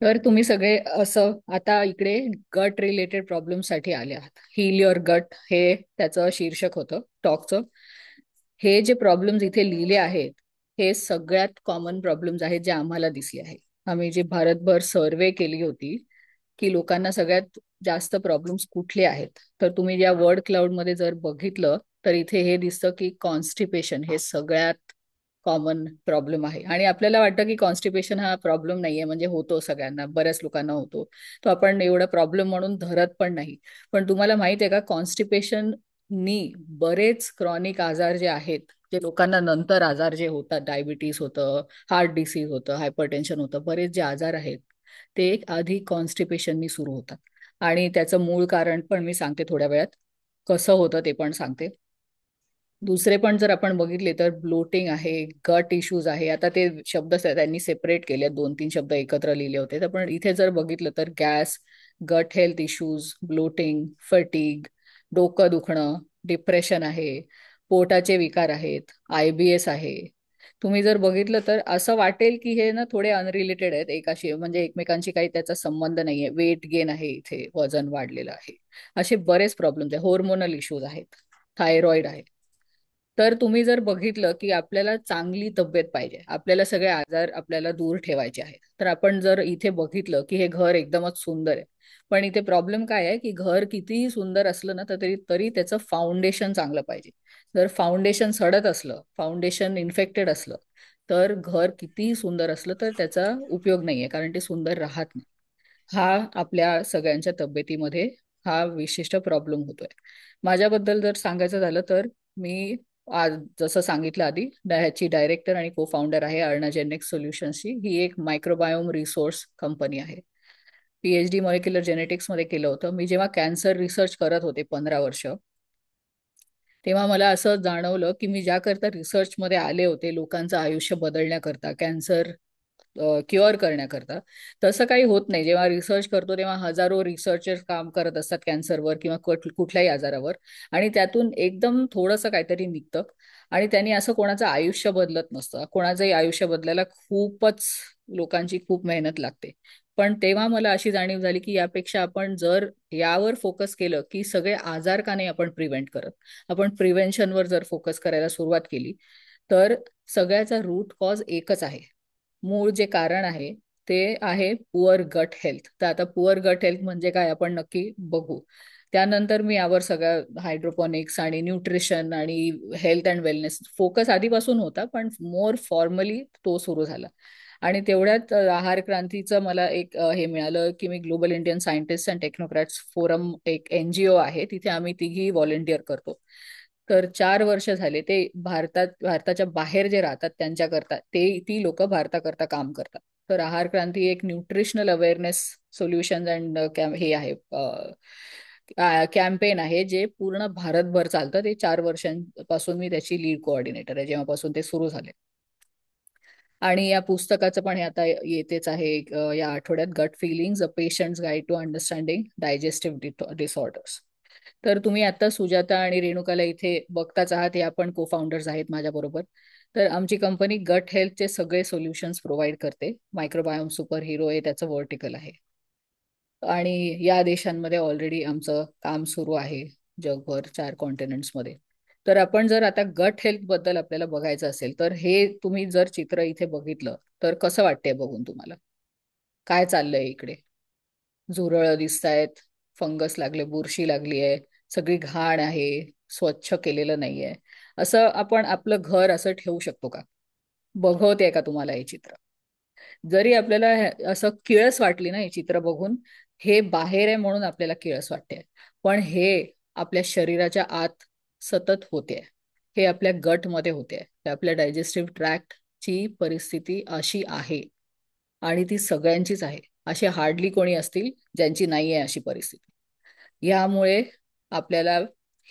तर तुम्ही सगळे असं आता इकडे गट रिलेटेड प्रॉब्लेम साठी आले आहात. हील युअर गट हे त्याचं शीर्षक होतं टॉकचं. हे जे प्रॉब्लेम्स इथे लिहिले आहेत हे सगळ्यात कॉमन प्रॉब्लेम्स आहेत जे आम्हाला दिसले आहेत. आम्ही जे भारतभर सर्वे केली होती की लोकांना सगळ्यात जास्त प्रॉब्लेम्स कुठले आहेत, तर तुम्ही या वर्ड क्लाउड मध्ये जर बघितलं तर इथे हे दिसतं की कॉन्स्टिपेशन हे सगळ्यात कॉमन प्रॉब्लेम आहे. आणि आपल्याला वाटतं की कॉन्स्टिपेशन हा प्रॉब्लेम नाहीये, म्हणजे होतो सगळ्यांना, बऱ्याच लोकांना होतो, तो आपण एवढा प्रॉब्लेम म्हणून धरत पण नाही. पण तुम्हाला माहित आहे का, कॉन्स्टिपेशन नी बरेच क्रॉनिक आजार जे आहेत, जे लोकांना नंतर आजार जे होतात, डायबिटीस होतं, हार्ट डिसीज होतं, हायपरटेन्शन होतं, बरेच जे आजार आहेत ते आधी कॉन्स्टिपेशननी सुरू होतात. आणि त्याचं मूळ कारण पण मी सांगते थोड्या वेळात, कसं होतं ते पण सांगते. दुसरे पण जर आपण बघितले तर ब्लोटिंग आहे, गट इश्यूज आहे. आता ते शब्द त्यांनी सेपरेट केले, दोन तीन शब्द एकत्र लिहिले होते, तर पण इथे जर बघितलं तर gas, gut health issues, blotting, fatigue, डोकं दुखणं, डिप्रेशन आहे, पोटाचे विकार आहेत, IBS आहे. तुम्ही जर बघितलं तर असं वाटेल की हे ना थोडे अनरिलेटेड आहेत एकाशी, म्हणजे एकमेकांशी काही त्याचा संबंध नाहीये. वेट गेन आहे इथे, वजन वाढलेलं आहे, असे बरेच प्रॉब्लेम्स आहे. हॉर्मोनल इश्यूज आहेत, थायरॉइड आहे. तर तुम्ही जर बघितलं की आपल्याला चांगली तब्येत पाहिजे, आपल्याला सगळे आजार आपल्याला दूर ठेवायचे आहेत, तर आपण जर इथे बघितलं की हे घर एकदमच सुंदर आहे, पण इथे प्रॉब्लेम काय आहे की घर कितीही सुंदर असलं ना तर तरी तरी त्याचं फाउंडेशन चांगलं पाहिजे. जर फाउंडेशन सडत असलं, फाउंडेशन इन्फेक्टेड असलं, तर घर कितीही सुंदर असलं तर त्याचा उपयोग नाहीये, कारण ते सुंदर राहत नाही. हा आपल्या सगळ्यांच्या तब्येतीमध्ये हा विशिष्ट प्रॉब्लेम होतोय. माझ्याबद्दल जर सांगायचं झालं तर मी आज जसं सांगितलं आधी, ह्याची डायरेक्टर आणि को फाउंडर आहे अर्णाजेनेक्स सोल्युशन्सची. ही एक मायक्रोबायोम रिसोर्स कंपनी आहे. PhD मॉलिक्युलर जेनेटिक्स मध्ये केलं होतं मी. जेव्हा कॅन्सर रिसर्च करत होते 15 वर्ष, तेव्हा मला असं जाणवलं की मी ज्या करता रिसर्चमध्ये आले होते लोकांचं आयुष्य बदलण्याकरता, कॅन्सर क्युअर करण्याकरता, तसं काही होत नाही. जेव्हा रिसर्च करतो तेव्हा हजारो रिसर्चर्स काम करत असतात कॅन्सरवर किंवा कुठल्याही आजारावर, आणि त्यातून एकदम थोडंसं काहीतरी निघतं. आणि त्यांनी असं कोणाचं आयुष्य बदलत नसतं. कोणाचंही आयुष्य बदलायला खूपच लोकांची खूप मेहनत लागते. पण तेव्हा मला अशी जाणीव झाली की यापेक्षा आपण जर यावर फोकस केलं की सगळे आजार का नाही आपण प्रिव्हेंट करत, आपण प्रिव्हेन्शनवर जर फोकस करायला सुरुवात केली, तर सगळ्याचा रूट कॉज एकच आहे. मूळ जे कारण आहे ते आहे पुअर गट हेल्थ. तर आता पुअर गट हेल्थ म्हणजे काय आपण नक्की बघू. त्यानंतर मी यावर सगळं हायड्रोपॉनिक्स आणि न्यूट्रिशन आणि हेल्थ अँड वेलनेस फोकस आधीपासून होता, पण मोर फॉर्मली तो सुरू झाला. आणि तेवढ्यात आहार क्रांतीचं मला एक हे मिळालं की मी global Indian scientist and technocrats forum, एक NGO आहे, तिथे आम्ही तिघी व्हॉलेंटिअर करतो. तर 4 वर्ष झाले ते भारताच्या बाहेर जे राहतात त्यांच्या करता, ती लोक भारताकरता काम करतात. तर आहार क्रांती एक न्यूट्रिशनल अवेअरनेस सोल्युशन अँड हे आहे, कॅम्पेन आहे जे पूर्ण भारतभर चालतं. ते 4 वर्षांपासून मी त्याची लीड कोऑर्डिनेटर आहे, जेव्हापासून ते सुरू झाले. आणि या पुस्तकाचं पण हे आता येतेच आहे, या आठवड्यात, gut feelings, a patient's guide to understanding digestive disorders. तर तुम्ही आता सुजाता आणि रेणुकाला इथे बघताच आहात, हे आपण को फाउंडर्स आहेत माझ्याबरोबर. तर आमची कंपनी गट हेल्थचे सगळे सोल्युशन्स प्रोव्हाइड करते. मायक्रोबायोम सुपर हिरो हे त्याचं वर्टिकल आहे. आणि या देशांमध्ये ऑलरेडी आमचं काम सुरू आहे, जगभर 4 कॉन्टिनेंट्समध्ये. तर आपण जर आता गट हेल्थ बद्दल आपल्याला बघायचं असेल तर हे तुम्ही जर चित्र इथे बघितलं तर कसं वाटतंय बघून तुम्हाला? काय चाललंय इकडे? झुरळ दिसतायत, फंगस लागले, बुरशी लागली आहे, सगळी घाण आहे, स्वच्छ केलेलं नाहीये. असं आपण आपलं घर असं ठेवू शकतो का? बघवते का तुम्हाला हे चित्र? जरी आपल्याला असं किळस वाटली ना हे चित्र बघून, हे बाहेर आहे म्हणून आपल्याला किळस वाटते, पण हे आपल्या शरीराच्या आत सतत होते. हे आपल्या गटमध्ये होते. हे आपल्या डायजेस्टिव्ह ट्रॅक्टची परिस्थिती अशी आहे, आणि ती सगळ्यांचीच आहे. असे हार्डली कोणी असतील ज्यांची नाही आहे अशी परिस्थिती. यामुळे आपल्याला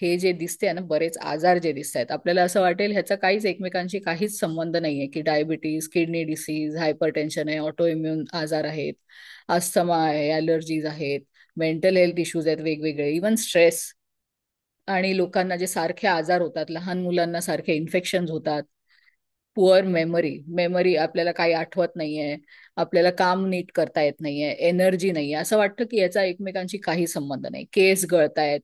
हे जे दिसते ना, बरेच आजार जे दिसत आहेत, आपल्याला असं वाटेल ह्याचा काहीच एकमेकांशी काहीच संबंध नाहीये, की डायबिटीज, किडनी डिसीज, हायपरटेन्शन आहे, ऑटो इम्युन आजार आहेत, अस्थमा आहे, ॲलर्जीज आहेत, मेंटल हेल्थ इश्यूज आहेत वेगवेगळे, इवन स्ट्रेस. आणि लोकांना जे सारखे आजार होतात, लहान मुलांना सारखे इन्फेक्शन होतात, पुअर मेमरी, मेमरी आपल्याला काही आठवत नाहीये, आपल्याला काम नीट करता येत नाहीये, एनर्जी नाहीये, असं वाटतं की याचा एकमेकांशी काही संबंध नाही. केस गळतायत,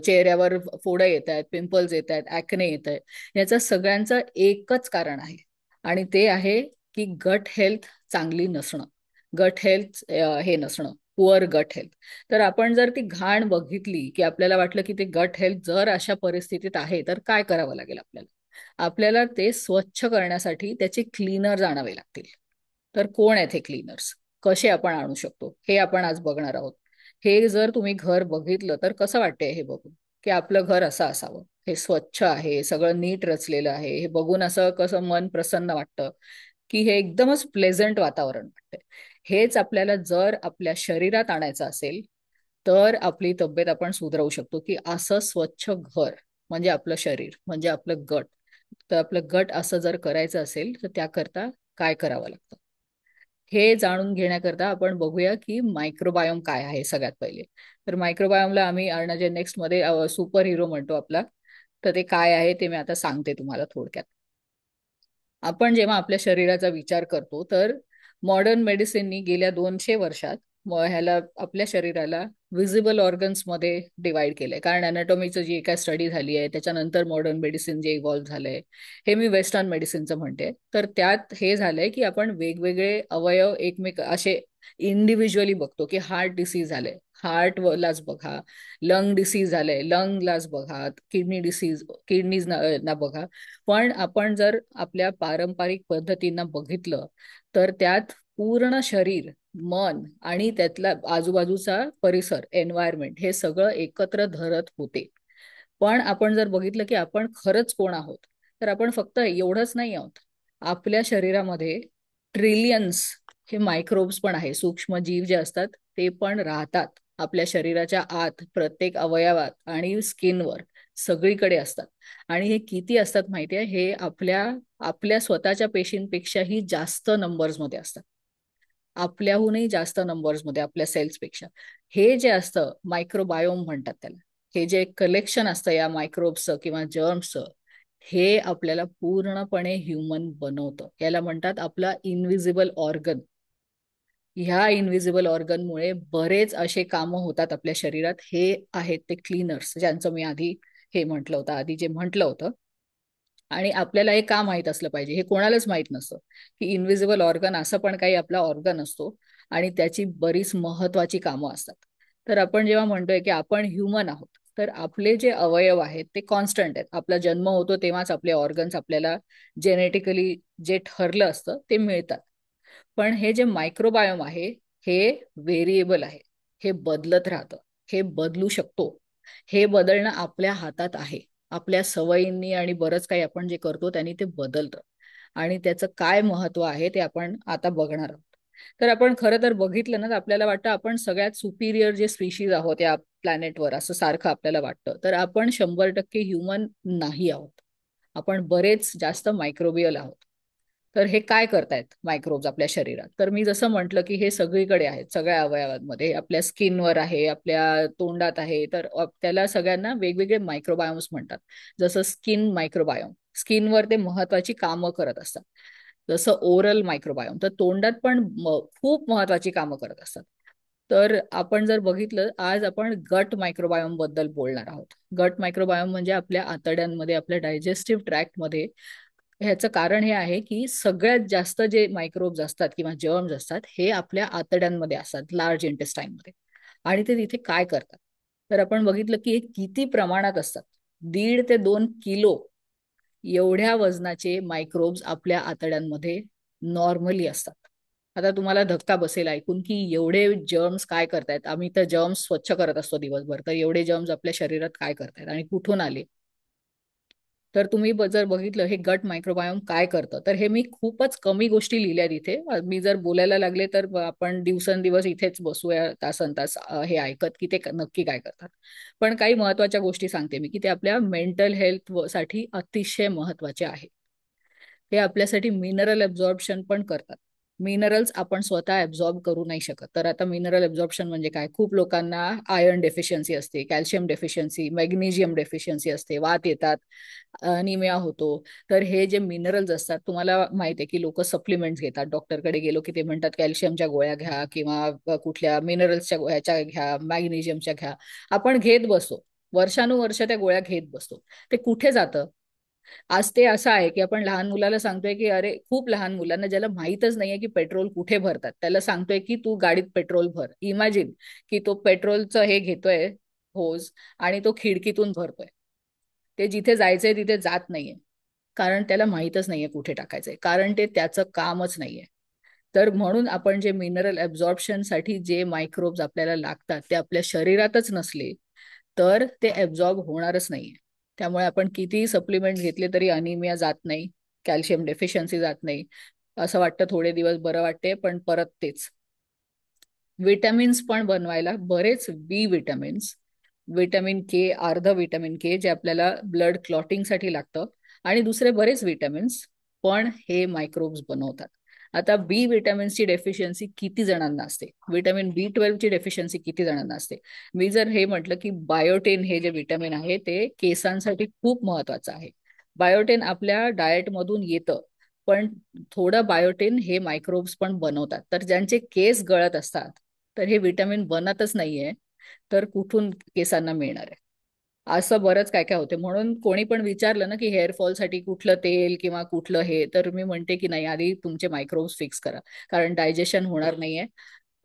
चेहऱ्यावर फोडं येत आहेत, पिंपल्स येत आहेत, ऍक्ने येत आहे. याचं सगळ्यांचं एकच कारण आहे, आणि ते आहे की गट हेल्थ चांगली नसणं. गट हेल्थ हे नसणं, पुअर गट हेल्थ. तर आपण जर ती घाण बघितली, की आपल्याला वाटलं की ते गट हेल्थ जर अशा परिस्थितीत आहे, तर काय करावं लागेल आपल्याला? आपल्याला ते स्वच्छ करण्यासाठी त्याचे क्लीनर आणावे लागतील. तर कोण आहेत हे क्लीनर्स? कसे आपण आणू शकतो, हे आपण आज बघणार आहोत. हे जर तुम्ही घर बघितलं तर कसं वाटतंय हे बघून, की आपलं घर असं असावं, हे स्वच्छ आहे, सगळं नीट रचलेलं आहे, हे बघून असं कसं मन प्रसन्न वाटतं, की हे एकदमच प्लेझंट वातावरण वाटतंय. हेच आपल्याला जर आपल्या शरीरात आणायचं असेल, तर आपली तब्येत आपण सुधरवू शकतो, की असं स्वच्छ घर म्हणजे आपलं शरीर, म्हणजे आपलं गट. तर आपलं गट असं जर करायचं असेल, तर त्याकरता काय करावं लागतं, हे जाणून घेण्याकरता आपण बघूया की मायक्रोबायोम काय आहे सगळ्यात पहिले. तर मायक्रोबायोमला आम्ही अर्णाचे नेक्स्ट मध्ये सुपर हिरो म्हणतो आपला. तर ते काय आहे ते मी आता सांगते तुम्हाला थोडक्यात. आपण जेव्हा आपल्या शरीराचा विचार करतो, तर मॉडर्न मेडिसिननी गेल्या 200 वर्षात ह्याला, आपल्या शरीराला विजिबल ऑर्गन्स मध्ये डिवाइड केलंय. कारण अनाटॉमीचं जी काय स्टडी झाली आहे, त्याच्यानंतर मॉडर्न मेडिसिन जे इव्हॉल्व्ह झालंय, हे मी वेस्टर्न मेडिसिनचं म्हणते. तर त्यात हे झालंय की आपण वेगवेगळे अवयव एकमेक असे इंडिव्हिज्युअली बघतो, की हार्ट डिसीज झालंय, हार्टलाच बघा. लंग डिसीज झालंय, लंगलाच बघा. किडनी डिसीज, किडनीज ना बघा. पण आपण जर आपल्या पारंपरिक पद्धतींना बघितलं, तर त्यात पूर्ण शरीर, मन आणि त्यातला आजूबाजूचा परिसर, एन्व्हायरमेंट, हे सगळं एकत्र धरत होते. पण आपण जर बघितलं की आपण खरंच कोण आहोत, तर आपण फक्त एवढंच नाही आहोत. आपल्या शरीरामध्ये ट्रिलियन्स हे मायक्रोब्स पण आहे, सूक्ष्म जीव जे असतात ते पण राहतात आपल्या शरीराच्या आत, प्रत्येक अवयवात आणि स्किनवर, सगळीकडे असतात. आणि हे किती असतात माहितीये? हे आपल्या आपल्या स्वतःच्या पेशींपेक्षाही जास्त नंबर्स मध्ये असतात. आपल्याहूनही जास्त नंबर्स मध्ये, आपल्या सेल्स पेक्षा. हे जे असतं मायक्रोबायोम म्हणतात त्याला. हे जे कलेक्शन असतं या मायक्रोब्सचं किंवा जर्म्सचं, हे आपल्याला पूर्णपणे ह्युमन बनवतं. याला म्हणतात आपला इनविजिबल ऑर्गन. ह्या इनविजिबल ऑर्गनमुळे बरेच असे कामं होतात आपल्या शरीरात. हे आहेत ते क्लीनर्स, ज्यांचं मी आधी हे म्हटलं होतं, आधी जे म्हटलं होतं. आणि आपल्याला हे का माहित असलं पाहिजे? हे कोणालाच माहित नसतं की इनविजिबल ऑर्गन असं पण काही आपला ऑर्गन असतो, आणि त्याची बरीच महत्वाची कामं असतात. तर आपण जेव्हा म्हणतोय की आपण ह्युमन आहोत, तर आपले जे अवयव आहेत ते कॉन्स्टंट आहेत. आपला जन्म होतो तेव्हाच आपले ऑर्गन्स आपल्याला जेनेटिकली जे ठरलं असतं ते मिळतात. पण हे जे मायक्रोबायोम आहे, हे व्हेरिएबल आहे. हे बदलत राहतं, हे बदलू शकतो. हे बदलणं आपल्या हातात आहे. आपल्या सवयींनी आणि बरंच काही आपण जे करतो त्यांनी ते बदलतं. आणि त्याचं काय महत्व आहे ते आपण आता बघणार आहोत. तर आपण खरं तर बघितलं ना, तर आपल्याला वाटतं आपण सगळ्यात सुपिरियर जे स्पीशीज आहोत या प्लॅनेटवर, असं सारखं आपल्याला वाटतं. तर आपण 100% ह्युमन नाही आहोत. आपण बरेच जास्त मायक्रोबियल आहोत. तर हे काय करतायत मायक्रोब्स आपल्या शरीरात? तर मी जसं म्हटलं की हे सगळीकडे आहेत, सगळ्या अवयवांमध्ये, आपल्या स्किनवर आहे, आपल्या तोंडात आहे. तर त्याला सगळ्यांना वेगवेगळे मायक्रोबायोम्स म्हणतात. जसं स्किन मायक्रोबायोम, स्किनवर ते महत्वाची कामं करत असतात. जसं ओरल मायक्रोबायोम, तर तोंडात पण खूप महत्वाची कामं करत असतात. तर आपण जर बघितलं, आज आपण गट मायक्रोबायोम बद्दल बोलणार आहोत. गट मायक्रोबायोम म्हणजे आपल्या आतड्यांमध्ये, आपल्या डायजेस्टिव्ह ट्रॅक्टमध्ये. ह्याचं कारण हे आहे की सगळ्यात जास्त जे मायक्रोब्स असतात किंवा जर्म्स असतात, हे आपल्या आतड्यांमध्ये असतात, लार्ज इंटेस्टाईन मध्ये. आणि ते तिथे काय करतात? तर आपण बघितलं की हे किती प्रमाणात असतात. 1.5 ते 2 किलो एवढ्या वजनाचे मायक्रोब्स आपल्या आतड्यांमध्ये नॉर्मली असतात. आता तुम्हाला धक्का बसेल ऐकून की एवढे जर्म्स काय करतायत? आम्ही तर जर्म्स स्वच्छ करत असतो दिवसभर, तर एवढे जर्म्स आपल्या शरीरात काय करतायत आणि कुठून आले? तर तुम्ही जर बघितलं हे गट मायक्रोबायोम काय करतं, तर हे मी खूपच कमी गोष्टी लिहिल्यात इथे. मी जर बोलायला लागले तर आपण दिवसेंदिवस इथेच बसूया तासन तास हे ऐकत की ते नक्की काय करतात. पण काही महत्वाच्या गोष्टी सांगते मी, की ते आपल्या मेंटल हेल्थ साठी अतिशय महत्वाचे आहे. ते आपल्यासाठी मिनरल ऍब्झॉर्प्शन पण करतात. मिनरल्स आपण स्वतः ऍब्झॉर्ब करू नाही शकत. तर आता मिनरल ऍब्झॉर्प्शन म्हणजे काय? खूप लोकांना आयर्न डेफिशियन्सी असते, कॅल्शियम डेफिशियन्सी, मॅग्नेशियम डेफिशियन्सी असते, वात येतात, अनिमिया होतो. तर हे जे मिनरल्स असतात, तुम्हाला माहिती आहे की लोक सप्लिमेंट्स घेतात. डॉक्टरकडे गेलो की ते म्हणतात कॅल्शियमच्या गोळ्या घ्या किंवा कुठल्या मिनरल्सच्या गोळ्याच्या घ्या, मॅग्नेशियमच्या घ्या. आपण घेत बसतो, वर्षानुवर्ष त्या गोळ्या घेत बसतो. ते कुठे जातं? आज ते असं आहे की आपण लहान मुलाला सांगतोय की अरे, खूप लहान मुलांना ज्याला माहीतच नाहीये की पेट्रोल कुठे भरतात, त्याला सांगतोय की तू गाडीत पेट्रोल भर. इमॅजिन की तो पेट्रोलचं हे घेतोय, होज, आणि तो खिडकीतून भरतोय. ते जिथे जायचंय तिथे जात नाहीये, कारण त्याला माहीतच नाहीये कुठे टाकायचंय, कारण ते त्याचं कामच नाहीये. तर म्हणून आपण जे मिनरल साठी जे मायक्रोब्स आपल्याला लागतात ते आपल्या शरीरातच नसले तर ते ऍब्झॉर्ब होणारच नाहीये. त्यामुळे आपण कितीही सप्लिमेंट घेतले तरी अनिमिया जात नाही, कॅल्शियम डेफिशियन्सी जात नाही. असं वाटतं थोडे दिवस बरं वाटते, पण परत तेच. विटॅमिन्स पण बनवायला बरेच बी विटॅमिन्स, विटॅमिन के, अर्ध विटॅमिन के जे आपल्याला ब्लड क्लॉटिंगसाठी लागतं, आणि दुसरे बरेच विटॅमिन्स पण हे मायक्रोब्स बनवतात. आता बी विटॅमिन्सची डेफिशियन्सी किती जणांना असते, विटॅमिन बी 12 ची डेफिशियन्सी किती जणांना असते? मी जर हे म्हटलं की बायोटेन हे जे विटॅमिन आहे ते केसांसाठी खूप महत्वाचं आहे. बायोटेन आपल्या डाएटमधून येतं, पण थोडं बायोटेन हे मायक्रोब्स पण बनवतात. तर ज्यांचे केस गळत असतात, तर हे विटॅमिन बनतच नाहीये, तर कुठून केसांना मिळणार आहे? असं बरंच काय काय होते. म्हणून कोणी पण विचारलं ना की हेअरफॉल साठी कुठलं तेल किंवा कुठलं हे, तर मी म्हणते की नाही, आधी तुमचे मायक्रोब्स फिक्स करा. कारण डायजेशन होणार नाहीये,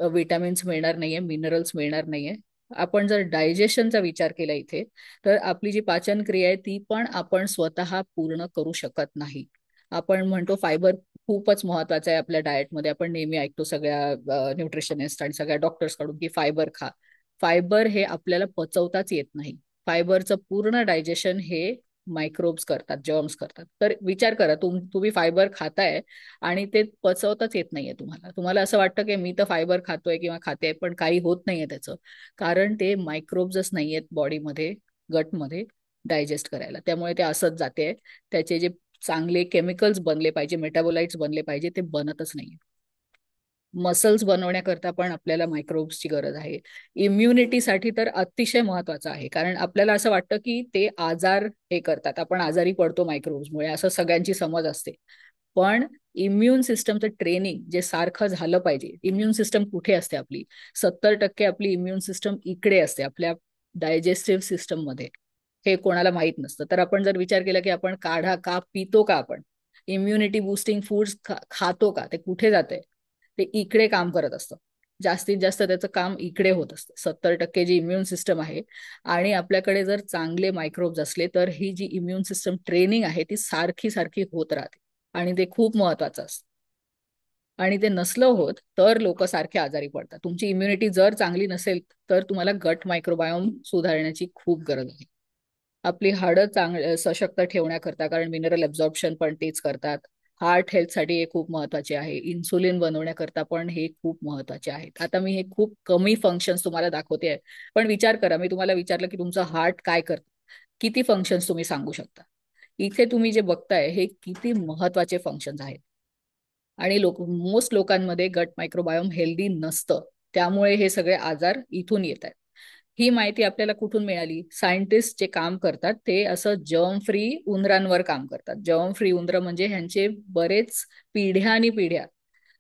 विटॅमिन्स मिळणार नाहीये, मिनरल्स मिळणार नाहीये. आपण जर डायजेशनचा विचार केला इथे, तर आपली जी पाचन क्रिया आहे ती पण आपण स्वतः पूर्ण करू शकत नाही. आपण म्हणतो फायबर खूपच महत्वाचं आहे आपल्या डाएटमध्ये. आपण नेहमी ऐकतो सगळ्या न्यूट्रिशनिस्ट आणि सगळ्या डॉक्टर्स कडून की फायबर खा. फायबर हे आपल्याला पचवताच येत नाही. फायबरचं पूर्ण डायजेशन हे मायक्रोब्स करतात, जर्म्स करतात. तर विचार करा, तुम्ही फायबर खाताय आणि ते पचवताच येत नाहीये तुम्हाला. तुम्हाला असं वाटतं की मी तर फायबर खातोय किंवा खाते, पण काही होत नाहीये त्याचं, कारण ते मायक्रोब्सच नाहीयेत बॉडीमध्ये, गटमध्ये डायजेस्ट करायला. त्यामुळे ते असंच जाते. त्याचे जे चांगले केमिकल्स बनले पाहिजे, मेटाबोलाइट्स बनले पाहिजे, ते बनतच नाही. मसल्स बनवण्याकरता पण आपल्याला मायक्रोब्सची गरज आहे. इम्युनिटीसाठी तर अतिशय महत्वाचं आहे, कारण आपल्याला असं वाटतं की ते आजार हे करतात, आपण आजारी पडतो मायक्रोब्समुळे, असं सगळ्यांची समज असते. पण इम्युन सिस्टमचं ट्रेनिंग जे सारखं झालं पाहिजे. इम्युन सिस्टम कुठे असते आपली? 70% आपली इम्युन सिस्टम इकडे असते, आपल्या डायजेस्टिव्ह सिस्टम मध्ये. हे कोणाला माहित नसतं. तर आपण जर विचार केला की आपण काढा का पितो, का आपण इम्युनिटी बुस्टिंग फूड्स खातो का, ते कुठे जाते? ते इकडे काम करत असतं. जास्तीत जास्त त्याचं काम इकडे होत असतं. 70% जी इम्युन सिस्टम आहे, आणि आपल्याकडे जर चांगले मायक्रोब्स असले तर ही जी इम्युन सिस्टम ट्रेनिंग आहे ती सारखी सारखी होत राहते, आणि ते खूप महत्वाचं असतं. आणि ते नसलं होत तर लोक सारखे आजारी पडतात. तुमची इम्युनिटी जर चांगली नसेल तर तुम्हाला गट मायक्रोबायोम सुधारण्याची खूप गरज आहे. आपली हाडं सशक्त ठेवण्याकरता, कारण मिनरल ऍब्झॉर्प्शन पण तेच करतात. हार्ट हेल्थसाठी हे खूप महत्वाचे आहे. इन्सुलिन बनवण्याकरता पण हे खूप महत्वाचे आहेत. आता मी हे खूप कमी फंक्शन्स तुम्हाला दाखवते आहे, पण विचार करा, मी तुम्हाला विचारलं की तुमचं हार्ट काय करतं, किती फंक्शन्स तुम्ही सांगू शकता? इथे तुम्ही जे बघताय हे किती महत्वाचे फंक्शन्स आहेत. आणि मोस्ट लोकांमध्ये गट मायक्रोबायोम हेल्दी नसतं, त्यामुळे हे सगळे आजार इथून येत आहेत. ही माहिती आपल्याला कुठून मिळाली? सायंटिस्ट जे काम करतात ते असं जर्म फ्री उंदरांवर काम करतात. जर्म फ्री उंदर म्हणजे ह्यांचे बरेच पिढ्या आणि पिढ्या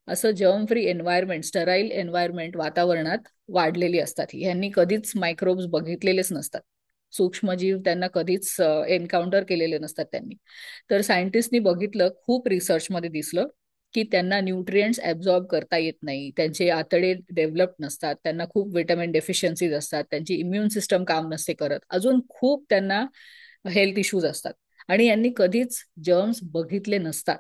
असं germ free environment, sterile environment, वातावरणात वाढलेली असतात. ह्यांनी कधीच मायक्रोब्स बघितलेलेच नसतात, सूक्ष्मजीव त्यांना कधीच एन्काउंटर केलेले नसतात त्यांनी. तर सायंटिस्टनी बघितलं, खूप रिसर्चमध्ये दिसलं की त्यांना न्यूट्रिएंट्स ऍब्झॉर्ब करता येत नाही, त्यांचे आतडे डेव्हलप नसतात, त्यांना खूप विटॅमिन डेफिशियन्सीज असतात, त्यांची इम्युन सिस्टम काम नसते करत, अजून खूप त्यांना हेल्थ इश्यूज असतात, आणि यांनी कधीच जर्म्स बघितले नसतात.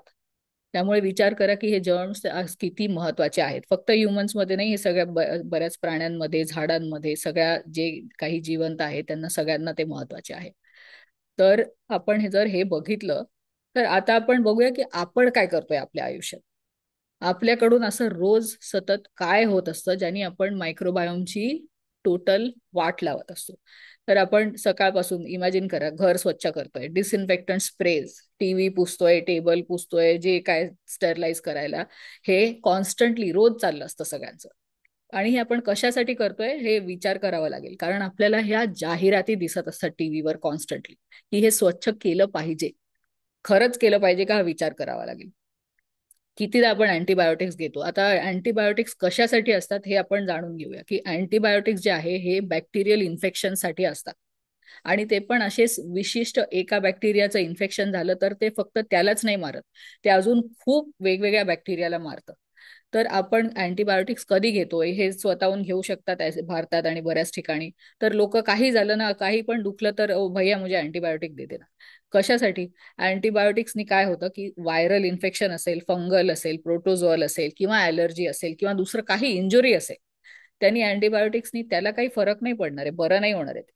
त्यामुळे विचार करा की हे जर्म्स आज किती महत्वाचे आहेत. फक्त ह्युमन्समध्ये नाही, हे सगळ्या बऱ्याच प्राण्यांमध्ये, झाडांमध्ये, सगळ्या जे काही जिवंत आहे त्यांना सगळ्यांना ते महत्वाचे आहे. तर आपण जर हे बघितलं, तर आता आपण बघूया की आपण काय करतोय आपल्या आयुष्यात. आपल्याकडून असं रोज सतत काय होत असतं ज्याने आपण मायक्रोबायोमची टोटल वाट लावत असतो. तर आपण सकाळपासून इमॅजिन करा, घर स्वच्छ करतोय, डिसइन्फेक्टंट स्प्रेज, टीव्ही पुसतोय, टेबल पुसतोय, जे काय स्टरलाइज करायला, हे कॉन्स्टंटली रोज चाललं असतं सगळ्यांचं. आणि हे आपण कशासाठी करतोय हे विचार करावा लागेल, कारण आपल्याला ह्या जाहिराती दिसत असतात टीव्हीवर कॉन्स्टंटली, की हे स्वच्छ केलं पाहिजे. खरंच केलं पाहिजे का हा विचार करावा लागेल. कितीदा आपण अँटीबायोटिक्स घेतो. आता अँटीबायोटिक्स कशासाठी असतात हे आपण जाणून घेऊया, की अँटीबायोटिक्स जे आहे हे बॅक्टेरियल इन्फेक्शनसाठी असतात. आणि ते पण असेच विशिष्ट एका बॅक्टेरियाचं इन्फेक्शन झालं तर ते फक्त त्यालाच नाही मारत, ते अजून खूप वेगवेगळ्या बॅक्टेरियाला मारतं. तर आपण अँटीबायोटिक्स कधी घेतोय हे स्वतःहून घेऊ शकतात भारतात आणि बऱ्याच ठिकाणी. तर लोक काही झालं ना, काही पण दुखलं तर ओ भैया मुझे अँटीबायोटिक दे देना. कशासाठी? अँटीबायोटिक्सनी काय होतं की व्हायरल इन्फेक्शन असेल, फंगल असेल, प्रोटोझोअल असेल किंवा ॲलर्जी असेल किंवा दुसरं काही इंजुरी असेल, त्यांनी अँटीबायोटिक्सनी त्याला काही फरक नाही पडणार आहे, बरं नाही होणार आहे ते.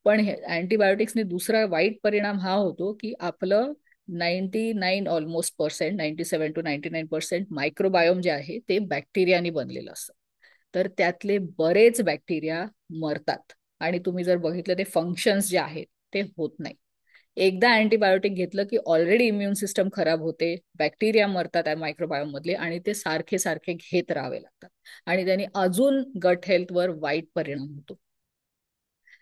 पण हे अँटीबायोटिक्सने दुसरा वाईट परिणाम हा होतो की आपलं 99 ऑलमोस्ट पर्सेंट, 97 to 99% मायक्रोबायोम जे आहे ते बॅक्टेरियानी बनलेलं असतं. तर त्यातले बरेच बॅक्टेरिया मरतात आणि तुम्ही जर बघितलं ते फंक्शन्स जे आहेत ते होत नाही. एकदा अँटीबायोटिक घेतलं की ऑलरेडी इम्युन सिस्टम खराब होते, बॅक्टेरिया मरतात मायक्रोबायोम मधले आणि ते सारखे सारखे घेत राहावे लागतात आणि त्यांनी अजून गट हेल्थवर वाईट परिणाम होतो.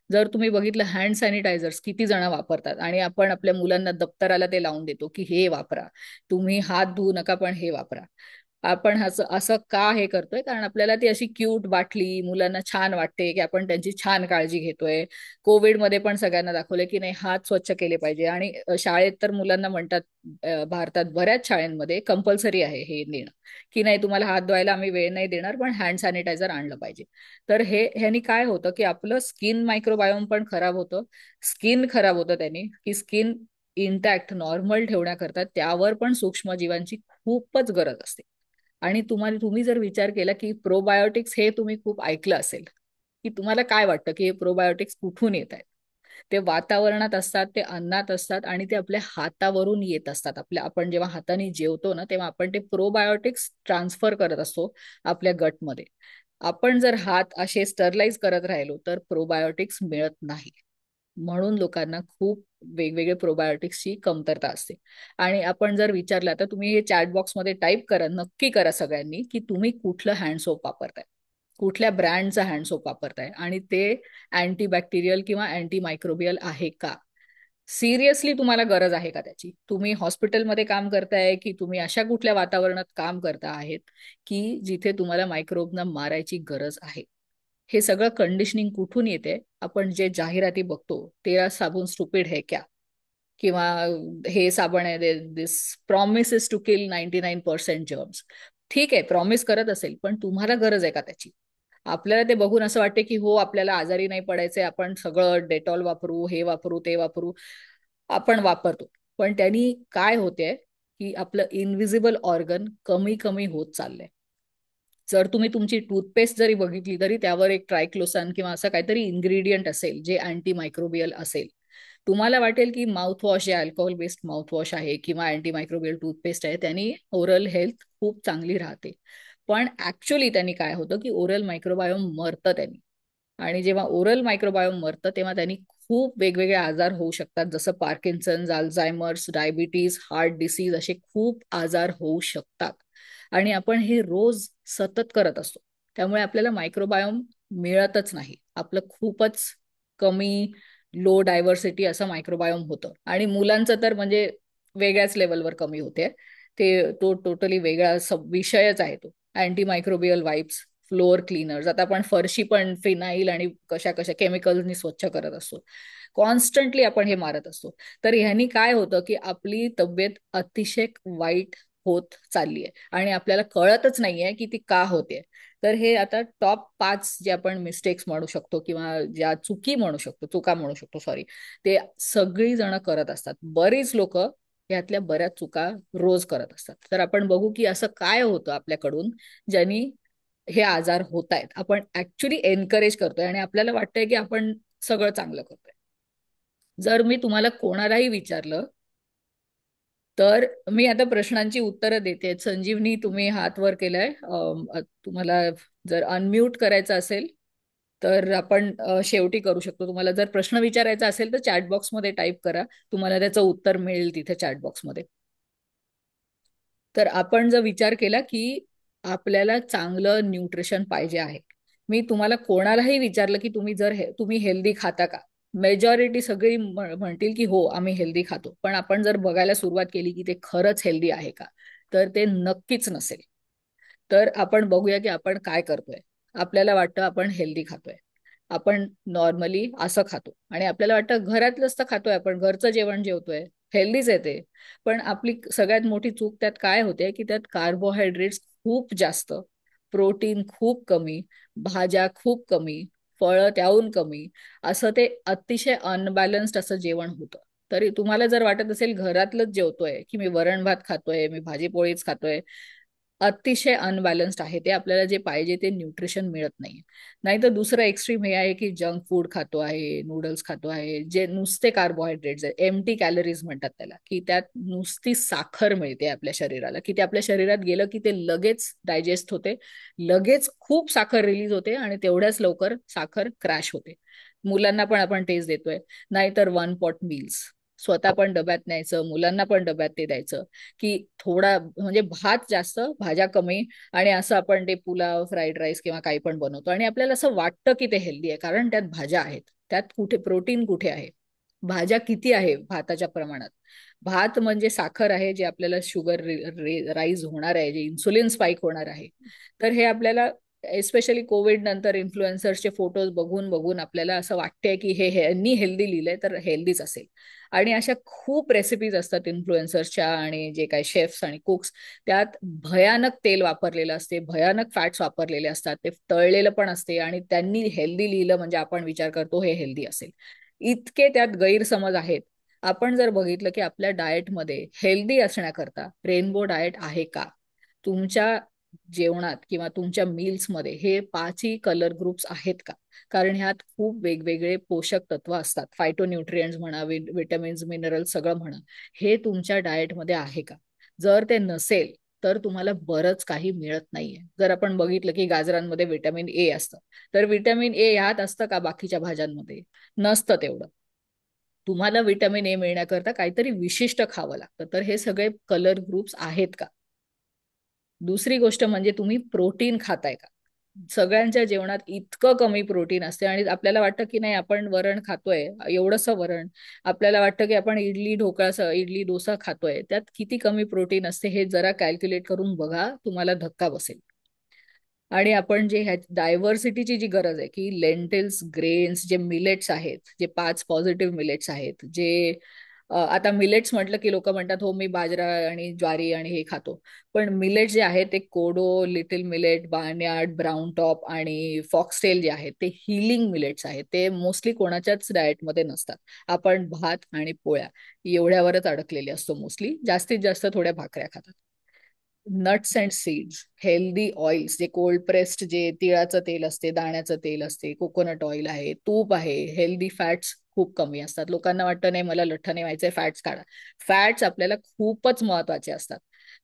जर तुम्ही बघितलं हँड सॅनिटायझर्स किती जण वापरतात आणि आपण आपल्या मुलांना दप्तराला ते लावून देतो की हे वापरा, तुम्ही हात धुवू नका पण हे वापरा. आपण असं असं का हे करतोय? कारण आपल्याला ती अशी क्यूट बाटली मुलांना छान वाटते की आपण त्यांची छान काळजी घेतोय. कोविडमध्ये पण सगळ्यांना दाखवलं की नाही हात स्वच्छ केले पाहिजे आणि शाळेत तर मुलांना म्हणतात, भारतात बऱ्याच शाळांमध्ये कंपल्सरी आहे हे नेणं, की नाही तुम्हाला हात धुवायला आम्ही वेळ नाही देणार पण हँड सॅनिटायझर आणलं पाहिजे. तर हे ह्यानी काय होतं की आपलं स्किन मायक्रोबायोम पण खराब होतं. स्किन खराब होतं त्यांनी, की स्किन इंटॅक्ट नॉर्मल ठेवण्याकरता त्यावर पण सूक्ष्मजीवांची खूपच गरज असते. आणि तुम्ही जर विचार केला की प्रोबायोटिक्स हे तुम्ही खूप ऐकलं असेल, की तुम्हाला काय वाटतं की हे प्रोबायोटिक्स कुठून येत आहेत? ते वातावरणात असतात, ते अन्नात असतात आणि ते आपल्या हातावरून येत असतात. आपण जेव्हा हाताने जेवतो ना तेव्हा आपण ते प्रोबायोटिक्स ट्रान्सफर करत असतो आपल्या गटमध्ये. आपण जर हात असे स्टरलाइज करत राहिलो तर प्रोबायोटिक्स मिळत नाही. म्हणून लोकांना खूप वेगवेगळे प्रोबायोटिक्सची कमतरता असते. आणि आपण जर विचारलं तर तुम्ही हे चॅट बॉक्समध्ये टाईप करा, नक्की करा सगळ्यांनी, की तुम्ही कुठलं हँड सोप वापरताय, कुठल्या ब्रँडचा हँड सोप वापरताय आणि ते अँटीबॅक्टेरियल किंवा अँटी मायक्रोबियल आहे का. सिरियसली तुम्हाला गरज आहे का त्याची? तुम्ही हॉस्पिटलमध्ये काम करताय की तुम्ही अशा कुठल्या वातावरणात काम करता आहेत की जिथे तुम्हाला मायक्रोबना मारायची गरज आहे. हे सगळं कंडिशनिंग कुठून येते? आपण जे जाहिराती बघतो, तेरा साबुन स्टुपिड है क्या, किंवा हे साबण आहे दिस प्रॉमिसेस टू किल 99% जर्म्स. ठीक आहे, प्रॉमिस करत असेल पण तुम्हाला गरज आहे का त्याची? आपल्याला ते बघून असं वाटते की हो आपल्याला आजारी नाही पडायचंय, आपण सगळं डेटॉल वापरू, हे वापरू, ते वापरू. आपण वापरतो पण त्यांनी काय होते की आपलं इनविजिबल ऑर्गन कमी कमी होत चाललंय. जर तुम्ही तुमची टूथपेस्ट जरी बघितली तरी त्यावर एक ट्रायक्लोसान किंवा असं काहीतरी इन्ग्रेडियंट असेल जे अँटी मायक्रोबियल असेल. तुम्हाला वाटेल की माउथवॉश जे अल्कोहोल बेस्ड माउथवॉश आहे किंवा अँटी मायक्रोबियल टूथपेस्ट आहे त्यांनी ओरल हेल्थ खूप चांगली राहते. पण ऍक्च्युली त्यांनी काय होतं की ओरल मायक्रोबायोम मरतं त्यांनी. आणि जेव्हा ओरल मायक्रोबायोम मरतं तेव्हा त्यांनी खूप वेगवेगळे आजार होऊ शकतात, जसं Parkinson, Alzheimer's, diabetes, heart disease असे खूप आजार होऊ शकतात. आणि आपण हे रोज सतत करत असतो त्यामुळे आपल्याला मायक्रोबायोम मिळतच नाही. आपलं खूपच कमी, लो डायव्हर्सिटी असं मायक्रोबायोम होतं आणि मुलांचं तर म्हणजे वेगळ्याच लेवलवर कमी होते. तो टोटली वेगळा विषयच आहे तो. Anti microbial wipes, floor cleaners, आता आपण फरशी पण फिनाईल आणि कशा कशा केमिकल्सनी स्वच्छ करत असतो. कॉन्स्टंटली आपण हे मारत असतो. तर ह्यानी काय होतं की आपली तब्येत अतिशय वाईट होत चालली आहे आणि आपल्याला कळतच नाहीये की ती का होते. तर हे आता टॉप 5 जे आपण मिस्टेक्स म्हणू शकतो किंवा ज्या चुका म्हणू शकतो, सॉरी, ते सगळी जण करत असतात. बरीच लोक यातल्या बऱ्याच चुका रोज करत असतात. तर आपण बघू की असं काय होतं आपल्याकडून ज्यांनी हे आजार होत आहेत. आपण ऍक्च्युली एनकरेज करतोय आणि आपल्याला वाटतंय की आपण सगळं चांगलं करतोय. जर मी तुम्हाला कोणालाही विचारलं तर मी आता प्रश्नांची उत्तरं देते. संजीवनी, तुम्ही हात वर केलाय, तुम्हाला जर अनम्यूट करायचं असेल तर आपण शेवटी करू शकतो. तुम्हाला जर प्रश्न विचारायचा असेल तर चॅट बॉक्समध्ये टाईप करा, तुम्हाला त्याचं उत्तर मिळेल तिथे चॅट बॉक्समध्ये. तर आपण जर विचार केला की आपल्याला चांगलं न्यूट्रिशन पाहिजे आहे, मी तुम्हाला कोणालाही विचारलं की तुम्ही हेल्दी खाता का, मेजॉरिटी सगळी म्हणतील की हो आम्ही हेल्दी खातो. पण आपण जर बघायला सुरुवात केली की ते खरंच हेल्दी आहे का, तर ते नक्कीच नसेल. तर आपण बघूया की आपण काय करतोय. आपल्याला वाटतं आपण हेल्दी खातोय, आपण नॉर्मली असं खातो आणि आपल्याला वाटतं घरातलंच तर खातोय, आपण घरचं जेवण जेवतोय, हेल्दीच आहे ते. पण आपली सगळ्यात मोठी चूक त्यात काय होते की त्यात कार्बोहायड्रेट्स खूप जास्त, प्रोटीन खूप कमी, भाज्या खूप कमी, फळं त्याहून कमी, असं ते अतिशय अनबॅलन्स्ड असं जेवण होतं. तरी तुम्हाला जर वाटत असेल घरातलंच जेवतोय की मी वरण भात खातोय, मी भाजी पोळीच खातोय, अतिशय अनबॅलन्स्ड आहे ते. आपल्याला जे पाहिजे ते न्यूट्रिशन मिळत नाही. नाहीतर दुसरं एक्स्ट्रीम हे आहे की जंक फूड खातो आहे, नूडल्स खातो आहे, जे नुसते कार्बोहायड्रेट्स आहे, एम्प्टी कॅलरीज म्हणतात त्याला, की त्यात नुसती साखर मिळते आपल्या शरीराला, की ते आपल्या शरीरात गेलं की ते लगेच डायजेस्ट होते, लगेच खूप साखर रिलीज होते आणि तेवढ्याच लवकर साखर क्रॅश होते. मुलांना पण आपण तेच देतोय. नाहीतर वन पॉट मील्स, स्वतः पण डब्यात न्यायचं, मुलांना पण डब्यात ते द्यायचं, की थोडा म्हणजे भात जास्त भाज्या कमी, आणि असं आपण ते पुलाव फ्राईड राईस किंवा काही पण बनवतो आणि आपल्याला असं वाटतं की ते हेल्दी आहे कारण त्यात भाज्या आहेत. त्यात कुठे प्रोटीन कुठे आहे, भाज्या किती आहे भाताच्या प्रमाणात. भात म्हणजे साखर आहे जे आपल्याला शुगर राईज होणार आहे, जे इन्सुलिन स्पाइक होणार आहे. तर हे आपल्याला एस्पेशली कोविड नंतर इन्फ्लुएन्सर्सचे फोटोज बघून बघून आपल्याला असं वाटतंय की यांनी हेल्दी लिहिलंय तर हेल्दीच असेल. आणि अशा खूप रेसिपीज असतात इन्फ्लुएन्सर्सच्या आणि जे काही शेफ्स आणि कुक्स, त्यात भयानक तेल वापरलेलं असते, भयानक फॅट्स वापरलेले असतात, ते तळलेलं पण असते आणि त्यांनी हेल्दी लिहिलं म्हणजे आपण विचार करतो हे हेल्दी असेल. इतके त्यात गैरसमज आहेत. आपण जर बघितलं की आपल्या डाएटमध्ये हेल्दी असण्याकरता रेनबो डाएट आहे का, तुमच्या जेवणात किंवा तुमच्या मील्समध्ये हे पाचही कलर ग्रुप्स आहेत का, कारण ह्यात खूप वेगवेगळे पोषक तत्व असतात, फायटोन्यूट्रिएंट्स म्हणा, विटॅमिन्स मिनरल्स सगळं म्हणा, हे तुमच्या डाएटमध्ये आहे का. जर ते नसेल तर तुम्हाला बरंच काही मिळत नाहीये. जर आपण बघितलं की गाजरांमध्ये विटॅमिन ए असतं, तर विटॅमिन ए ह्यात असतं का बाकीच्या भाज्यांमध्ये, नसतं तेवढं. तुम्हाला विटॅमिन ए मिळण्याकरता काहीतरी विशिष्ट खावं लागतं. तर हे सगळे कलर ग्रुप्स आहेत का. दुसरी गोष्ट म्हणजे तुम्ही प्रोटीन खाताय का. सगळ्यांच्या जेवणात इतकं कमी प्रोटीन असते आणि आपल्याला वाटतं की नाही आपण वरण खातोय, एवढंसं वरण, आपल्याला वाटतं की आपण इडली डोसा खातोय, त्यात किती कमी प्रोटीन असते हे जरा कॅल्क्युलेट करून बघा, तुम्हाला धक्का बसेल. आणि आपण जे ह्या डायव्हर्सिटीची जी गरज आहे की लेंटिल्स ग्रेन्स जे मिलेट्स आहेत, जे 5 पॉझिटिव्ह मिलेट्स आहेत, जे आता मिलेट्स म्हटलं की लोक म्हणतात हो मी बाजरा आणि ज्वारी आणि हे खातो. पण मिलेट जे आहे ते kodo, little millet, barnyard, brown top आणि फॉक्सटेल जे आहेत ते हिलिंग मिलेट्स आहेत. ते मोस्टली कोणाच्याच डाएटमध्ये नसतात. आपण भात आणि पोळ्या एवढ्यावरच अडकलेले असतो, मोस्टली जास्तीत जास्त थोड्या भाकऱ्या खातात. Nuts and seeds, healthy oils, जे कोल्ड प्रेस्ड, जे तिळाचं तेल असते, दाण्याचं तेल असते, कोकोनट ऑइल आहे, तूप आहे, हेल्दी फॅट्स खूप कमी असतात. लोकांना वाटतं नाही मला लठ्ठने व्हायचंय, फॅट्स काढा. फॅट्स आपल्याला खूपच महत्वाचे असतात.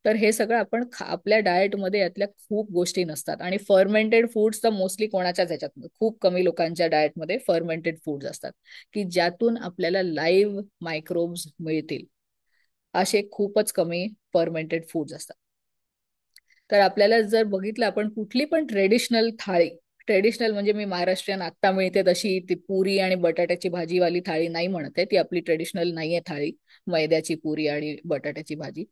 तर हे सगळं आपण आपल्या डाएटमध्ये यातल्या खूप गोष्टी नसतात. आणि फर्मेंटेड फूड्स तर मोस्टली कोणाच्याच ह्याच्यात, खूप कमी लोकांच्या डाएटमध्ये फर्मेंटेड फूड्स असतात, की ज्यातून आपल्याला लाईव्ह मायक्रोब्स मिळतील. असे खूपच कमी फर्मेंटेड फूड्स असतात. तर आपल्याला जर बघितलं आपण कुठली पण ट्रेडिशनल थाळी, ट्रेडिशनल म्हणजे मी महाराष्ट्रीयन आत्ता मिळते तशी ती पुरी आणि बटाट्याची भाजीवाली थाळी नाही म्हणत आहे, ती आपली ट्रेडिशनल नाहीये थाळी, मैद्याची पुरी आणि बटाट्याची भाजी.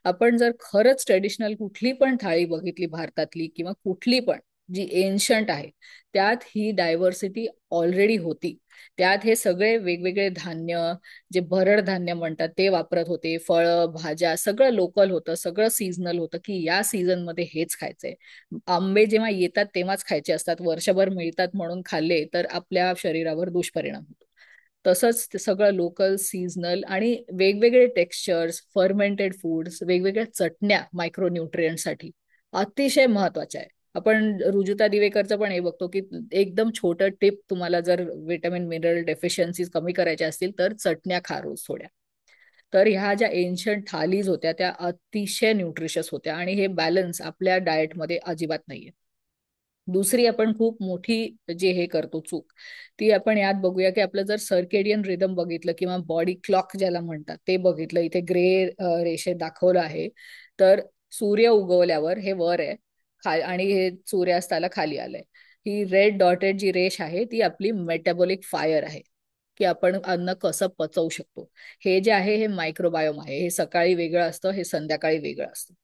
आपण जर खरंच ट्रेडिशनल कुठली पण थाळी बघितली भारतातली किंवा कुठली पण जी एन्शंट आहे, त्यात ही डायव्हर्सिटी ऑलरेडी होती. त्यात हे सगळे वेगवेगळे धान्य, जे भरड धान्य म्हणतात ते वापरत होते, फळं भाज्या सगळं लोकल होतं, सगळं सीझनल होतं, की या सीझन मध्ये हेच खायचंय. आंबे जेव्हा येतात तेव्हाच खायचे असतात, वर्षभर मिळतात म्हणून खाल्ले तर आपल्या शरीरावर दुष्परिणाम होतो. तसंच ते सगळं लोकल सीझनल आणि वेगवेगळे टेक्स्चर्स, फर्मेंटेड फूड्स, वेगवेगळ्या चटण्या मायक्रोन्युट्रियंटसाठी अतिशय महत्वाच्या आहे. आपण रुजुता दिवेकरचं पण हे बघतो की एकदम छोटं टिप, तुम्हाला जर विटॅमिन मिनरल डेफिशियन्सीज कमी करायच्या असतील तर चटण्या खा रोज थोड्या. तर ह्या ज्या एन्शंट थालीज होत्या त्या अतिशय न्यूट्रिशियस होत्या आणि हे बॅलन्स आपल्या डाएटमध्ये अजिबात नाहीये. दुसरी आपण खूप मोठी जे हे करतो चूक, ती आपण यात बघूया की आपलं जर सर्केडियन रिदम बघितलं किंवा बॉडी क्लॉक ज्याला म्हणतात ते बघितलं, इथे ग्रे रेषेत दाखवलं आहे. तर सूर्य उगवल्यावर हे वर आहे, आणि हे सूर्यास्ताला खाली आलंय. ही रेड डॉटेड जी रेष आहे ती आपली मेटाबॉलिक फायर आहे, की आपण अन्न कसं पचवू शकतो. हे जे आहे हे मायक्रोबायोम आहे, हे सकाळी वेगळं असतं, हे संध्याकाळी वेगळं असतं.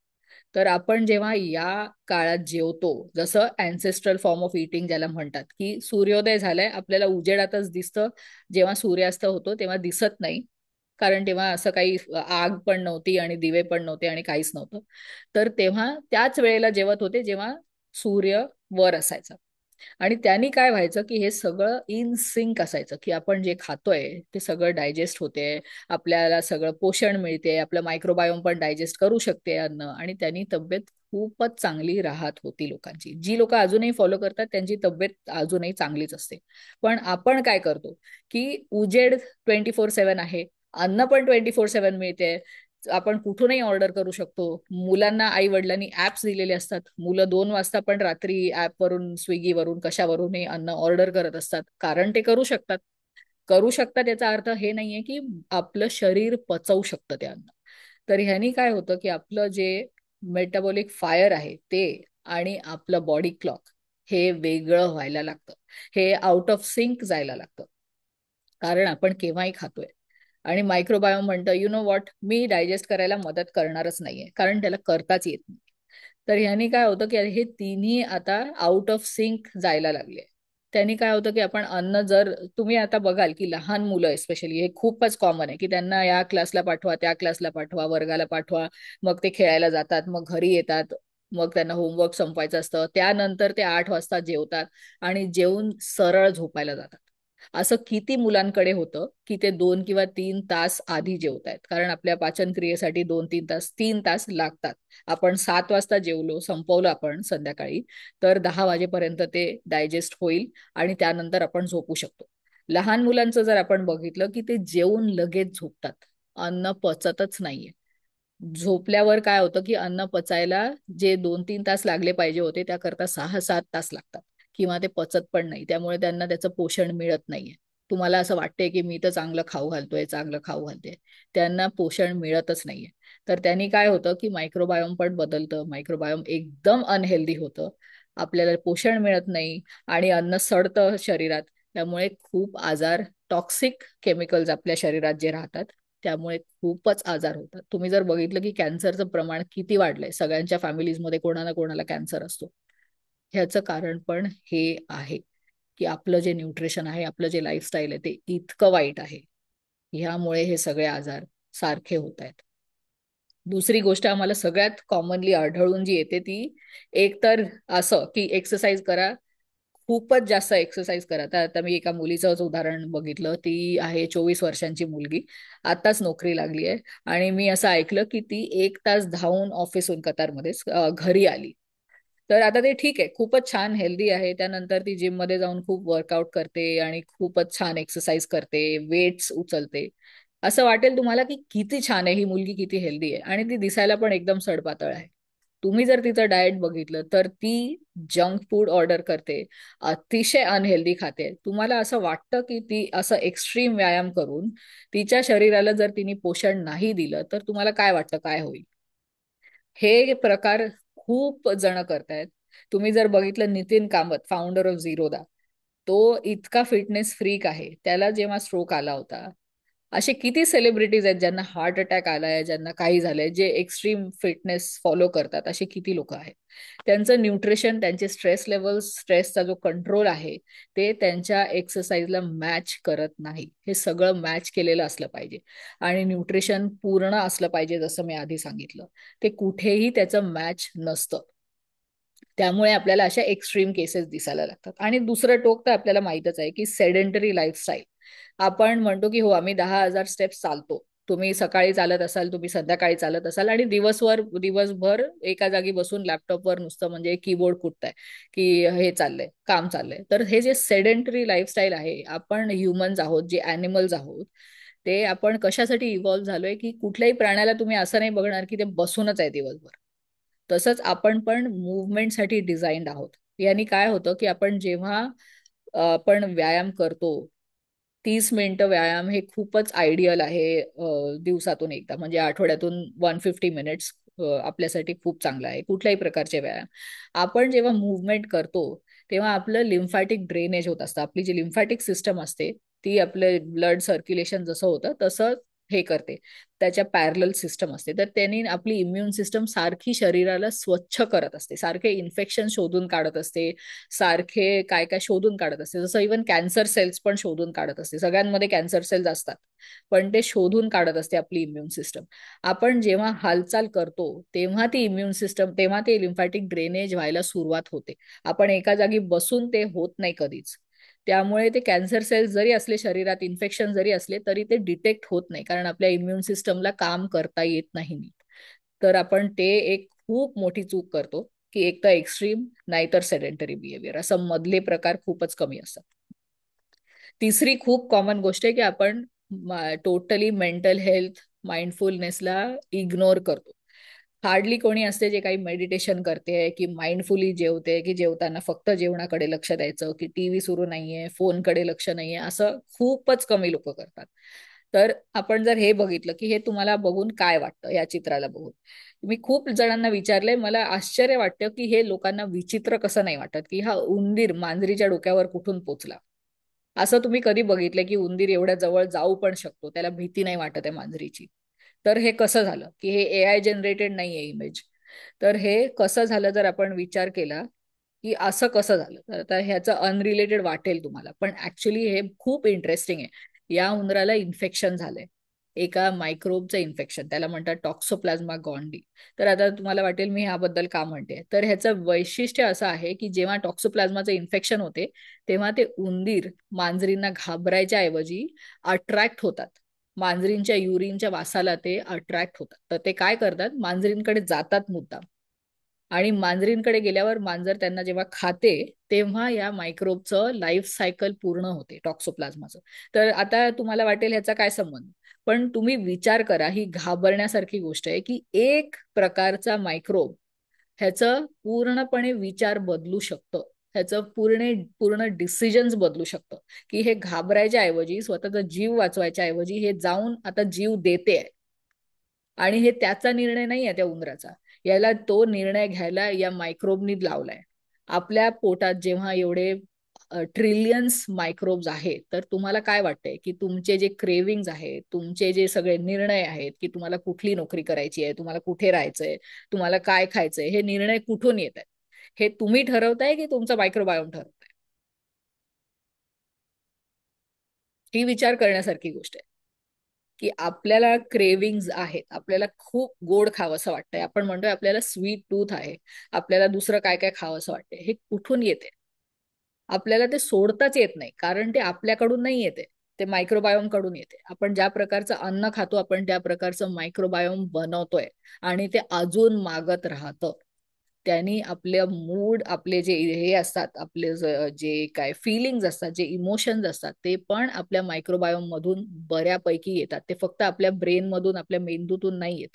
तर आपण जेव्हा या काळात जेवतो, जसं अँसेस्ट्रल फॉर्म ऑफ इटिंग ज्याला म्हणतात, की सूर्योदय झालाय आपल्याला उजेडातच दिसतं, जेव्हा सूर्यास्त होतो तेव्हा दिसत नाही, कारण तेव्हा असं काही आग पण नव्हती आणि दिवे पण नव्हते आणि काहीच नव्हतं. तर तेव्हा त्याच वेळेला जेवत होते जेव्हा सूर्य वर असायचा. आणि त्यांनी काय व्हायचं की हे सगळं इन सिंक असायचं, की आपण जे खातोय ते सगळं डायजेस्ट होते, आपल्याला सगळं पोषण मिळते, आपलं मायक्रोबायोम पण डायजेस्ट करू शकते अन्न, आणि त्यांनी तब्येत खूपच चांगली राहत होती लोकांची. जी लोक अजूनही फॉलो करतात त्यांची तब्येत अजूनही चांगलीच असते. पण आपण काय करतो की उजेड 24/7 आहे, अन्न पण 24/7 मिळते, आपण कुठूनही ऑर्डर करू शकतो. मुलांना आई वडिलांनी ऍप्स दिलेले असतात, मुलं 2 वाजता पण रात्री ऍप वरून स्विगीवरून कशावरूनही अन्न ऑर्डर करत असतात, कारण ते करू शकतात. करू शकतात याचा अर्थ हे नाहीये की आपलं शरीर पचवू शकतं ते अन्न. तर ह्यानी काय होतं की आपलं जे मेटाबॉलिक फायर आहे ते आणि आपलं बॉडी क्लॉक हे वेगळं व्हायला लागतं, हे आउट ऑफ सिंक जायला लागतं, कारण आपण केव्हाही खातोय. आणि मायक्रोबायोम म्हणतं you know what, me digest करायला मदत करणारच नाहीये, कारण त्याला करताच येत नाही. तर ह्यानी काय होतं की हे तिन्ही आता आउट ऑफ सिंक जायला लागले. त्यांनी काय होतं की आपण अन्न, जर तुम्ही आता बघाल की लहान मुलं स्पेशली, हे खूपच कॉमन आहे की त्यांना या क्लासला पाठवा, त्या क्लासला पाठवा, वर्गाला पाठवा, मग ते खेळायला जातात, मग घरी येतात, मग त्यांना होमवर्क संपवायचं असतं, त्यानंतर ते 8 वाजता जेवतात आणि जेवून सरळ झोपायला जातात. असं किती मुलांकडे होतं की ते 2 किंवा 3 तास आधी जेवतायत, कारण आपल्या पाचन क्रियेसाठी 2-3 तास लागतात. आपण 7 वाजता जेवलो, संपवलं आपण संध्याकाळी, तर 10 वाजेपर्यंत ते डायजेस्ट होईल आणि त्यानंतर आपण झोपू शकतो. लहान मुलांचं जर आपण बघितलं की ते जेवून लगेच झोपतात, अन्न पचतच नाहीये. झोपल्यावर काय होतं की अन्न पचायला जे 2-3 तास लागले पाहिजे होते त्याकरता 6-7 तास लागतात, किंवा ते पचत पण नाही, त्यामुळे त्यांना त्याचं पोषण मिळत नाहीये. तुम्हाला असं वाटतंय की मी तर चांगलं खाऊ घालतोय, चांगलं खाऊ घालते, त्यांना पोषण मिळतच नाहीये. तर त्यांनी काय होतं की मायक्रोबायोम पण बदलतं, मायक्रोबायोम एकदम अनहेल्दी होतं, आपल्याला पोषण मिळत नाही आणि अन्न सडतं शरीरात. त्यामुळे खूप आजार, टॉक्सिक केमिकल्स आपल्या शरीरात जे राहतात त्यामुळे खूपच आजार होतात. तुम्ही जर बघितलं की कॅन्सरचं प्रमाण किती वाढलंय, सगळ्यांच्या फॅमिलीजमध्ये कोणा ना कोणाला कॅन्सर असतो. ह्याचं कारण पण हे आहे की आपलं जे न्यूट्रिशन आहे, आपलं जे लाईफस्टाईल आहे ते इतकं वाईट आहे. ह्यामुळे हे सगळे आजार सारखे होत आहेत. दुसरी गोष्ट आम्हाला सगळ्यात कॉमनली आढळून जी येते ती, एक तर असं की एक्सरसाइज करा, खूपच जास्त एक्सरसाइज करा. तर आता मी एका मुलीचंच उदाहरण बघितलं, ती आहे 24 वर्षांची मुलगी, आताच नोकरी लागली आहे, आणि मी असं ऐकलं की ती 1 तास धावून ऑफिसहून कतारमध्ये घरी आली. तर आता ते ठीक आहे, खूपच छान हेल्दी आहे, त्यानंतर ती जिम मध्ये जाऊन खूप वर्कआउट करते आणि खूपच छान एक्सरसाइज करते, वेट्स उचलते. असं वाटेल तुम्हाला की किती छान आहे ही मुलगी, किती हेल्दी आहे, आणि ती दिसायला पण एकदम सडपातळ आहे. तुम्ही जर तिचं डाएट बघितलं तर ती जंक फूड ऑर्डर करते, अतिशय अनहेल्दी खाते. तुम्हाला असं वाटतं की ती असं एक्स्ट्रीम व्यायाम करून तिच्या शरीराला जर तिने पोषण नाही दिलं तर तुम्हाला काय वाटतं काय होईल? हे प्रकार खूप जण करतायत. तुम्ही जर बघितलं, नितीन कामत, फाउंडर ऑफ झिरोदा, तो इतका फिटनेस फ्रीक आहे, त्याला जेव्हा स्ट्रोक आला होता, असे किती सेलिब्रिटीज आहेत ज्यांना हार्ट अटॅक आलाय, ज्यांना काही झालंय, जे एक्स्ट्रीम फिटनेस फॉलो करतात, असे किती लोक आहेत. त्यांचं न्यूट्रिशन, त्यांचे स्ट्रेस लेवल्स, स्ट्रेसचा जो कंट्रोल आहे ते त्यांच्या एक्सरसाइजला मॅच करत नाही. हे सगळं मॅच केलेलं असलं पाहिजे आणि न्यूट्रिशन पूर्ण असलं पाहिजे, जसं मी आधी सांगितलं. ते कुठेही त्याचं मॅच नसतं. त्यामुळे आपल्याला अशा एक्स्ट्रीम केसेस दिसायला लागतात. आणि दुसरं टोक तर आपल्याला माहितच आहे की सेडेंटरी लाईफस्टाईल. आपण म्हणतो की हो आम्ही 10,000 स्टेप्स चालतो, तुम्ही सकाळी चालत असाल, तुम्ही संध्याकाळी चालत असाल, आणि दिवसभर एका जागी बसून लॅपटॉपवर नुसतं म्हणजे कीबोर्ड कुटताय, की हे चाललंय, काम चाललंय. तर हे जे सेडेंटरी लाईफस्टाईल आहे, आपण ह्युमन्स आहोत जे ॲनिमल्स आहोत, ते आपण कशासाठी इव्हॉल्व्ह झालोय की कुठल्याही प्राण्याला तुम्ही असं नाही बघणार की ते बसूनच आहे दिवसभर. तसंच आपण पण मुवमेंटसाठी डिझाईन्ड आहोत. यांनी काय होतं की आपण जेव्हा आपण व्यायाम करतो, 30 मिनिटं व्यायाम हे खूपच आयडियल आहे, दिवसातून एकदा म्हणजे आठवड्यातून 150 मिनिट्स आपल्यासाठी खूप चांगलं आहे कुठल्याही प्रकारचे व्यायाम. आपण जेव्हा मूव्हमेंट करतो तेव्हा आपलं लिम्फॅटिक ड्रेनेज होत असतं. आपली जी लिम्फॅटिक सिस्टम असते ती आपलं ब्लड सर्क्युलेशन जसं होतं तसं हे करते, त्याच्या पॅरलल सिस्टम असते. तर त्यांनी आपली इम्युन सिस्टम सारखी शरीराला स्वच्छ करत असते, सारखे इन्फेक्शन शोधून काढत असते, सारखे काय काय शोधून काढत असते. जसं इव्हन कॅन्सर सेल्स पण शोधून काढत असते. सगळ्यांमध्ये कॅन्सर सेल्स असतात, पण ते शोधून काढत असते आपली इम्युन सिस्टम. आपण जेव्हा हालचाल करतो तेव्हा ती इम्युन सिस्टम, तेव्हा ते लिम्फॅटिक ड्रेनेज व्हायला सुरुवात होते. आपण एका जागी बसून ते होत नाही कधीच. त्यामुळे ते कॅन्सर सेल्स जरी असले शरीरात, इन्फेक्शन जरी असले तरी ते डिटेक्ट होत नाही, कारण आपल्या इम्युन सिस्टमला काम करता येत नाही नीट. तर आपण ते एक खूप मोठी चूक करतो की एक तर एक्स्ट्रीम नाहीतर सेडेंटरी बिहेवियर, असं मधले प्रकार खूपच कमी असतात. तिसरी खूप कॉमन गोष्ट आहे की आपण टोटली मेंटल हेल्थ, माइंडफुलनेसला इग्नोर करतो. हार्डली कोणी असते जे काही मेडिटेशन करते की माइंडफुली जेवते, की जेवताना फक्त जेवणाकडे लक्ष द्यायचं, की टीव्ही सुरू नाहीये, फोनकडे लक्ष नाहीये, असं खूपच कमी लोक करतात. तर आपण जर हे बघितलं की हे तुम्हाला बघून काय वाटतं, या चित्राला बघून मी खूप जणांना विचारलंय, मला आश्चर्य वाटतं की हे लोकांना विचित्र कसं नाही वाटत की हा उंदीर मांजरीच्या डोक्यावर कुठून पोचला. असं तुम्ही कधी बघितलं की उंदीर एवढ्या जवळ जाऊ पण शकतो, त्याला भीती नाही वाटत आहे मांजरीची? तर हे कसं झालं की हे एआय जनरेटेड नाहीये इमेज. तर हे कसं झालं जर आपण विचार केला की असं कसं झालं, तर आता ह्याचं अनरिलेटेड वाटेल तुम्हाला, पण ऍक्च्युली हे खूप इंटरेस्टिंग आहे. या उंदराला इन्फेक्शन झालंय, एका मायक्रोबचं इन्फेक्शन, त्याला म्हणतात टॉक्सोप्लाझ्मा गॉन्डी. तर आता तुम्हाला वाटेल मी ह्याबद्दल का म्हणते, तर ह्याचं वैशिष्ट्य असं आहे की जेव्हा टॉक्सोप्लाझ्माचं इन्फेक्शन होते तेव्हा ते उंदीर मांजरींना घाबरायच्या ऐवजी अट्रॅक्ट होतात. मांजरींच्या युरिनच्या वासाला ते अट्रॅक्ट होतात. तर ते काय करतात, मांजरींकडे जातात मुद्दाम, आणि मांजरींकडे गेल्यावर मांजर त्यांना जेव्हा खाते तेव्हा या मायक्रोबचं लाईफ सायकल पूर्ण होते टॉक्सोप्लाझ्माचं. तर आता तुम्हाला वाटेल ह्याचा काय संबंध, पण तुम्ही विचार करा, ही घाबरण्यासारखी गोष्ट आहे की एक प्रकारचा मायक्रोब ह्याचं पूर्णपणे विचार बदलू शकतं, ह्याचं पूर्ण पूर्ण डिसिजन्स बदलू शकतं, की हे घाबरायच्या ऐवजी, स्वतःचा जीव वाचवायच्या ऐवजी हे जाऊन आता जीव देते आहे. आणि हे त्याचा निर्णय नाही आहे त्या उंदराचा, याला तो निर्णय घ्यायला या मायक्रोबनी लावलाय. आपल्या पोटात जेव्हा एवढे ट्रिलियन्स मायक्रोब्स आहेत, तर तुम्हाला काय वाटतंय की तुमचे जे क्रेविंग्ज आहेत, तुमचे जे सगळे निर्णय आहेत की तुम्हाला कुठली नोकरी करायची आहे, तुम्हाला कुठे राहायचंय, तुम्हाला काय खायचंय, हे निर्णय कुठून येत आहेत? हे तुम्ही ठरवताय की तुमचं मायक्रोबायोम ठरवताय? ही विचार करण्यासारखी गोष्ट आहे की आपल्याला क्रेविंग्ज आहेत, आपल्याला खूप गोड खावंसं वाटतंय, आपण म्हणतोय आपल्याला स्वीट टूथ आहे, आपल्याला दुसरं काय काय खावंसं वाटतंय, हे कुठून येते? आपल्याला ते सोडताच येत नाही, कारण ते आपल्याकडून नाही येते, ते मायक्रोबायोम कडून येते. आपण ज्या प्रकारचं अन्न खातो आपण त्या प्रकारचं मायक्रोबायोम बनवतोय, आणि ते अजून मागत राहतं. त्यांनी आपल्या मूड, आपले जे हे असतात, आपले जे काय फिलिंग्ज असतात, जे इमोशन्स असतात, ते पण आपल्या मायक्रोबायोम मधून बऱ्यापैकी येतात. ते फक्त आपल्या ब्रेन मधून, आपल्या मेंदूतून नाही येत.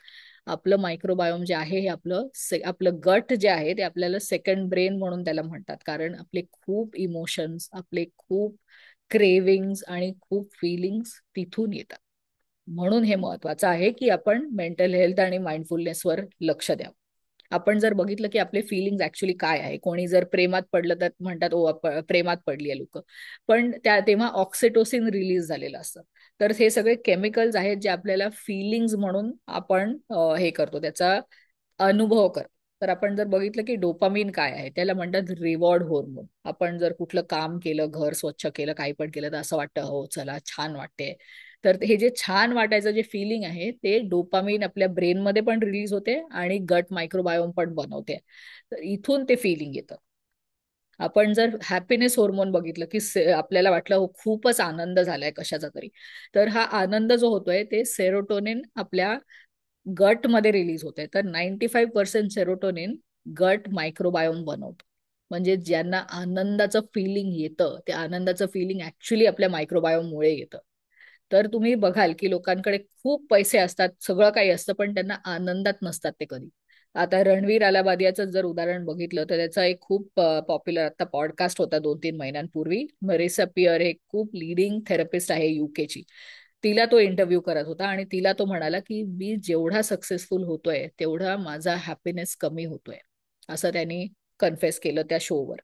आपलं मायक्रोबायोम जे आहे हे आपलं गट जे आहे ते आपल्याला सेकंड ब्रेन म्हणून त्याला म्हणतात, कारण आपले खूप इमोशन्स, आपले खूप क्रेविंग्स आणि खूप फिलिंग्स तिथून येतात. म्हणून हे महत्वाचं आहे की आपण मेंटल हेल्थ आणि माइंडफुलनेसवर लक्ष द्यावं. आपण जर बघितलं की आपले फिलिंग्स ऍक्च्युली काय आहे, कोणी जर प्रेमात पडलं तर म्हणतात ओ प्रेमात पडली आहे लोक, पण तेव्हा ऑक्सिटोसिन रिलीज झालेलं असतं. तर हे सगळे केमिकल्स आहेत जे आपल्याला फिलिंग्स म्हणून आपण हे करतो, त्याचा अनुभव करतो. तर आपण जर बघितलं की डोपामिन काय आहे, त्याला म्हणतात रिवॉर्ड हार्मोन. आपण जर कुठलं काम केलं, घर स्वच्छ केलं, काही पण केलं, तर असं वाटतं हो चला छान वाटते. तर हे जे छान वाटायचं जे फिलिंग आहे ते डोपामिन आपल्या ब्रेनमध्ये पण रिलीज होते आणि गट मायक्रोबायोम पण बनवते. तर इथून ते फिलिंग येतं. आपण जर हॅपीनेस हार्मोन बघितलं की आपल्याला वाटलं हो खूपच आनंद झालाय कशाचा तरी, तर हा आनंद जो होतोय ते सेरोटोनिन आपल्या गट मध्ये रिलीज होते. तर 95% सेरोटोनिन गट मायक्रोबायोम बनवतो. म्हणजे ज्यांना आनंदाचं फिलिंग येतं, ते आनंदाचं फिलिंग ऍक्च्युली आपल्या मायक्रोबायोम मुळे येतं. तर तुम्ही बघाल की लोकांकडे खूप पैसे असतात, सगळं काही असतं, पण त्यांना आनंदात नसतात ते कधी. आता रणवीर अलाहाबादियाचं जर उदाहरण बघितलं तर त्याचा एक खूप पॉप्युलर आता पॉडकास्ट होता 2-3 महिन्यांपूर्वी. मरिसा पियर एक खूप लिडिंग थेरपिस्ट आहे युकेची. तिला तो इंटरव्ह्यू करत होता आणि तिला तो म्हणाला की मी जेवढा सक्सेसफुल होतोय तेवढा माझा हॅपीनेस कमी होतोय, असं त्यांनी कन्फेस केलं त्या शोवर.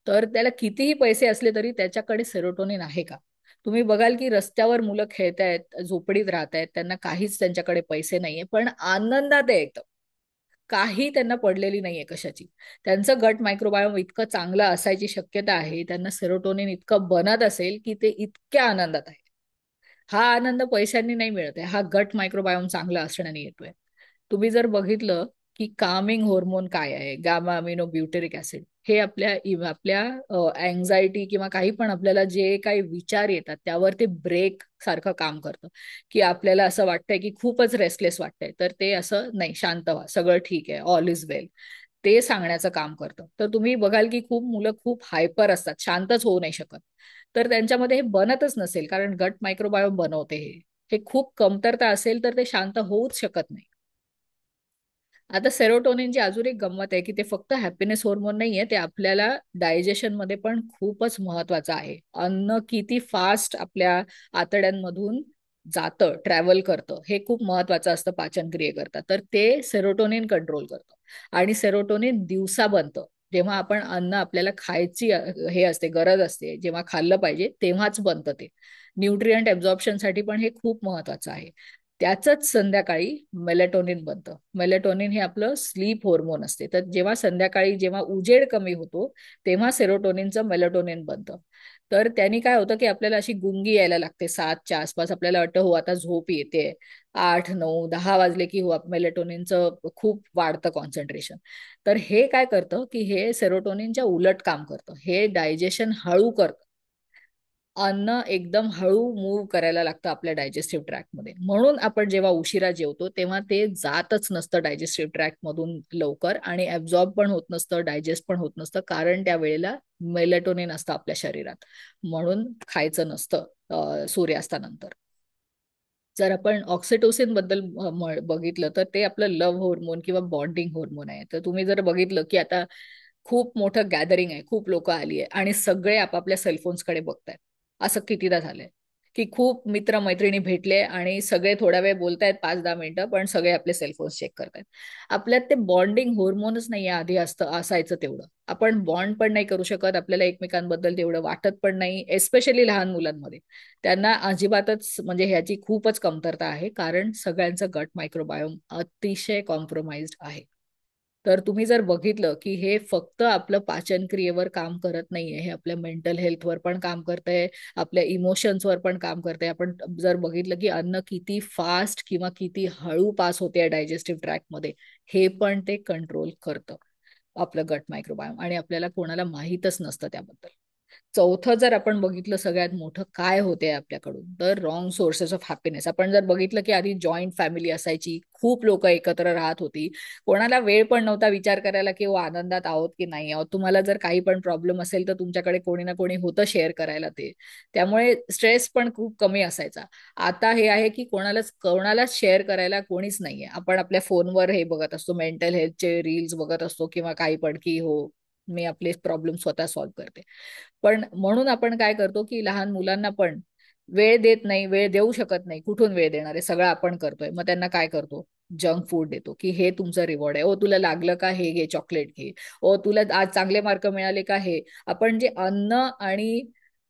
तर त्याला कितीही पैसे असले तरी त्याच्याकडे सेरोटोनिन आहे का? तुम्ही बघाल की रस्त्यावर मुलं खेळतायत, झोपडीत राहतायत, त्यांना काहीच त्यांच्याकडे पैसे नाहीये, पण आनंदात आहे एकदम. काही त्यांना पडलेली नाहीये कशाची. त्यांचं गट मायक्रोबायोम इतकं चांगलं असायची शक्यता आहे, त्यांना सेरोटोनिन इतकं बनत असेल की ते इतक्या आनंदात आहे. हा आनंद पैशांनी नाही मिळत आहे, हा गट मायक्रोबायोम चांगला असण्याने येतोय. तुम्ही जर बघितलं की कामिंग हॉर्मोन काय आहे, गामा अमिनो ब्युटेरिक ऍसिड, हे आपल्या अँझायटी किंवा काही पण आपल्याला जे काही विचार येतात त्यावर ते ब्रेक सारखं काम करतं. की आपल्याला असं वाटतंय की खूपच रेस्टलेस वाटतंय, तर ते असं नाही, शांत व्हा, सगळं ठीक आहे, ऑल इज वेल, ते सांगण्याचं काम करतं. तर तुम्ही बघाल की खूप मुलं खूप हायपर असतात, शांतच होऊ नाही शकत. तर त्यांच्यामध्ये हे बनतच नसेल, कारण गट मायक्रोबायोम बनवते हे खूप कमतरता असेल तर ते शांत होऊच शकत नाही. आता सेरोटोनिनची अजून एक गंमत आहे की ते फक्त हॅपीनेस हार्मोन नाहीये, ते आपल्याला डायजेशन मध्ये पण खूपच महत्वाचं आहे. अन्न किती फास्ट आपल्या आतड्यांमधून जातं, ट्रॅव्हल करतं, हे खूप महत्वाचं असतं पाचन क्रियेकरता. तर ते सेरोटोनिन कंट्रोल करतं. आणि सेरोटोनिन दिवसा बनतं. जेव्हा आपण अन्न आपल्याला खायची हे असते, गरज असते, जेव्हा खाल्लं पाहिजे तेव्हाच बनतं ते. न्यूट्रिएंट ऍब्झॉर्प्शनसाठी पण हे खूप महत्वाचं आहे. त्याचंच संध्याकाळी मेलेटोनिन बनतं. मेलेटोनिन हे आपलं स्लीप हार्मोन असते. तर जेव्हा संध्याकाळी जेव्हा उजेड कमी होतो तेव्हा सेरोटोनिनचं मेलेटोनिन बनतं. तर त्यांनी काय होतं की आपल्याला अशी गुंगी यायला लागते 7च्या आसपास. आपल्याला वाटतं हो आता झोप येते. 8, 9, 10 वाजले की हो मेलेटोनिनचं खूप वाढतं कॉन्सन्ट्रेशन. तर हे काय करतं की हे सेरोटोनिनच्या उलट काम करतं. हे डायजेशन हळू करतं. अन्न एकदम हळू मूव्ह करायला लागतं आपल्या डायजेस्टिव्ह ट्रॅक्टमध्ये. म्हणून आपण जेव्हा उशिरा जेवतो तेव्हा ते जातच नसतं डायजेस्टिव्ह ट्रॅक्ट मधून लवकर, आणि ऍब्झॉर्ब पण होत नसतं, डायजेस्ट पण होत नसतं, कारण त्या वेळेला मेलेटोनिन असतं आपल्या शरीरात. म्हणून खायचं नसतं सूर्यास्तानंतर. जर आपण ऑक्सिटोसिन बद्दल बघितलं तर ते आपलं लव्ह हार्मोन किंवा बॉन्डिंग हार्मोन आहे. तर तुम्ही जर बघितलं की आता खूप मोठं गॅदरिंग आहे, खूप लोक आली आहे आणि सगळे आपापल्या सेलफोन्सकडे बघतायत. असं कितीदा झालंय की खूप मित्र मैत्रिणी भेटले आणि सगळे थोडा वेळ बोलतायत, 5-10 मिनिटं, पण सगळे आपले सेलफोन्स चेक करतायत. आपल्यात ते बॉन्डिंग हार्मोनच नाहीये आधी असायचं तेवढं. आपण बॉन्ड पण नाही करू शकत, आपल्याला एकमेकांबद्दल तेवढं वाटत पण नाही, एस्पेशली लहान मुलांमध्ये. त्यांना अजिबातच म्हणजे ह्याची खूपच कमतरता आहे, कारण सगळ्यांचं गट मायक्रोबायोम अतिशय कॉम्प्रोमाइज्ड आहे. तर तुम्ही जर बघितलं की हे फक्त आपलं पाचन क्रियेवर काम करत नाहीये, हे आपल्या मेंटल हेल्थवर पण काम करतंय, आपल्या इमोशन्सवर पण काम करतंय. आपण जर बघितलं की अन्न किती फास्ट किंवा किती हळू पास होते डायजेस्टिव्ह ट्रॅक्टमध्ये, हे पण ते कंट्रोल करतं आपलं गट मायक्रोबायोम, आणि आपल्याला कोणाला माहीतच नसतं त्याबद्दल. चौथं जर आपण बघितलं सगळ्यात मोठं काय होते आपल्याकडून, तर रॉंग सोर्सेस ऑफ हॅपीनेस. आपण जर बघितलं की आधी जॉईंट फॅमिली असायची, खूप लोक एकत्र राहत होती, कोणाला वेळ पण नव्हता विचार करायला की हो आनंदात आहोत की नाही आहोत. तुम्हाला जर काही पण प्रॉब्लेम असेल तर तुमच्याकडे कोणी ना कोणी होतं शेअर करायला ते. त्यामुळे स्ट्रेस पण खूप कमी असायचा. आता हे आहे की कोणालाच शेअर करायला कोणीच नाहीये. आपण आपल्या फोनवर हे बघत असतो, मेंटल हेल्थचे रील्स बघत असतो किंवा काही पण की हो मी आपले प्रॉब्लेम स्वतः सॉल्व्ह करते. पण म्हणून आपण काय करतो की लहान मुलांना पण वेळ देत नाही, वेळ देऊ शकत नाही, कुठून वेळ देणार आहे, सगळं आपण करतोय. मग त्यांना काय करतो, जंक फूड देतो की हे तुमचं रिवॉर्ड आहे, ओ तुला लागलं का हे घे, चॉकलेट घे, ओ तुला आज चांगले मार्क मिळाले का हे. आपण जे अन्न आणि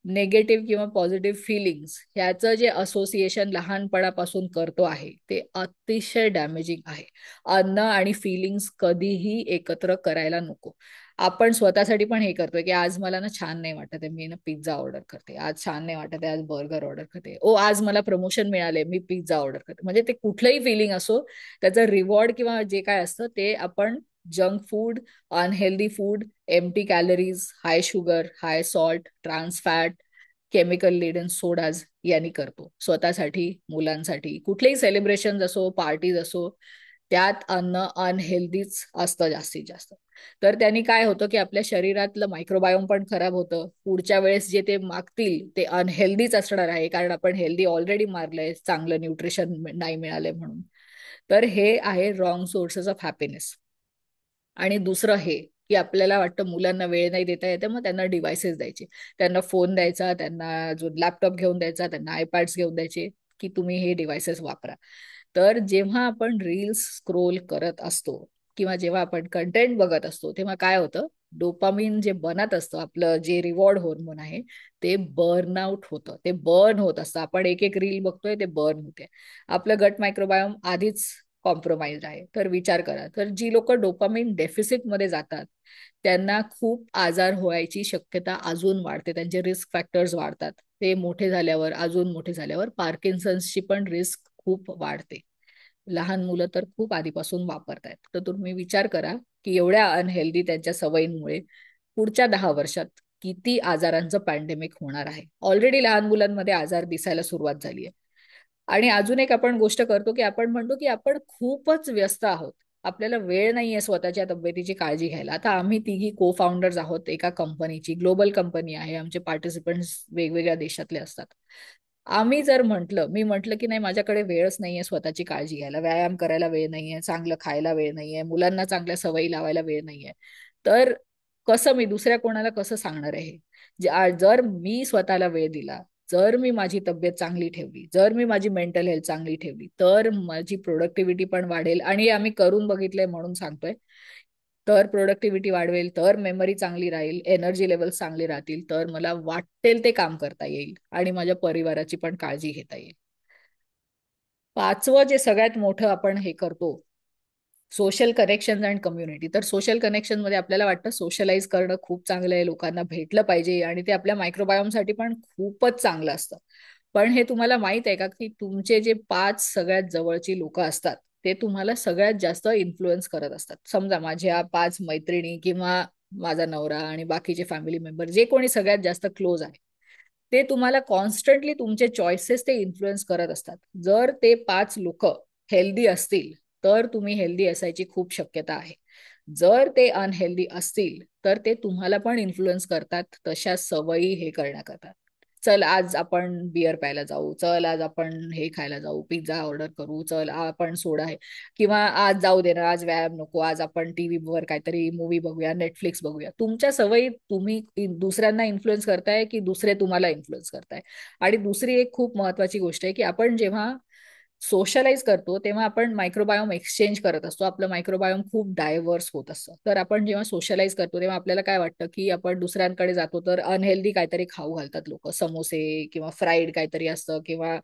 नेगेटिव्ह किंवा पॉझिटिव्ह फिलिंग्स ह्याचं जे असोसिएशन लहानपणापासून करतो आहे ते अतिशय डॅमेजिंग आहे. अन्न आणि फिलिंग्स कधीही एकत्र करायला नको. आपण स्वतःसाठी पण हे करतोय की आज मला ना छान नाही वाटत आहे, मी ना पिझ्झा ऑर्डर करते, आज छान नाही वाटत आहे, आज बर्गर ऑर्डर करते, ओ आज मला प्रमोशन मिळाले, मी पिझ्झा ऑर्डर करते. म्हणजे ते कुठलंही फिलिंग असो, त्याचं रिवॉर्ड किंवा जे काय असतं ते आपण junk food, unhealthy food, empty calories, high sugar, high salt, trans fat, chemical laden sodas यांनी करतो. स्वतःसाठी, मुलांसाठी, कुठलेही सेलिब्रेशन असो, पार्टीज असो, त्यात अन्न अनहेल्दीच असतं जास्तीत जास्त. तर त्यांनी काय होतं की आपल्या शरीरातलं मायक्रोबायोम पण खराब होतं. पुढच्या वेळेस जे ते मागतील ते अनहेल्दीच असणार आहे, कारण आपण हेल्दी ऑलरेडी मारलंय, चांगलं न्यूट्रिशन नाही मिळालंय म्हणून. तर हे आहे रॉंग सोर्सेस ऑफ हॅपीनेस. आणि दुसरं हे की आपल्याला वाटतं मुलांना वेळ नाही देता येते, मग त्यांना डिव्हायसेस द्यायचे, त्यांना फोन द्यायचा, त्यांना जो लॅपटॉप घेऊन द्यायचा, त्यांना आयपॅड्स घेऊन द्यायचे की तुम्ही हे डिव्हायसेस वापरा. तर जेव्हा आपण रील्स स्क्रोल करत असतो किंवा जेव्हा आपण कंटेंट बघत असतो तेव्हा काय होतं, डोपामिन जे बनत असतं, आपलं जे रिवॉर्ड हार्मोन आहे, ते बर्न आउट होतं, ते बर्न होत असतं. आपण एक एक रील बघतोय ते बर्न होते. आपलं गट मायक्रोबायोम आधीच कॉम्प्रोमाइज आहे. तर विचार करा, तर जी लोक डोपामिन डेफिसिट मध्ये जातात त्यांना खूप आजार व्हायची शक्यता अजून वाढते, त्यांचे रिस्क फॅक्टर्स वाढतात. ते मोठे झाल्यावर, अजून मोठे झाल्यावर पार्किन्सन्सची पण रिस्क खूप वाढते. लहान मुलं तर खूप आधीपासून वापरतायत. तर तुम्ही विचार करा की एवढ्या अनहेल्दी त्यांच्या सवयींमुळे पुढच्या 10 वर्षात किती आजारांचं पॅन्डेमिक होणार आहे. ऑलरेडी लहान मुलांमध्ये आजार दिसायला सुरुवात झाली आहे. आणि अजून एक आपण गोष्ट करतो की आपण म्हणतो की आपण खूपच व्यस्त आहोत, आपल्याला वेळ नाहीये स्वतःच्या तब्येतीची काळजी घ्यायला. आता आम्ही तिघी को फाउंडर्स आहोत एका कंपनीची, ग्लोबल कंपनी आहे, आमचे पार्टिसिपंट्स वेगवेगळ्या देशातले असतात. आम्ही जर म्हटलं, मी म्हटलं की नाही माझ्याकडे वेळच नाहीये स्वतःची काळजी घ्यायला, व्यायाम करायला वेळ नाहीये, चांगलं खायला वेळ नाहीये, मुलांना चांगल्या सवयी लावायला वेळ नाहीये, तर कसं मी दुसऱ्या कोणाला कसं सांगणार आहे? जर मी स्वतःला वेळ दिला, जर मी माझी तब्येत चांगली ठेवली, जर मी माझी मेंटल हेल्थ चांगली ठेवली, तर माझी प्रोडक्टिव्हिटी पण वाढेल. आणि आम्ही करून बघितलंय म्हणून सांगतोय. तर प्रोडक्टिव्हिटी वाढवेल, तर मेमरी चांगली राहील, एनर्जी लेवल्स चांगले राहतील, तर मला वाटेल ते काम करता येईल आणि माझ्या परिवाराची पण काळजी घेता येईल. पाचवं जे सगळ्यात मोठं आपण हे करतो, सोशल कनेक्शन अँड कम्युनिटी. तर सोशल कनेक्शन मध्ये आपल्याला वाटतं सोशलाइज करणं खूप चांगलं आहे, लोकांना भेटलं पाहिजे आणि ते आपल्या मायक्रोबायोमसाठी पण खूपच चांगलं असतं. पण हे तुम्हाला माहित आहे का की तुमचे जे 5 सगळ्यात जवळची लोक असतात ते तुम्हाला सगळ्यात जास्त इन्फ्लुएन्स करत असतात. समजा माझ्या 5 मैत्रिणी किंवा माझा नवरा आणि बाकीचे फॅमिली मेंबर, जे कोणी सगळ्यात जास्त क्लोज आहे, ते तुम्हाला कॉन्स्टंटली तुमचे चॉईसेस ते इन्फ्लुएन्स करत असतात. जर ते 5 लोक हेल्दी असतील तर तुम्ही हेल्दी असायची खूप शक्यता आहे. जर ते अनहेल्दी असतील तर ते तुम्हाला पण इन्फ्लुएन्स करतात तशा सवयी हे करण्याकरता. चल आज आपण बियर प्यायला जाऊ, चल आज आपण हे खायला जाऊ, पिझ्झा ऑर्डर करू, चल आपण सोडा आहे, किंवा आज जाऊ दे ना, आज व्यायाम नको, आज आपण टीव्ही वर काहीतरी मूवी बघूया, नेटफ्लिक्स बघूया. तुमच्या सवयी तुम्ही दुसऱ्यांना इन्फ्लुएन्स करताय की दुसरे तुम्हाला इन्फ्लुएन्स करताय. आणि दुसरी एक खूप महत्वाची गोष्ट आहे की आपण जेव्हा सोशलाइज करतो तेव्हा आपण मायक्रोबायोम एक्सचेंज करत असतो, आपलं मायक्रोबायोम खूप डायव्हर्स होत असतं. तर आपण जेव्हा सोशलाइज करतो तेव्हा आपल्याला काय वाटतं की आपण दुसऱ्यांकडे जातो तर अनहेल्दी काहीतरी खाऊ घालतात लोक, समोसे किंवा फ्राईड काहीतरी असतं किंवा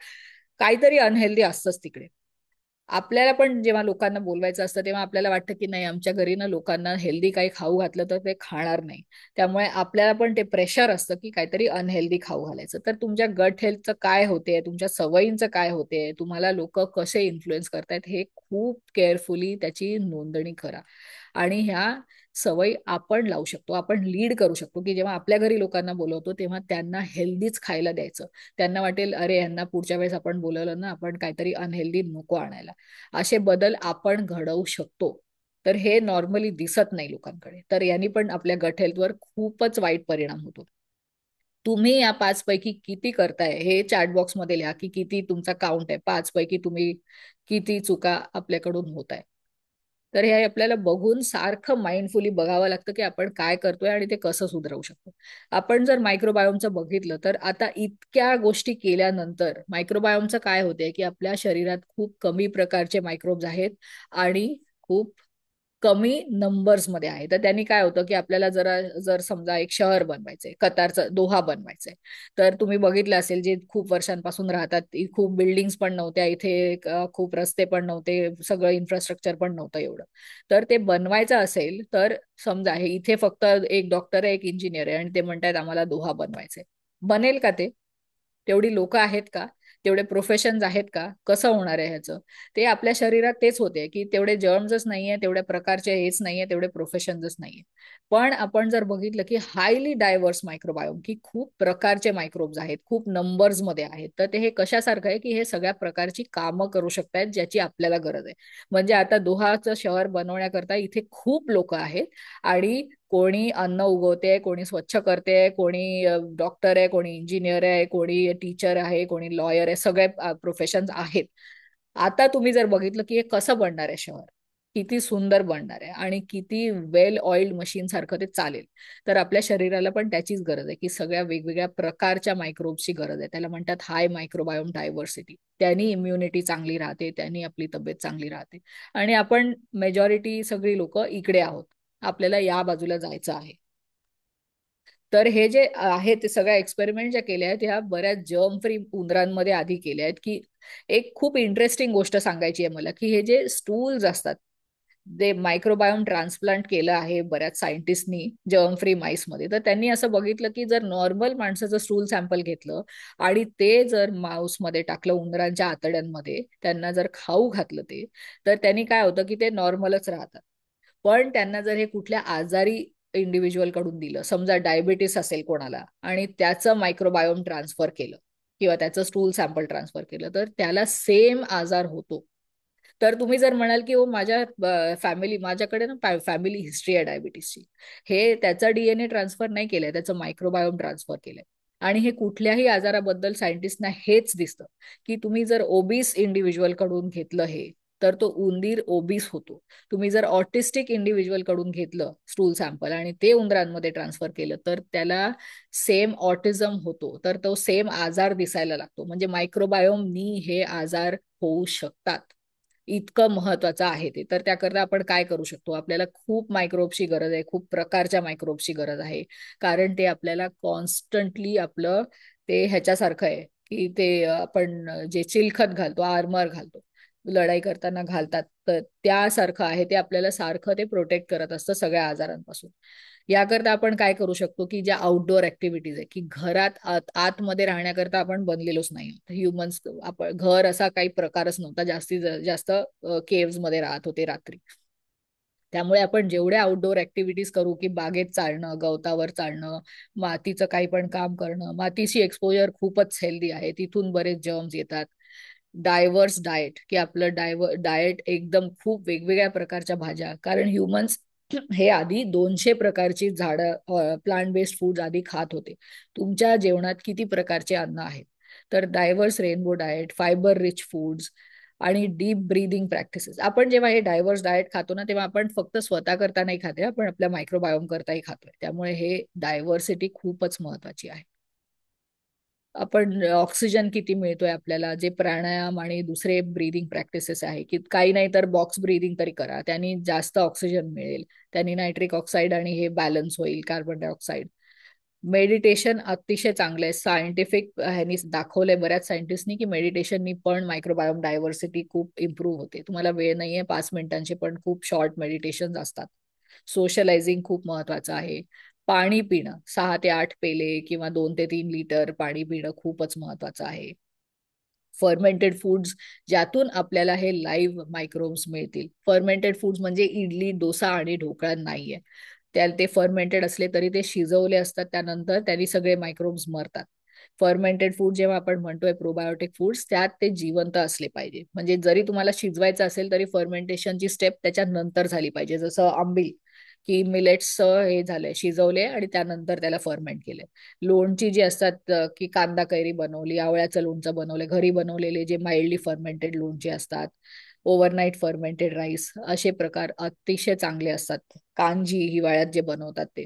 काहीतरी अनहेल्दी असतंच तिकडे. आपल्याला पण जेव्हा लोकांना बोलवायचं असतं तेव्हा आपल्याला वाटतं की नाही, आमच्या घरी ना लोकांना हेल्दी काही खाऊ घातलं तर ते खाणार नाही, त्यामुळे आपल्याला पण ते प्रेशर असतं की काहीतरी अनहेल्दी खाऊ घालायचं. तर तुमच्या गट हेल्थचं काय होते, तुमच्या सवयींचं काय होते, तुम्हाला लोक कसे इन्फ्लुएन्स करतायत, हे खूप केअरफुली त्याची नोंदणी करा. आणि ह्या सवयी आपण लावू शकतो, आपण लीड करू शकतो की जेव्हा आपल्या घरी लोकांना बोलवतो तेव्हा त्यांना हेल्दीच खायला द्यायचं. त्यांना वाटेल अरे यांना पुढच्या वेळेस आपण बोलवलं ना, आपण काहीतरी अनहेल्दी नको आणायला. असे बदल आपण घडवू शकतो. तर हे नॉर्मली दिसत नाही लोकांकडे, तर यांनी पण आपल्या गट हेल्थवर खूपच वाईट परिणाम होतो. तुम्ही या 5 पैकी किती करताय हे चॅट बॉक्स मध्ये लिहा की किती तुमचा काउंट आहे, 5 पैकी तुम्ही किती चुका आपल्याकडून होत आहे. तर हे आपल्याला बघून सारखं माइंडफुली बघावं लागतं की आपण काय करतोय आणि ते कसं सुधारवू शकतो. आपण जर मायक्रोबायोमचं बघितलं तर आता इतक्या गोष्टी केल्यानंतर मायक्रोबायोमचं काय होतंय की आपल्या शरीरात खूप कमी प्रकारचे मायक्रोब्स आहेत आणि खूप कमी नंबर्स मध्ये आहे. तर त्यांनी काय होतं की आपल्याला जर समजा एक शहर बनवायचंय, कतारचं दोहा बनवायचंय, तर तुम्ही बघितलं असेल जे खूप वर्षांपासून राहतात, खूप बिल्डिंग्स पण नव्हत्या इथे, खूप रस्ते पण नव्हते, सगळं इन्फ्रास्ट्रक्चर पण नव्हतं एवढं. तर ते बनवायचं असेल तर समजा हे इथे फक्त एक डॉक्टर आहे, एक इंजिनियर आहे आणि ते म्हणतात आम्हाला दोहा बनवायचंय, बनेल का ते? तेवढी लोक आहेत का? तेवढे प्रोफेशन्स आहेत का? कसं होणार आहे ह्याचं? ते आपल्या शरीरात तेच होते की तेवढे जर्म्सच नाहीये, तेवढ्या प्रकारचे हेच नाहीये, तेवढे प्रोफेशन्सच नाहीये. पण आपण जर बघितलं की हायली डायव्हर्स मायक्रोबायोम, की खूप प्रकारचे मायक्रोब्स आहेत, खूप नंबर्स मध्ये आहेत, तर ते हे कशासारखं आहे की हे सगळ्या प्रकारची कामं करू शकतायत ज्याची आपल्याला गरज आहे. म्हणजे आता दोहाचं शहर बनवण्याकरता इथे खूप लोक आहेत आणि कोणी अन्न उगवते, कोणी स्वच्छ करते, कोणी डॉक्टर आहे, कोणी इंजिनियर आहे, कोणी टीचर आहे, कोणी लॉयर आहे, सगळे प्रोफेशन्स आहेत. आता तुम्ही जर बघितलं की हे कसं बनणार आहे शहर, किती सुंदर बनणार आहे आणि किती वेल ऑइल्ड मशीन सारखं ते चालेल, तर आपल्या शरीराला पण त्याचीच गरज आहे की सगळ्या वेगवेगळ्या प्रकारच्या मायक्रोब्सची गरज आहे. त्याला म्हणतात हाय मायक्रोबायोम डायव्हर्सिटी. त्यांनी इम्युनिटी चांगली राहते, त्यांनी आपली तब्येत चांगली राहते. आणि आपण मेजॉरिटी सगळी लोक इकडे आहोत, आपल्याला या बाजूला जायचं आहे. तर हे जे आहे ते सगळ्या एक्सपेरिमेंट ज्या केल्या आहेत ह्या बऱ्याच जर्म फ्री उंदरांमध्ये आधी केल्या आहेत. की एक खूप इंटरेस्टिंग गोष्ट सांगायची आहे मला, की हे जे स्टूल्स असतात, जे मायक्रोबायोम ट्रान्सप्लांट केलं आहे बऱ्याच सायंटिस्टनी जर्म फ्री माईसमध्ये, तर त्यांनी असं बघितलं की जर नॉर्मल माणसाचं स्टूल सॅम्पल घेतलं आणि ते जर माऊसमध्ये टाकलं, उंदरांच्या आतड्यांमध्ये त्यांना जर खाऊ घातलं ते, तर त्यांनी काय होतं की ते नॉर्मलच राहतात. पण त्यांना जर हे कुठल्या आजारी इंडिव्हिज्युअल कडून दिलं, समजा डायबिटीस असेल कोणाला, आणि त्याचं मायक्रोबायोम ट्रान्सफर केलं किंवा त्याचं स्टूल सॅम्पल ट्रान्सफर केलं, तर त्याला सेम आजार होतो. तर तुम्ही जर म्हणाल की हो माझ्या माझ्याकडे ना फॅमिली हिस्ट्री आहे डायबिटीसची, हे त्याचा डीएनए ट्रान्सफर नाही केलंय, त्याचं मायक्रोबायोम ट्रान्सफर केलंय. आणि हे कुठल्याही आजाराबद्दल सायंटिस्टना हेच दिसतं की तुम्ही जर ओबीस इंडिव्हिज्युअल कडून घेतलं हे, तर तो उंदीर ओबीस होतो. तुम्ही जर ऑटिस्टिक इंडिव्हिज्युअल कडून घेतलं स्टूल सॅम्पल आणि ते उंदरांमध्ये ट्रान्सफर केलं, तर त्याला सेम ऑटिझम होतो, तर तो सेम आजार दिसायला लागतो. म्हणजे मायक्रोबायोमनी हे आजार होऊ शकतात. इतकं महत्वाचं आहे ते. तर त्याकरता आपण काय करू शकतो, आपल्याला खूप मायक्रोब्सची गरज आहे, खूप प्रकारच्या मायक्रोब्सची गरज आहे. कारण ते आपल्याला कॉन्स्टंटली आपलं ते ह्याच्यासारखं आहे की ते आपण जे चिलखत घालतो, आर्मर घालतो, लढाई करताना घालतात, तर त्यासारखं आहे ते. आपल्याला सारखं ते प्रोटेक्ट करत असतं सगळ्या आजारांपासून. याकरता आपण काय करू शकतो की ज्या आउटडोअर ऍक्टिव्हिटीज आहे, की घरात आतमध्ये राहण्याकरता आपण बनलेलोच नाही ह्युमन्स. आपण घर असा काही प्रकारच नव्हता, जास्तीत जास्त केव्स मध्ये राहत होते रात्री. त्यामुळे आपण जेवढ्या आउटडोअर ऍक्टिव्हिटीज करू, की बागेत चालणं, गवतावर चालणं, मातीचं काही पण काम करणं, मातीची एक्सपोजर खूपच हेल्दी आहे, तिथून बरेच जर्म्स येतात. डायव्हर्स डाएट, की आपलं डाएट एकदम खूप वेगवेगळ्या प्रकारच्या भाज्या, कारण ह्युमन्स हे आधी 200 प्रकारची झाडं, प्लांट बेस्ड फूड आधी खात होते. तुमच्या जेवणात किती प्रकारचे अन्न आहेत? तर diverse rainbow diet, fibre rich foods आणि डीप ब्रीदिंग प्रॅक्टिसेस. आपण जेव्हा हे डायव्हर्स डाएट खातो ना, तेव्हा आपण फक्त स्वतः करता नाही खाते, आपण आपल्या मायक्रोबायोम करताही खातोय. त्यामुळे हे डायव्हर्सिटी खूपच महत्वाची आहे. आपण ऑक्सिजन किती मिळतोय आपल्याला, जे प्राणायाम आणि दुसरे ब्रीदिंग प्रॅक्टिसेस आहे, की काही नाही तर बॉक्स ब्रीदिंग तरी करा, त्यांनी जास्त ऑक्सिजन मिळेल, त्यांनी नायट्रिक ऑक्साईड आणि हे बॅलन्स होईल, कार्बन डायऑक्साईड. मेडिटेशन अतिशय चांगलं आहे, सायंटिफिक ह्यांनी दाखवलंय बऱ्याच सायंटिस्टनी की मेडिटेशननी पण मायक्रोबायोम डायव्हर्सिटी खूप इम्प्रूव्ह होते. तुम्हाला वेळ नाहीये 5 मिनिटांचे, पण खूप शॉर्ट मेडिटेशन असतात. सोशलायझिंग खूप महत्वाचं आहे. पाणी पिणं, 6 ते 8 पेले किंवा 2 ते 3 लिटर पाणी पिणं खूपच महत्वाचं आहे. फर्मेंटेड फूड्स, ज्यातून आपल्याला हे लाईव्ह मायक्रोब्स मिळतील. फर्मेंटेड फूड्स म्हणजे इडली, डोसा आणि ढोकळा नाहीये. ते फर्मेंटेड असले तरी ते शिजवले असतात, त्यानंतर त्यांनी सगळे मायक्रोब्स मरतात. फर्मेंटेड फूड जेव्हा आपण म्हणतोय प्रोबायोटिक फूड्स, त्यात ते जिवंत असले पाहिजे. म्हणजे जरी तुम्हाला शिजवायचं असेल तरी फर्मेंटेशनची स्टेप त्याच्या नंतर झाली पाहिजे. जसं आंबील, की मिलेट्स हे झालंय, शिजवले आणि त्यानंतर त्याला फर्मेंट केलंय. लोणची जी असतात, की कांदा कैरी बनवली, आवळ्याचं लोणचं बनवलं, घरी बनवलेले जे माइल्डली फर्मेंटेड लोणचे असतात, ओव्हरनाईट फर्मेंटेड राईस, असे प्रकार अतिशय चांगले असतात. कांजी हिवाळ्यात जे बनवतात ते.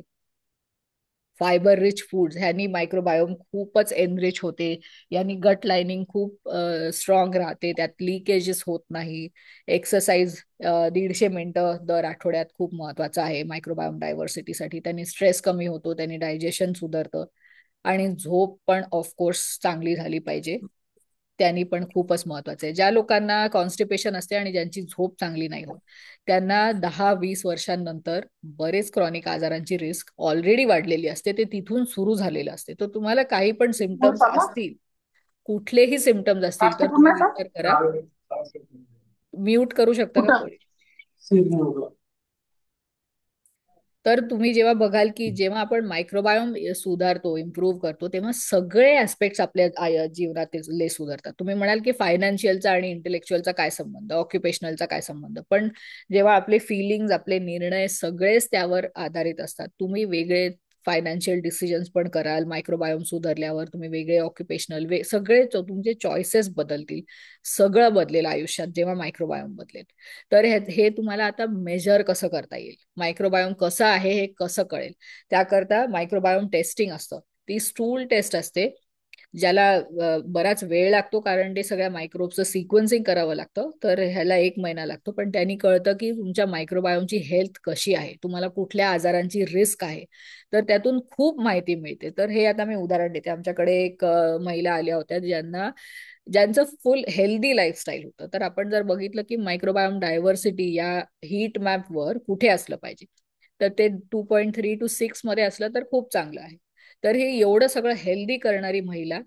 फायबर रिच फूड्स ह्यांनी मायक्रोबायोम खूपच एनरिच होते. यांनी गट लाइनिंग खूप स्ट्रॉंग राहते, त्यात लिकेजेस होत नाही. एक्सरसाइज 150 मिनिटं दर आठवड्यात खूप महत्वाचं आहे मायक्रोबायोम डायव्हर्सिटीसाठी. त्यांनी स्ट्रेस कमी होतो, त्यांनी डायजेशन सुधारतं. आणि झोप पण ऑफकोर्स चांगली झाली पाहिजे, त्यांनी पण खूपच महत्वाचं आहे. ज्या लोकांना कॉन्स्टिपेशन असते आणि ज्यांची झोप चांगली नाही होत, त्यांना 10-20 वर्षांनंतर बरेच क्रॉनिक आजारांची रिस्क ऑलरेडी वाढलेली असते, ते तिथून सुरू झालेलं असते. तर तुम्हाला काही पण सिमटम्स असतील, कुठलेही सिमटम्स असतील, तर तुम्ही विचार करा. म्यूट करू शकता का कुठं कोणी? तर तुम्ही जेव्हा बघाल की जेव्हा आपण मायक्रोबायोम सुधारतो, इम्प्रूव्ह करतो, तेव्हा सगळे ऍस्पेक्ट्स आपल्या जीवनातले सुधारतात. तुम्ही म्हणाल की फायनान्शियलचा आणि इंटेलेक्च्युअलचा काय संबंध, ऑक्युपेशनलचा काय संबंध, पण जेव्हा आपले फिलिंग्ज, आपले निर्णय सगळेच त्यावर आधारित असतात. तुम्ही वेगळे फायनान्शियल डिसिजन्स पण कराल. मायक्रोबायोम सुधारल्यावर तुम्ही वेगळे ऑक्युपेशनल सगळे तुमचे चॉईसेस बदलतील. सगळं बदलेल आयुष्यात जेव्हा मायक्रोबायोम बदलेल. तर हे तुम्हाला आता मेजर कसं करता येईल, मायक्रोबायोम कसं आहे हे कसं कळेल, त्याकरता मायक्रोबायोम टेस्टिंग असतं. ती स्टूल टेस्ट असते, ज्याला बराच वेळ लागतो, कारण ते सगळ्या मायक्रोबचं सिक्वेन्सिंग करावं लागतं. तर ह्याला 1 महिना लागतो, पण त्यांनी कळतं की तुमच्या मायक्रोबायोमची हेल्थ कशी आहे, तुम्हाला कुठल्या आजारांची रिस्क आहे. तर त्यातून खूप माहिती मिळते. तर हे आता मी उदाहरण देते. आमच्याकडे एक महिला आल्या होत्या ज्यांचं फुल हेल्दी लाईफस्टाईल होतं. तर आपण जर बघितलं की मायक्रोबायोम डायव्हर्सिटी या हीट मॅपवर कुठे असलं पाहिजे, तर ते 2.3 to 6 मध्ये असलं तर खूप चांगलं आहे. तर हे एवढं सगळं हेल्दी करणारी महिला,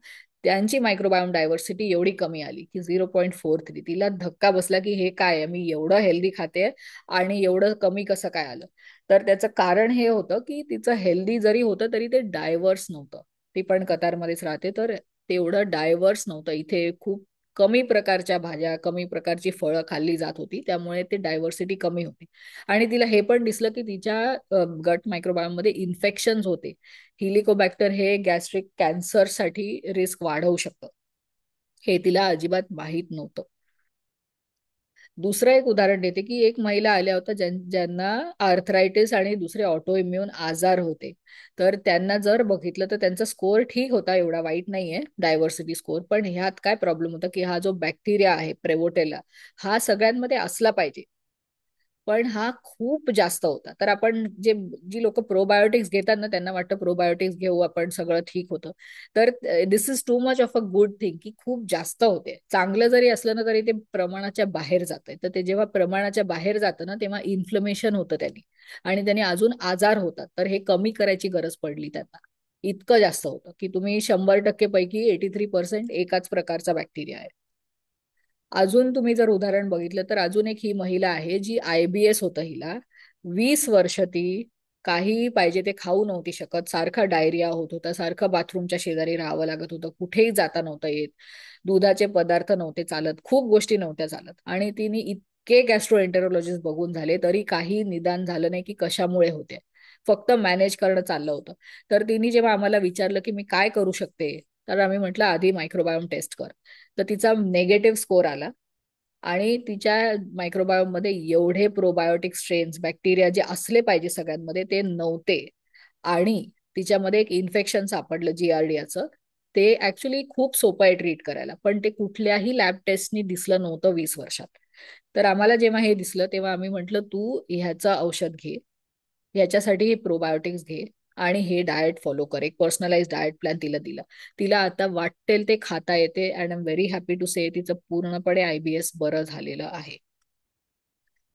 त्यांची मायक्रोबायोम डायव्हर्सिटी एवढी कमी आली की 0.43. तिला धक्का बसला की हे काय आहे, मी एवढं हेल्दी खाते आणि एवढं कमी कसं काय आलं. तर त्याचं कारण हे होतं की तिचं हेल्दी जरी होतं तरी ते डायव्हर्स नव्हतं. ती पण कतारमध्येच राहते, तर तेवढं डायव्हर्स नव्हतं. इथे खूप कमी प्रकारच्या भाज्या, कमी प्रकारची फळं खाल्ली जात होती, त्यामुळे ते डायव्हर्सिटी कमी होती. आणि तिला हे पण दिसलं की तिच्या गट मायक्रोबायोम मध्ये इन्फेक्शन्स होते. हिलिकोबॅक्टर हे गॅस्ट्रिक कॅन्सरसाठी रिस्क वाढवू शकतं. हे तिला अजिबात माहीत नव्हतं. दुसरं एक उदाहरण देते की एक महिला आल्या होत्या ज्यांना आर्थरायटिस आणि दुसरे ऑटो इम्युन आजार होते. तर त्यांना जर बघितलं तर त्यांचा स्कोअर ठीक होता, एवढा वाईट नाहीये डायव्हर्सिटी स्कोअर. पण ह्यात काय प्रॉब्लेम होता की हा जो बॅक्टेरिया आहे प्रेवोटेला, हा सगळ्यांमध्ये असला पाहिजे, पण हा खूप जास्त होता. तर आपण जी लोक प्रोबायोटिक्स घेतात ना, त्यांना वाटतं प्रोबायोटिक्स घेऊ आपण सगळं ठीक होतं. तर this is too much of a good thing की खूप जास्त होते. चांगलं जरी असलं ना तरी ते प्रमाणाच्या बाहेर जात आहे. तर ते जेव्हा प्रमाणाच्या बाहेर जातं ना तेव्हा इन्फ्लमेशन होतं त्यांनी, आणि त्यांनी अजून आजार होतात. तर हे कमी करायची गरज पडली त्यांना. इतकं जास्त होतं की तुम्ही 100% पैकी 83% एकाच प्रकारचा बॅक्टेरिया आहे. अजून तुम्ही जर उदाहरण बघितलं तर अजून एक ही महिला आहे जी IBS होतं हिला. 20 वर्ष ती काही पाहिजे ते खाऊ नव्हती शकत. सारखा डायरिया होत होता, सारखं बाथरूमच्या शेजारी राहावं लागत होतं, कुठेही जाता नव्हतं येत, दुधाचे पदार्थ नव्हते चालत, खूप गोष्टी नव्हत्या चालत. आणि तिने इतके गॅस्ट्रोएंटरोलॉजिस्ट बघून झाले तरी काही निदान झालं नाही की कशामुळे होते. फक्त मॅनेज करणं चाललं होतं. तर तिने जेव्हा आम्हाला विचारलं की मी काय करू शकते, तर आम्ही म्हटलं आधी मायक्रोबायोम टेस्ट कर. तर तिचा नेगेटिव्ह स्कोर आला, आणि तिच्या मायक्रोबायोम मध्ये एवढे प्रोबायोटिक स्ट्रेन्स बॅक्टेरिया जे असले पाहिजे सगळ्यांमध्ये ते नव्हते. आणि तिच्यामध्ये एक इन्फेक्शन सापडलं जिआरडियाचं. ते ऍक्च्युली खूप सोपं आहे ट्रीट करायला, पण ते कुठल्याही लॅब टेस्टनी दिसलं नव्हतं 20 वर्षात. तर आम्हाला जेव्हा हे दिसलं तेव्हा आम्ही म्हटलं तू ह्याचं औषध घे, ह्याच्यासाठी हे प्रोबायोटिक्स घे, आणि हे डाएट फॉलो कर. एक पर्सनलाइज डाएट प्लॅन तिला दिला. तिला आता वाटेल ते खाता येते, and I am very happy to say तिचं पूर्णपणे IBS बरं झालेलं आहे.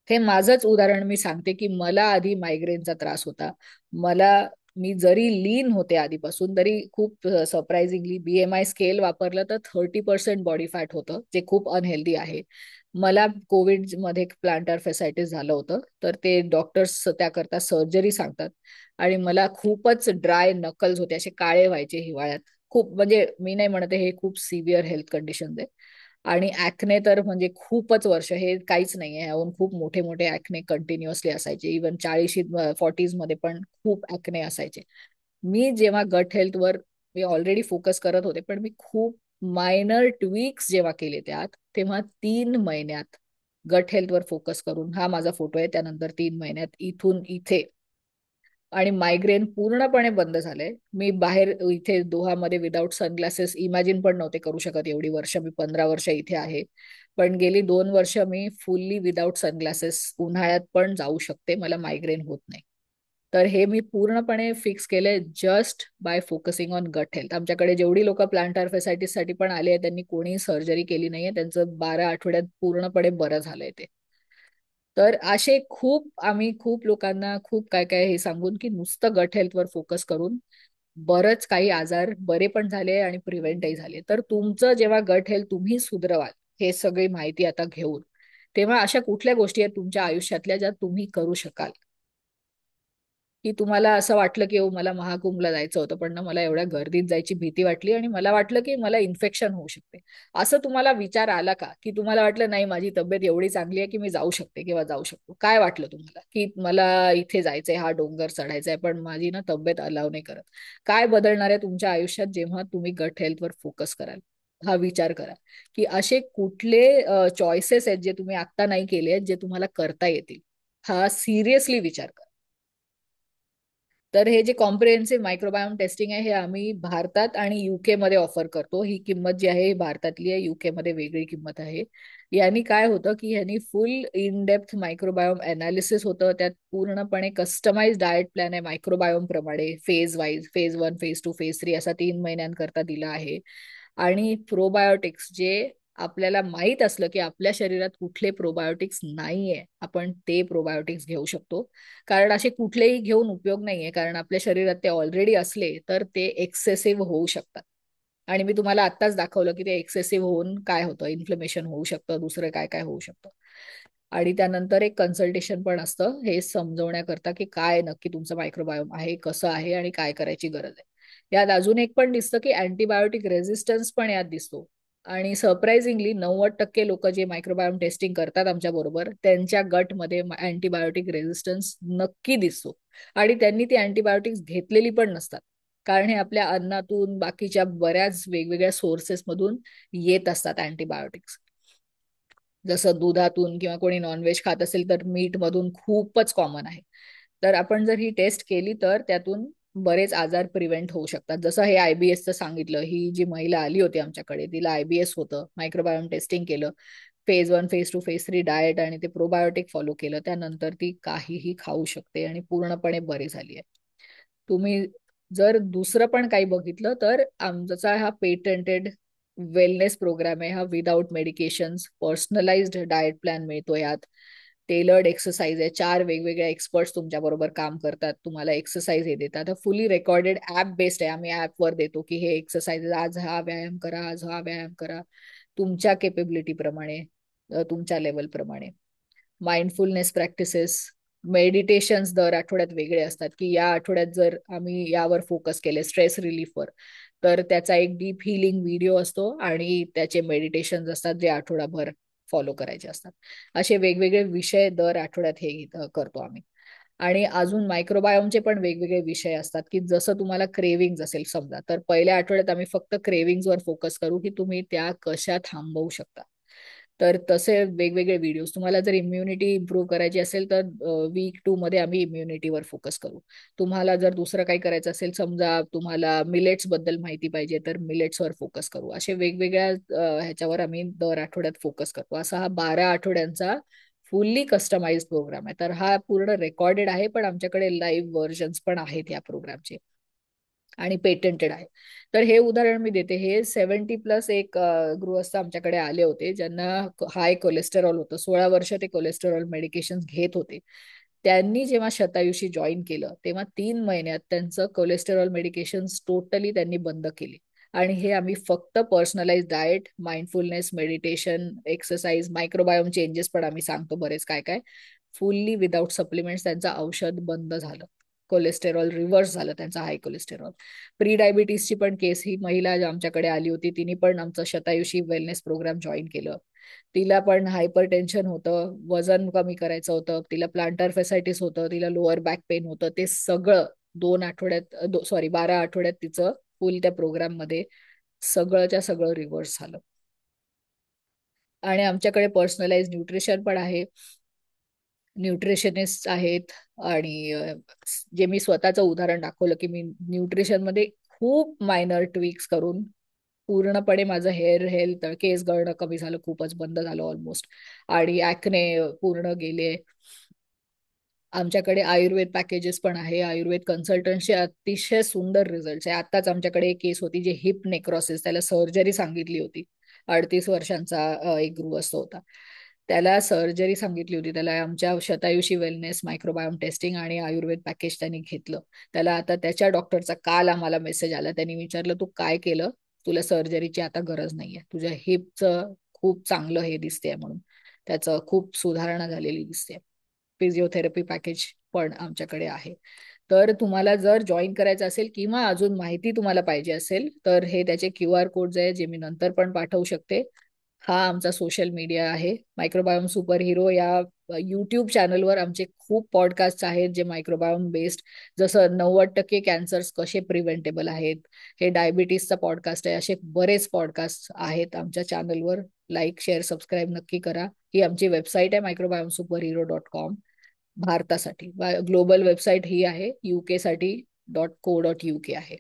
हे माझंच उदाहरण मी सांगते की मला आधी मायग्रेनचा त्रास होता. मला मी जरी लीन होते आधीपासून तरी खूप सरप्राइझिंगली BMI स्केल वापरलं तर 30% बॉडी फॅट होतं, जे खूप अनहेल्दी आहे. मला कोविड मध्ये प्लांटर फेसायटिस झालं होतं, तर ते डॉक्टर्स त्याकरता सर्जरी सांगतात. आणि मला खूपच ड्राय नकल्स होते, असे काळे व्हायचे हिवाळ्यात. खूप म्हणजे मी नाही म्हणते, हे खूप सिव्हिअर हेल्थ कंडिशन आहे. आणि ऍक्ने तर म्हणजे खूपच वर्ष हे काहीच नाहीये, ह्याहून खूप मोठे मोठे ऍक्ने कंटिन्युअसली असायचे. इव्हन 40s 40s मध्ये पण खूप ऍक्ने असायचे. मी जेव्हा गट हेल्थवर मी ऑलरेडी फोकस करत होते, पण मी खूप मायनर ट्विक्स जेव्हा केले त्यात, तेव्हा 3 महिन्यात गट हेल्थवर फोकस करून, हा माझा फोटो आहे, त्यानंतर 3 महिन्यात इथून इथे, आणि मायग्रेन पूर्णपणे बंद झालंय. मी बाहेर इथे दोहामध्ये विदाऊट सनग्लासेस इमॅजिन पण नव्हते करू शकत एवढी वर्ष. मी 15 वर्ष इथे आहे, पण गेली 2 वर्ष मी फुल्ली विदाऊट सनग्लासेस उन्हाळ्यात पण जाऊ शकते, मला मायग्रेन होत नाही. तर हे मी पूर्णपणे फिक्स केलंय just by focusing on gut health. आमच्याकडे जेवढी लोक प्लांटर फेसायटिस साठी पण आले आहेत त्यांनी कोणी सर्जरी केली नाहीये, त्यांचं 12 आठवड्यात पूर्णपणे बरं झालंय ते. तर असे आम्ही खूप लोकांना खूप काय काय हे सांगून की नुसतं गट हेल्थवर फोकस करून बरंच काही आजार बरे पण झाले आणि प्रिव्हेंटही झाले. तर तुमचं जेव्हा गट हेल्थ तुम्ही सुधरवाल, हे सगळी माहिती आता घेऊन, तेव्हा अशा कुठल्या गोष्टी आहेत तुमच्या आयुष्यातल्या ज्या तुम्ही करू शकाल. की तुम्हाला असं वाटलं की मला महाकुंभला जायचं होतं, पण ना मला एवढ्या गर्दीत जायची भीती वाटली आणि मला वाटलं की मला इन्फेक्शन होऊ शकते. असं तुम्हाला विचार आला का, की तुम्हाला वाटलं नाही माझी तब्येत एवढी चांगली आहे की मी जाऊ शकते किंवा जाऊ शकतो? काय वाटलं तुम्हाला की मला इथे जायचंय, हा डोंगर चढायचा आहे, पण माझी ना तब्येत अलाव नाही करत? काय बदलणार आहे तुमच्या आयुष्यात जेव्हा तुम्ही गट हेल्थवर फोकस कराल? हा विचार करा की असे कुठले चॉईसेस आहेत जे तुम्ही आता नाही केले आहेत जे तुम्हाला करता येतील. हा सिरियसली विचार करा. तर हे जे कॉम्प्रिहेन्सिव्ह मायक्रोबायोम टेस्टिंग आहे हे आम्ही भारतात आणि युके मध्ये ऑफर करतो. ही किंमत जी आहे ही भारतातली आहे, युके मध्ये वेगळी किंमत आहे. यांनी काय होतं की यांनी full in depth microbiome analysis होतं, त्यात पूर्णपणे कस्टमाइज डाएट प्लॅन आहे मायक्रोबायोम प्रमाणे, phase wise, phase 1, phase 2, phase 3 असा 3 महिन्यांकरता दिला आहे. आणि प्रोबायोटिक्स जे आपल्याला माहित असलं की आपल्या शरीरात कुठले प्रोबायोटिक्स नाहीये, आपण ते प्रोबायोटिक्स घेऊ शकतो. कारण असे कुठलेही घेऊन उपयोग नाहीये, कारण आपल्या शरीरात ते ऑलरेडी असले तर ते एक्सेसिव्ह होऊ शकतात. आणि मी तुम्हाला आत्ताच दाखवलं की ते एक्सेसिव्ह होऊन काय होतं, इन्फ्लमेशन होऊ शकतं, दुसरं काय काय होऊ शकतं. आणि त्यानंतर एक कन्सल्टेशन पण असतं हे समजवण्याकरता की काय नक्की तुमचं मायक्रोबायोम आहे, कसं आहे आणि काय करायची गरज आहे. यात अजून एक पण दिसतं की अँटीबायोटिक रेझिस्टन्स पण यात दिसतो. आणि सरप्राइझिंगली 90% लोक जे मायक्रोबायोम टेस्टिंग करतात आमच्या बरोबर त्यांच्या गटमध्ये अँटीबायोटिक रेझिस्टन्स नक्की दिसतो. आणि त्यांनी ती अँटीबायोटिक्स घेतलेली पण नसतात, कारण हे आपल्या अन्नातून बाकीच्या बऱ्याच वेगवेगळ्या सोर्सेस मधून येत असतात अँटीबायोटिक्स. जसं दुधातून किंवा कोणी नॉनव्हेज खात असेल तर मीठ मधून खूपच कॉमन आहे. तर आपण जर ही टेस्ट केली तर त्यातून बरेच आजार प्रिव्हेंट होऊ शकतात. जसं हे आयबीएसचं सांगितलं, ही जी महिला आली होती आमच्याकडे तिला आयबीएस होतं, मायक्रोबायोम टेस्टिंग केलं, फेज 1, फेज 2, फेज 3 डाएट आणि ते प्रोबायोटिक फॉलो केलं, त्यानंतर ती काहीही खाऊ शकते आणि पूर्णपणे बरी झाली आहे. तुम्ही जर दुसरं पण काही बघितलं तर आमचा हा पेटंटेड वेलनेस प्रोग्राम आहे. हा without medications personalised diet plan मिळतो यात. टेलर्ड एक्सरसाइज आहे, 4 वेगवेगळ्या एक्सपर्ट्स तुमच्या बरोबर काम करतात, तुम्हाला एक्सरसाइज हे देतात. फुली रेकॉर्डेड ऍप बेस्ड आहे, आम्ही ऍपवर देतो की हे एक्सरसाइज, आज हा व्यायाम करा, आज हा व्यायाम करा, तुमच्या केपेबिलिटी प्रमाणे, तुमच्या लेवल प्रमाणे. माइंडफुलनेस प्रॅक्टिसेस, मेडिटेशन्स दर आठवड्यात वेगळे असतात की या आठवड्यात जर आम्ही यावर फोकस केले स्ट्रेस रिलीफवर, तर त्याचा एक डीप हिलिंग व्हिडिओ असतो आणि त्याचे मेडिटेशन्स असतात जे आठवडाभर फॉलो करायचे असतात. असे वेगवेगळे विषय दर आठवड्यात हे करतो आम्ही. आणि अजून मायक्रोबायोमचे पण वेगवेगळे विषय असतात की जसं तुम्हाला क्रेविंग असेल समजा, तर पहिल्या आठवड्यात आम्ही फक्त क्रेविंगवर फोकस करू की तुम्ही त्या कशा थांबवू शकता. तर तसे वेगवेगळे व्हिडिओज. तुम्हाला जर इम्युनिटी इम्प्रूव्ह करायची असेल तर वीक 2 मध्ये आम्ही इम्युनिटीवर फोकस करू. तुम्हाला जर दुसरं काही करायचं असेल, समजा तुम्हाला मिलेट्स बद्दल माहिती पाहिजे तर मिलेट्सवर फोकस करू. असे वेगवेगळ्या ह्याच्यावर आम्ही दर आठवड्यात फोकस करतो. असा हा 12 आठवड्यांचा फुल्ली कस्टमाइज्ड प्रोग्राम आहे. तर हा पूर्ण रेकॉर्डेड आहे, पण आमच्याकडे लाईव्ह व्हर्जन्स पण आहेत या प्रोग्रामचे आणि पेटंटेड आहे. तर हे उदाहरण मी देते. हे 70+ एक गृहस्थ आमच्याकडे आले होते ज्यांना हाय कोलेस्टेरॉल होतं. 16 वर्ष ते कोलेस्टेरॉल मेडिकेशन घेत होते. त्यांनी जेव्हा शतायुषी जॉईन केलं तेव्हा 3 महिन्यात त्यांचं कोलेस्टेरॉल मेडिकेशन टोटली त्यांनी बंद केली. आणि हे आम्ही फक्त personalize diet, mindfulness, meditation, exercise, microbiome changes पण आम्ही सांगतो बरेच काय काय, फुल्ली विदाउट सप्लिमेंट्स त्यांचं औषध बंद झालं. कोलेस्टेरॉल रिव्हर्स झालं त्यांचं, हाय कोलेस्टेरॉल. प्री डायबिटीसची पण केस, ही महिला आमच्याकडे आली होती, तिने पण आमचं शतायुषी वेलनेस प्रोग्राम जॉईन केलं. तिला पण हायपर टेन्शन होतं, वजन कमी करायचं होतं, तिला प्लांटर फेसायटिस होतं, तिला लोअर बॅक पेन होतं. ते सगळं 2 आठवड्यात, सॉरी 12 आठवड्यात तिचं फुल त्या प्रोग्राम मध्ये सगळंच्या सगळं रिव्हर्स झालं. आणि आमच्याकडे पर्सनलाइज न्यूट्रिशन पण आहे, न्यूट्रिशनिस्ट आहेत. आणि जे मी स्वतःचं उदाहरण दाखवलं की मी न्यूट्रिशन मध्ये खूप मायनर ट्विक्स करून पूर्णपणे माझं हेअर हेल्थ, केस गळणं कमी झालं, खूपच बंद झालं ऑलमोस्ट. आणि ऍक्ने पूर्ण गेले. आमच्याकडे आयुर्वेद पॅकेजेस पण आहे, आयुर्वेद कन्सल्टंटचे अतिशय सुंदर रिझल्ट आहे. आताच आमच्याकडे एक केस होती जे हिप नेक्रोसिस, त्याला सर्जरी सांगितली होती. 38 वर्षांचा एक गृहस्थ होता, त्याला सर्जरी सांगितली होती. त्याला आमच्या शतायुषी वेलनेस, मायक्रोबायोम टेस्टिंग आणि आयुर्वेद पॅकेज त्यांनी घेतलं. त्याला आता त्याच्या डॉक्टरचा काल आम्हाला मेसेज आला, त्यांनी विचारलं तू काय केलं, तुला सर्जरीची आता गरज नाहीये, तुझ्या हिपचं खूप चांगलं हे दिसते म्हणून, त्याचं खूप सुधारणा झालेली दिसते. फिजिओथेरपी पॅकेज पण आमच्याकडे आहे. तर तुम्हाला जर जॉईन करायचं असेल किंवा अजून माहिती तुम्हाला पाहिजे असेल तर हे त्याचे QR कोड आहे जे मी नंतर पण पाठवू शकते. हा आमचा सोशल मीडिया आहे मायक्रोबायोम सुपर हिरो. या यूट्यूब चॅनलवर आमचे खूप पॉडकास्ट आहेत जे मायक्रोबायोम बेस्ड, जसं 90% कॅन्सर्स कसे प्रिव्हेंटेबल आहेत, हे डायबिटीसचा पॉडकास्ट आहे, असे बरेच पॉडकास्ट आहेत आमच्या चॅनलवर. लाईक शेअर सबस्क्राईब नक्की करा. ही आमची वेबसाईट आहे microbiomesuperhero.com. भारतासाठी ग्लोबल वेबसाईट ही आहे, UK साठी .co.uk आहे.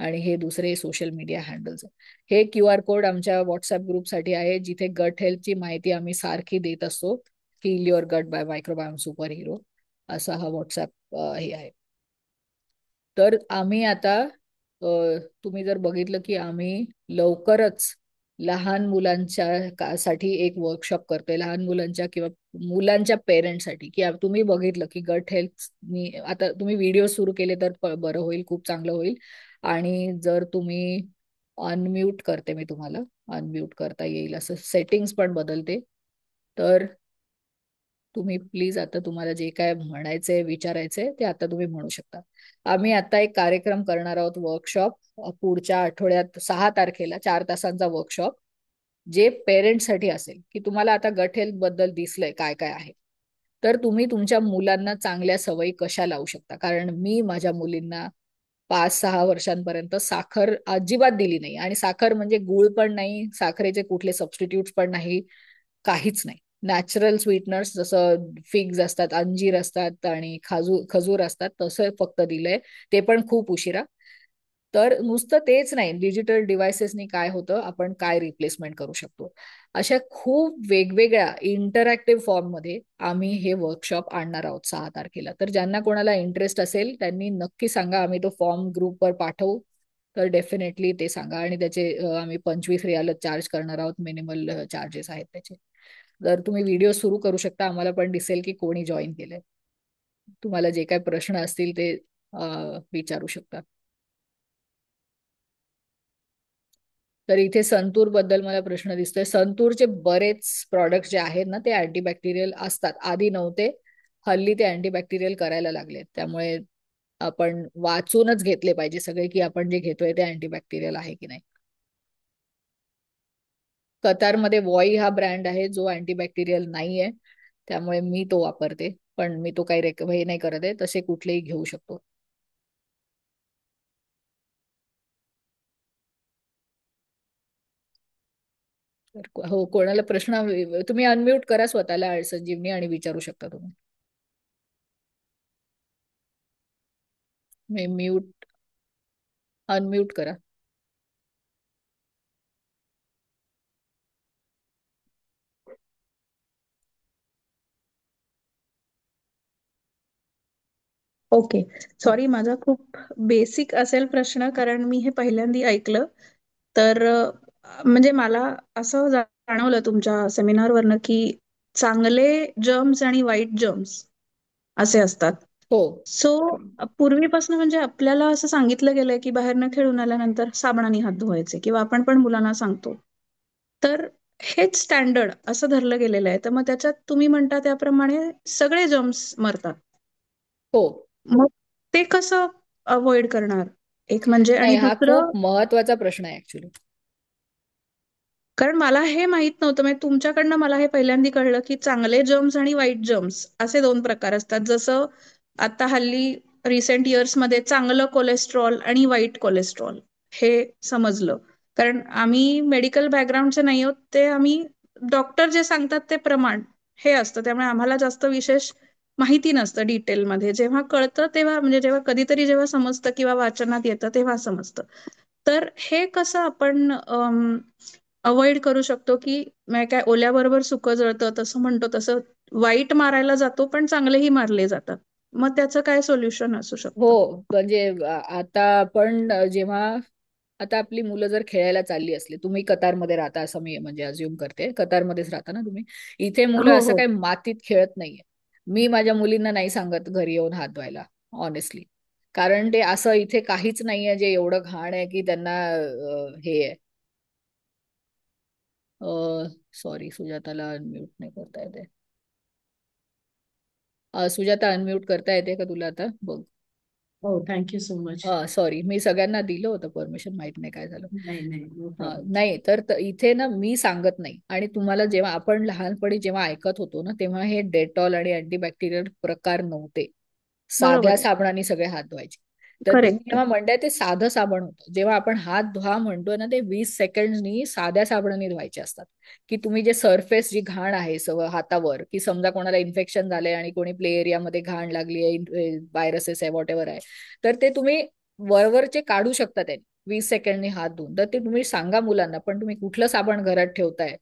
आणि हे दुसरे सोशल मीडिया हँडल्स. हे QR कोड आमच्या व्हॉट्सअप ग्रुपसाठी आहे जिथे गट हेल्थची माहिती आम्ही सारखी देत असतो. हील युअर गट बाय मायक्रोबायोम सुपर हिरो असा हा व्हॉट्सअप हे आहे. तर आम्ही आता तुम्ही जर बघितलं की आम्ही लवकरच लहान साठी एक वर्कशॉप करतोय, लहान मुलांच्या किंवा मुलांच्या पेरेंट्ससाठी. की तुम्ही बघितलं की गट हेल्थ आता तुम्ही व्हिडिओ सुरू केले तर बरं होईल, खूप चांगलं होईल. आणि जर तुम्ही अनम्यूट करते मी तुम्हाला, अनम्यूट करता येईल असं सेटिंग्स पण बदलते. तर तुम्ही प्लीज आता तुम्हाला जे काय म्हणायचंय विचारायचंय ते आता तुम्ही म्हणू शकता. आम्ही आता एक कार्यक्रम करणार आहोत, वर्कशॉप, पुढच्या आठवड्यात 6 तारखेला 4 तासांचा वर्कशॉप, जे पेरेंट्ससाठी असेल. की तुम्हाला आता गट हेल्थ बद्दल दिसलंय काय काय आहे, तर तुम्ही तुमच्या मुलांना चांगल्या सवयी कशा लावू शकता. कारण मी माझ्या मुलींना 5-6 वर्षांपर्यंत साखर अजिबात दिली नाही. आणि साखर म्हणजे गुळ पण नाही, साखरेचे कुठले सबस्टिट्यूट पण नाही, काहीच नाही. नॅचरल स्वीटनर्स जसं फिग्स असतात, अंजीर असतात आणि खजूर असतात तसं फक्त दिलंय, ते पण खूप उशिरा. तर नुसतं तेच नाही, डिजिटल डिव्हायसेसनी काय होतं, आपण काय रिप्लेसमेंट करू शकतो, अशा खूप वेगवेगळ्या इंटरॅक्टिव्ह फॉर्म मध्ये आम्ही हे वर्कशॉप आणणार आहोत 6 तारखेला. तर ज्यांना कोणाला इंटरेस्ट असेल त्यांनी नक्की सांगा, आम्ही तो फॉर्म ग्रुपवर पाठवू. तर डेफिनेटली ते सांगा. आणि त्याचे आम्ही 25 रियाल चार्ज करणार आहोत, मिनिमल चार्जेस आहेत त्याचे. जर तुम्ही व्हिडिओ सुरू करू शकता, आम्हाला पण दिसेल की कोणी जॉईन केलंय. तुम्हाला जे काय प्रश्न असतील ते विचारू शकता. तर इथे संतूर बद्दल मला प्रश्न दिसतोय. संतूरचे बरेच प्रॉडक्ट जे आहेत ना ते अँटीबॅक्टेरियल असतात, आधी नव्हते, हल्ली ते अँटीबॅक्टेरियल करायला लागले. त्यामुळे आपण वाचूनच घेतले पाहिजे सगळे की आपण जे घेतोय ते अँटीबॅक्टेरियल आहे की नाही. कतारमध्ये वॉई हा ब्रँड आहे जो अँटीबॅक्टेरियल नाहीये, त्यामुळे मी तो वापरते. पण मी तो काही हे नाही करत आहे, तसे कुठलेही घेऊ शकतो. तर हो, कोणाला प्रश्न, तुम्ही अनम्यूट करा स्वतःला संजीवनी आणि विचारू शकता तुम्ही. मी म्यूट, अनम्यूट करा. ओके. सॉरी, माझा खूप बेसिक असेल प्रश्न, कारण मी हे पहिल्यांदा ऐकलं. तर म्हणजे मला असं जाणवलं तुमच्या सेमिनारवरनं की चांगले जर्म्स आणि वाईट जर्म्स असे असतात. हो. सो पूर्वीपासून म्हणजे आपल्याला असं सांगितलं गेलंय की बाहेरनं खेळून आल्यानंतर साबणाने हात धुवायचे, किंवा आपण पण मुलांना सांगतो. तर हेच स्टँडर्ड असं धरलं गेलेलं आहे. तर मग त्याच्यात तुम्ही म्हणता त्याप्रमाणे सगळे जर्म्स मरतात. हो. मग ते कसं अवॉइड करणार? एक म्हणजे, नाही, आणि हा दुसरं, खूप महत्वाचा प्रश्न आहे ऍक्च्युली. कारण मला हे माहित नव्हतं. म्हणजे तुमच्याकडनं मला हे पहिल्यांदा कळलं की चांगले जर्म्स आणि वाईट जर्म्स असे दोन प्रकार असतात. जसं आता हल्ली रिसेंट इयर्समध्ये चांगलं कोलेस्ट्रॉल आणि वाईट कोलेस्ट्रॉल हे समजलं. कारण आम्ही मेडिकल बॅकग्राऊंडचे नाही आहोत, ते आम्ही डॉक्टर जे सांगतात ते प्रमाण हे असतं. त्यामुळे आम्हाला जास्त विशेष माहिती नसतं डिटेलमध्ये. जेव्हा कळतं तेव्हा, म्हणजे जेव्हा कधीतरी जेव्हा समजतं किंवा वाचनात येतं तेव्हा समजतं. तर हे कसं आपण अवॉइड करू शकतो की, म्हणजे काय ओल्याबरोबर सुकं जळतं तसं म्हणतो तसं, वाईट मारायला जातो पण चांगलेही मारले जातात. मग त्याचं काय सोल्युशन असू हो, शकतं? म्हणजे आता आपण जेव्हा आता आपली मुलं जर खेळायला चालली असली, तुम्ही कतारमध्ये राहता असं मी म्हणजे अज्युम करते, कतारमध्येच राहता ना तुम्ही. इथे मुलं हो, असं हो. काही मातीत खेळत नाहीये. मी माझ्या मुलींना नाही सांगत घरी येऊन हात धुवायला, ऑनेस्टली. कारण ते असं इथे काहीच नाहीये जे एवढं घाण आहे की त्यांना हे आहे. सॉरी, सुजाताला अनम्यूट नाही करता येते. सुजाता, अनम्यूट करता येते का तुला आता बघ. हो, थँक्यू सो मच. सॉरी, मी सगळ्यांना दिलं होतं परमिशन, माहित नाही काय झालं. नाही नाही, नो प्रॉब्लेम. नाही तर इथे ना मी सांगत नाही. आणि तुम्हाला जेव्हा आपण लहानपणी जेव्हा ऐकत होतो ना, तेव्हा हे डेटॉल आणि अँटीबॅक्टेरियल प्रकार नव्हते. साध्या बरोबर आहे. साबणाने सगळे हात धुवायचे. तर तुम्ही करेक्ट. जेव्हा म्हणताय ते साधं साबण होतं, जेव्हा आपण हात धुवा म्हणतोय ना, ते 20 सेकंडनी साध्या साबणाने धुवायचे असतात. की तुम्ही जे सरफेस जी घाण आहे हातावर, की समजा कोणाला इन्फेक्शन झालंय आणि कोणी प्ले एरियामध्ये घाण लागली आहे, व्हायरसेस आहे, वॉट एव्हर आहे, तर ते तुम्ही वरवरचे काढू शकता त्यांनी 20 सेकंडनी हात धुवून. तर ते तुम्ही सांगा मुलांना, पण तुम्ही कुठलं साबण घरात ठेवताय?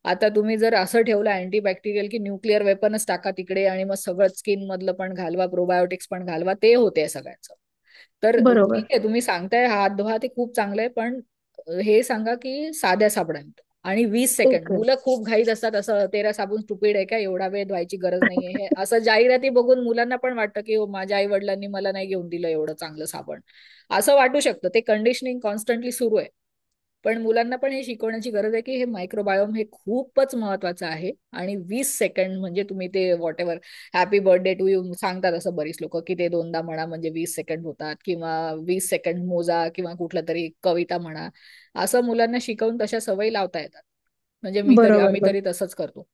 आता तुम्ही जर असं ठेवलं अँटीबॅक्टेरियल की न्यूक्लिअर वेपनच टाका तिकडे आणि मग सगळं स्किन मधलं पण घालवा, प्रोबायोटिक्स पण घालवा, ते होते सगळ्यांचं. तर ठीक बरोबर. आहे, तुम्ही सांगताय हात धुवा, ते खूप चांगलं आहे, पण हे सांगा की साध्या साबणाने. आणि 20 सेकंड, ओके. मुलं खूप घाईत असतात, असं तेरा साबण स्टुपिड आहे का, एवढा वेळ धुवायची गरज नाहीये, हे असं जाहिराती बघून मुलांना पण वाटतं की हो, माझ्या आई वडिलांनी मला नाही घेऊन दिलं एवढं चांगलं साबण, असं वाटू शकतं. ते कंडिशनिंग कॉन्स्टंटली सुरू आहे. पण मुलांना पण हे शिकवण्याची गरज आहे की हे मायक्रोबायोम हे खूपच महत्वाचं आहे. आणि 20 सेकंड म्हणजे तुम्ही ते whatever, happy birthday to you सांगतात असं बरीच लोक, की ते दोनदा म्हणा म्हणजे 20 सेकंड होतात, किंवा 20 सेकंड मोजा, किंवा कुठलं तरी कविता म्हणा. असं मुलांना शिकवून तशा सवयी लावता येतात. म्हणजे बरोबर. आम्ही तरी तसंच करतो.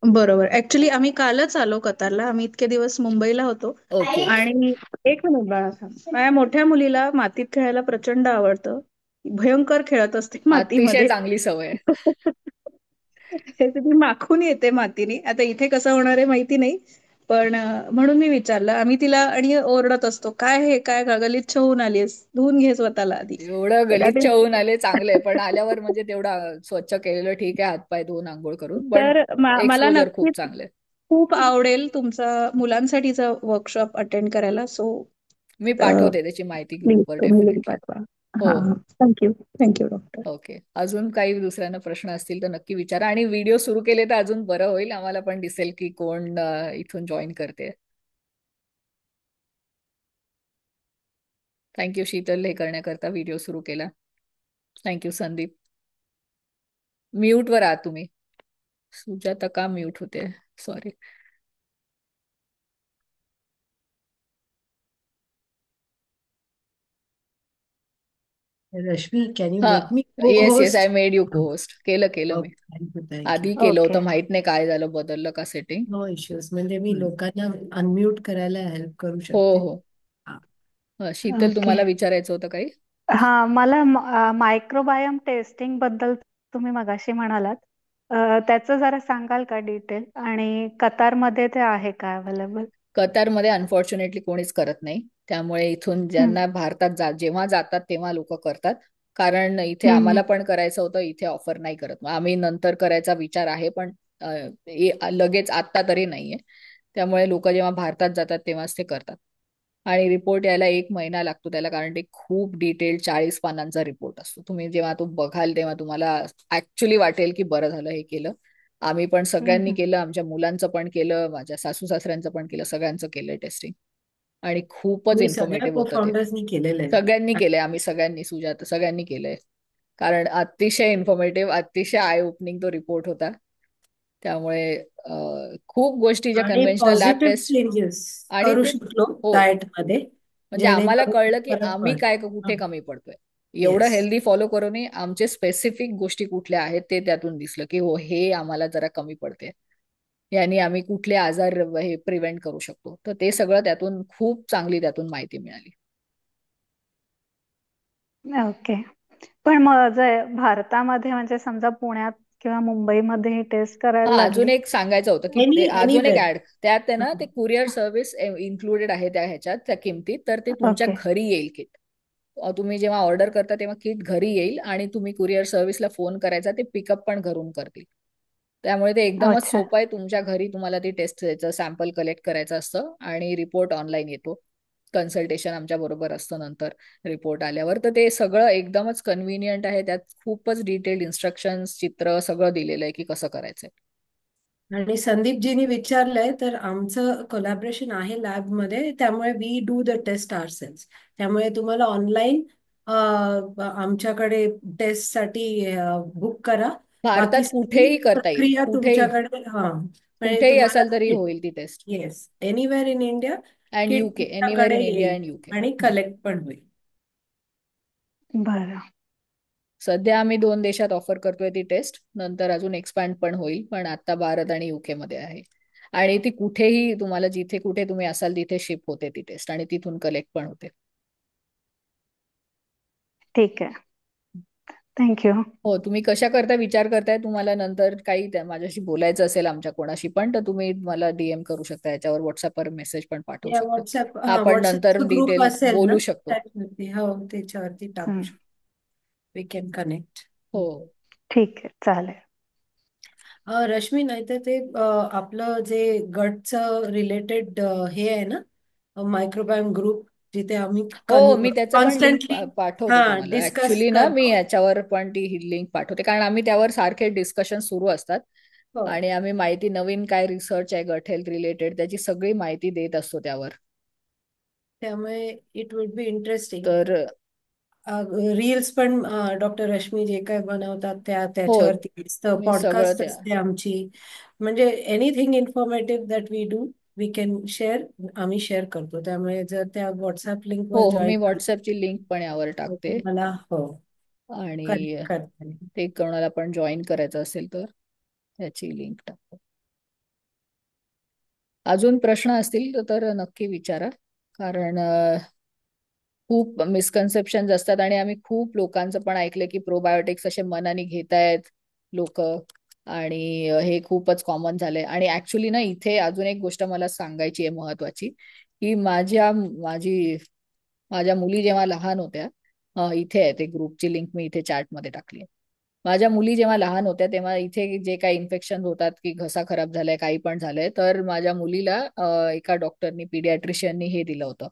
बरोबर. ऍक्च्युली आम्ही कालच आलो कतारला. आम्ही इतके दिवस मुंबईला होतो. ओके. आणि एक मिनिट बाळा थांब. माझ्या मोठ्या मुलीला मातीत खेळायला प्रचंड आवडतं. भयंकर खेळत असते अतिशय मातीमध्ये. चांगली सवय आहे. हे ती माखून येते मातीने. आता इथे कसं होणार आहे माहिती नाही. पण म्हणून मी विचारलं. आम्ही तिला आणि ओरडत असतो, काय हे काय गलिच्छ होऊन आलीस, धुवून घे स्वतःला आधी. एवढं तर गलिच्छ होऊन आले चांगले, पण आल्यावर म्हणजे तेवढा स्वच्छ केलेलं ठीक आहे, हातपाय धुवून आंघोळ करून, पण तर मला एक्सपोजर नक्कीच खूप चांगले. खूप आवडेल तुमचा मुलांसाठीचा वर्कशॉप अटेंड करायला. सो मी पाठवते त्याची माहिती प्लीज ग्रुपवर तुम्ही लिंक डेफिनेटली. पाठवा. हो, हा. हो. थँक्यू. Thank you doctor. ओके, अजून काही दुसऱ्यांना प्रश्न असतील तर नक्की विचारा, आणि व्हिडिओ सुरू केले तर अजून बरं होईल, आम्हाला पण दिसेल की कोण इथून जॉईन करते. थँक्यू शीतल, हे करण्याकरता व्हिडिओ सुरू केला. थँक्यू संदीप. म्यूट वर आहात तुम्ही. सुजाता का म्यूट होते? सॉरी. रश्मी, कॅन यू हा. Make me yes yes, I host? Made you को होस्ट. केलं मी. Okay, thank you thank you. आधी केलं ओके. होतं, माहित नाही काय झालं, बदललं का सेटिंग. नो इश्यूज, म्हणजे मी लोकांना अनम्यूट करायला हेल्प करू हो, शकते. हो. हा. शीतल, ओके. तुम्हाला विचारायचं होतं काही? हा, मला मायक्रोबायोम टेस्टिंग बद्दल तुम्ही मगाशी म्हणालात. त्याचं जरा सांगाल का डिटेल, आणि कतारमध्ये ते आहे का अवेलेबल? कतारमध्ये अनफॉर्च्युनेटली कोणीच करत नाही. त्यामुळे इथून हम्म. ज्यांना भारतात जेव्हा जातात तेव्हा लोक करतात. कारण इथे हम्म. आम्हाला पण करायचं होतं, इथे ऑफर नाही करत. मग आम्ही नंतर करायचा विचार आहे, पण लगेच आत्ता तरी नाहीये. त्यामुळे लोक जेव्हा भारतात जातात तेव्हाच ते करतात. आणि रिपोर्ट यायला 1 महिना लागतो त्याला, कारण ते खूप डिटेल 40 पानांचा रिपोर्ट असतो. तुम्ही जेव्हा तो बघाल तेव्हा तुम्हाला ऍक्च्युली वाटेल की बरं झालं हे केलं. आम्ही पण सगळ्यांनी हम्म. केलं, आमच्या मुलांचं पण केलं, माझ्या सासू सासऱ्यांचं पण केलं, सगळ्यांचं केलंय टेस्टिंग. आणि खूपच मी सगळ्या इन्फॉर्मेटिव्ह को होतं ते. फाउंडर्सनी केलेलं आहे. सगळ्यांनी केलंय, आम्ही सगळ्यांनी, सुजात सगळ्यांनी केलंय. कारण अतिशय इन्फॉर्मेटिव्ह, अतिशय आय ओपनिंग तो रिपोर्ट होता. त्यामुळे खूप गोष्टी ज्या आणि conventional lab positive test. Changes आणि करू ते, शकलो हो, डाएट मध्ये, म्हणजे आम्हाला जेणेकरून कळलं की फरक आम्ही काय पडतो. कुठे कमी पडतोय. एवढं येस. हेल्दी फॉलो करूनही आमचे स्पेसिफिक गोष्टी कुठल्या आहेत ते त्यातून दिसलं, की हो, हे आम्हाला जरा कमी पडते. यांनी आम्ही कुठले आजार हे प्रिव्हेंट करू शकतो. तर ते सगळं त्यातून खूप चांगली त्यातून माहिती मिळाली. ओके. पण मग जर भारतामध्ये म्हणजे समजा पुण्यात किंवा मुंबईमध्ये ही टेस्ट करायला हा, अजून लागली. एक सांगायचं होतं की अजून एक एनिवेअर. ऍड त्यात आहे ना, ते कुरिअर सर्व्हिस इन्क्लुडेड आहे त्या ह्याच्यात, त्या किमतीत. तर ते तुमच्या ओके. घरी येईल किट. तुम्ही जेव्हा ऑर्डर करता तेव्हा किट घरी येईल, आणि तुम्ही कुरिअर सर्व्हिसला फोन करायचा, ते पिकअप पण घरून करतील. त्यामुळे ते एकदमच अच्छा. सोपं आहे. तुमच्या घरी तुम्हाला ती टेस्ट द्यायचं, सॅम्पल कलेक्ट करायचं असतं, आणि रिपोर्ट ऑनलाईन येतो. कन्सल्टेशन आमच्या बरोबर असतं नंतर रिपोर्ट आल्यावर. तर ते सगळं एकदमच कन्व्हिनियंट आहे. त्यात खूपच डिटेल्ड इन्स्ट्रक्शन्स, चित्र सगळं दिलेलं आहे की कसं करायचंय. आणि संदीपजींनी विचारलंय, तर आमचं कोलॅबरेशन आहे लॅबमध्ये, त्यामुळे वी डू द टेस्ट आरसेल्स. त्यामुळे तुम्हाला ऑनलाईन आमच्याकडे टेस्टसाठी बुक करा. भारतात बाकी सगळी कुठेही करता येईल, प्रक्रिया कुठेही. तुमच्याकडे. हा, म्हणजे कुठेही तुम्हाला असाल तरी होईल ती test. Yes, anywhere in India. And kit UK, anywhere तुमच्याकडे इन इंडिया येईल अँड युके. आणि कलेक्ट पण होईल. बरं. सध्या आम्ही 2 देशात ऑफर करतोय ती टेस्ट, नंतर अजून एक्सपॅन्ड पण होईल, पण आता भारत आणि युके मध्ये आहे. आणि ती कुठेही तुम्हाला, जिथे कुठे तुम्ही असाल तिथे शिप होते ती टेस्ट, आणि तिथून कलेक्ट पण होते. ठीक आहे. थँक्यू. हो, तुम्ही कशा करता विचार करताय, तुम्हाला नंतर काही माझ्याशी बोलायचं असेल आमच्या कोणाशी पण, तर तुम्ही मला डीएम करू शकता, याच्यावर व्हॉट्सअपवर मेसेज पण पाठवू या शकता. व्हॉट्सअप आपण नंतर व्हॉट्सअपचा ग्रुप डिटेल असेल ना बोलू शकतो. त्याच्यावरती, हो त्याच्यावरती टाकू हं. शकतो. We can connect. हो. ठीक आहे, चालेल. रश्मी, नाहीतर ते आपलं जे गटचं रिलेटेड हे आहे ना, मायक्रोबायोम ग्रुप, जिथे आम्ही हो, मी त्याचं पण लिंक कॉन्स्टंटली पाठवते तुम्हाला. डिस्कस ऍक्च्युली ना, मी करतो. याच्यावर पण ती लिंक पाठवते, कारण आम्ही त्यावर सारखे डिस्कशन सुरू असतात, हो, आणि आम्ही माहिती, नवीन काय रिसर्च आहे गट हेल्थ रिलेटेड, त्याची सगळी माहिती देत असतो त्यावर. त्यामुळे इट वुड बी इंटरेस्टिंग. तर रील्स पण डॉक्टर रश्मी जे काय बनवतात हो, त्याच्यावरती असतं, मी सगळं पॉडकास्ट असते आमची. म्हणजे anything informative that we do, we can share, आम्ही शेअर करतो. त्यामुळे जर त्या व्हॉट्सअप लिंकवर हो, जॉईन मी व्हॉट्सअपची लिंक पण यावर टाकते, मला हो आणि कनेक्ट करता. ते कोणाला पण जॉईन करायचं असेल तर त्याची लिंक टाकतो. अजून प्रश्न असतील तर नक्की विचारा, कारण खूप मिसकन्सेप्शन असतात, आणि आम्ही खूप लोकांचं पण ऐकलं की प्रोबायोटिक्स असे मनाने घेतायत लोक, आणि हे खूपच कॉमन झालंय. आणि ऍक्च्युली ना, इथे अजून एक गोष्ट मला सांगायची आहे महत्वाची, की माझ्या मुली जेव्हा लहान होत्या, इथे आहे ते ग्रुपची लिंक मी इथे चॅटमध्ये टाकली आहे. माझ्या मुली जेव्हा लहान होत्या तेव्हा इथे जे काही इन्फेक्शन होतात, की घसा खराब झालाय, काही पण झालंय, तर माझ्या मुलीला एका डॉक्टरनी, पीडियाट्रिशियननी हे दिलं होतं,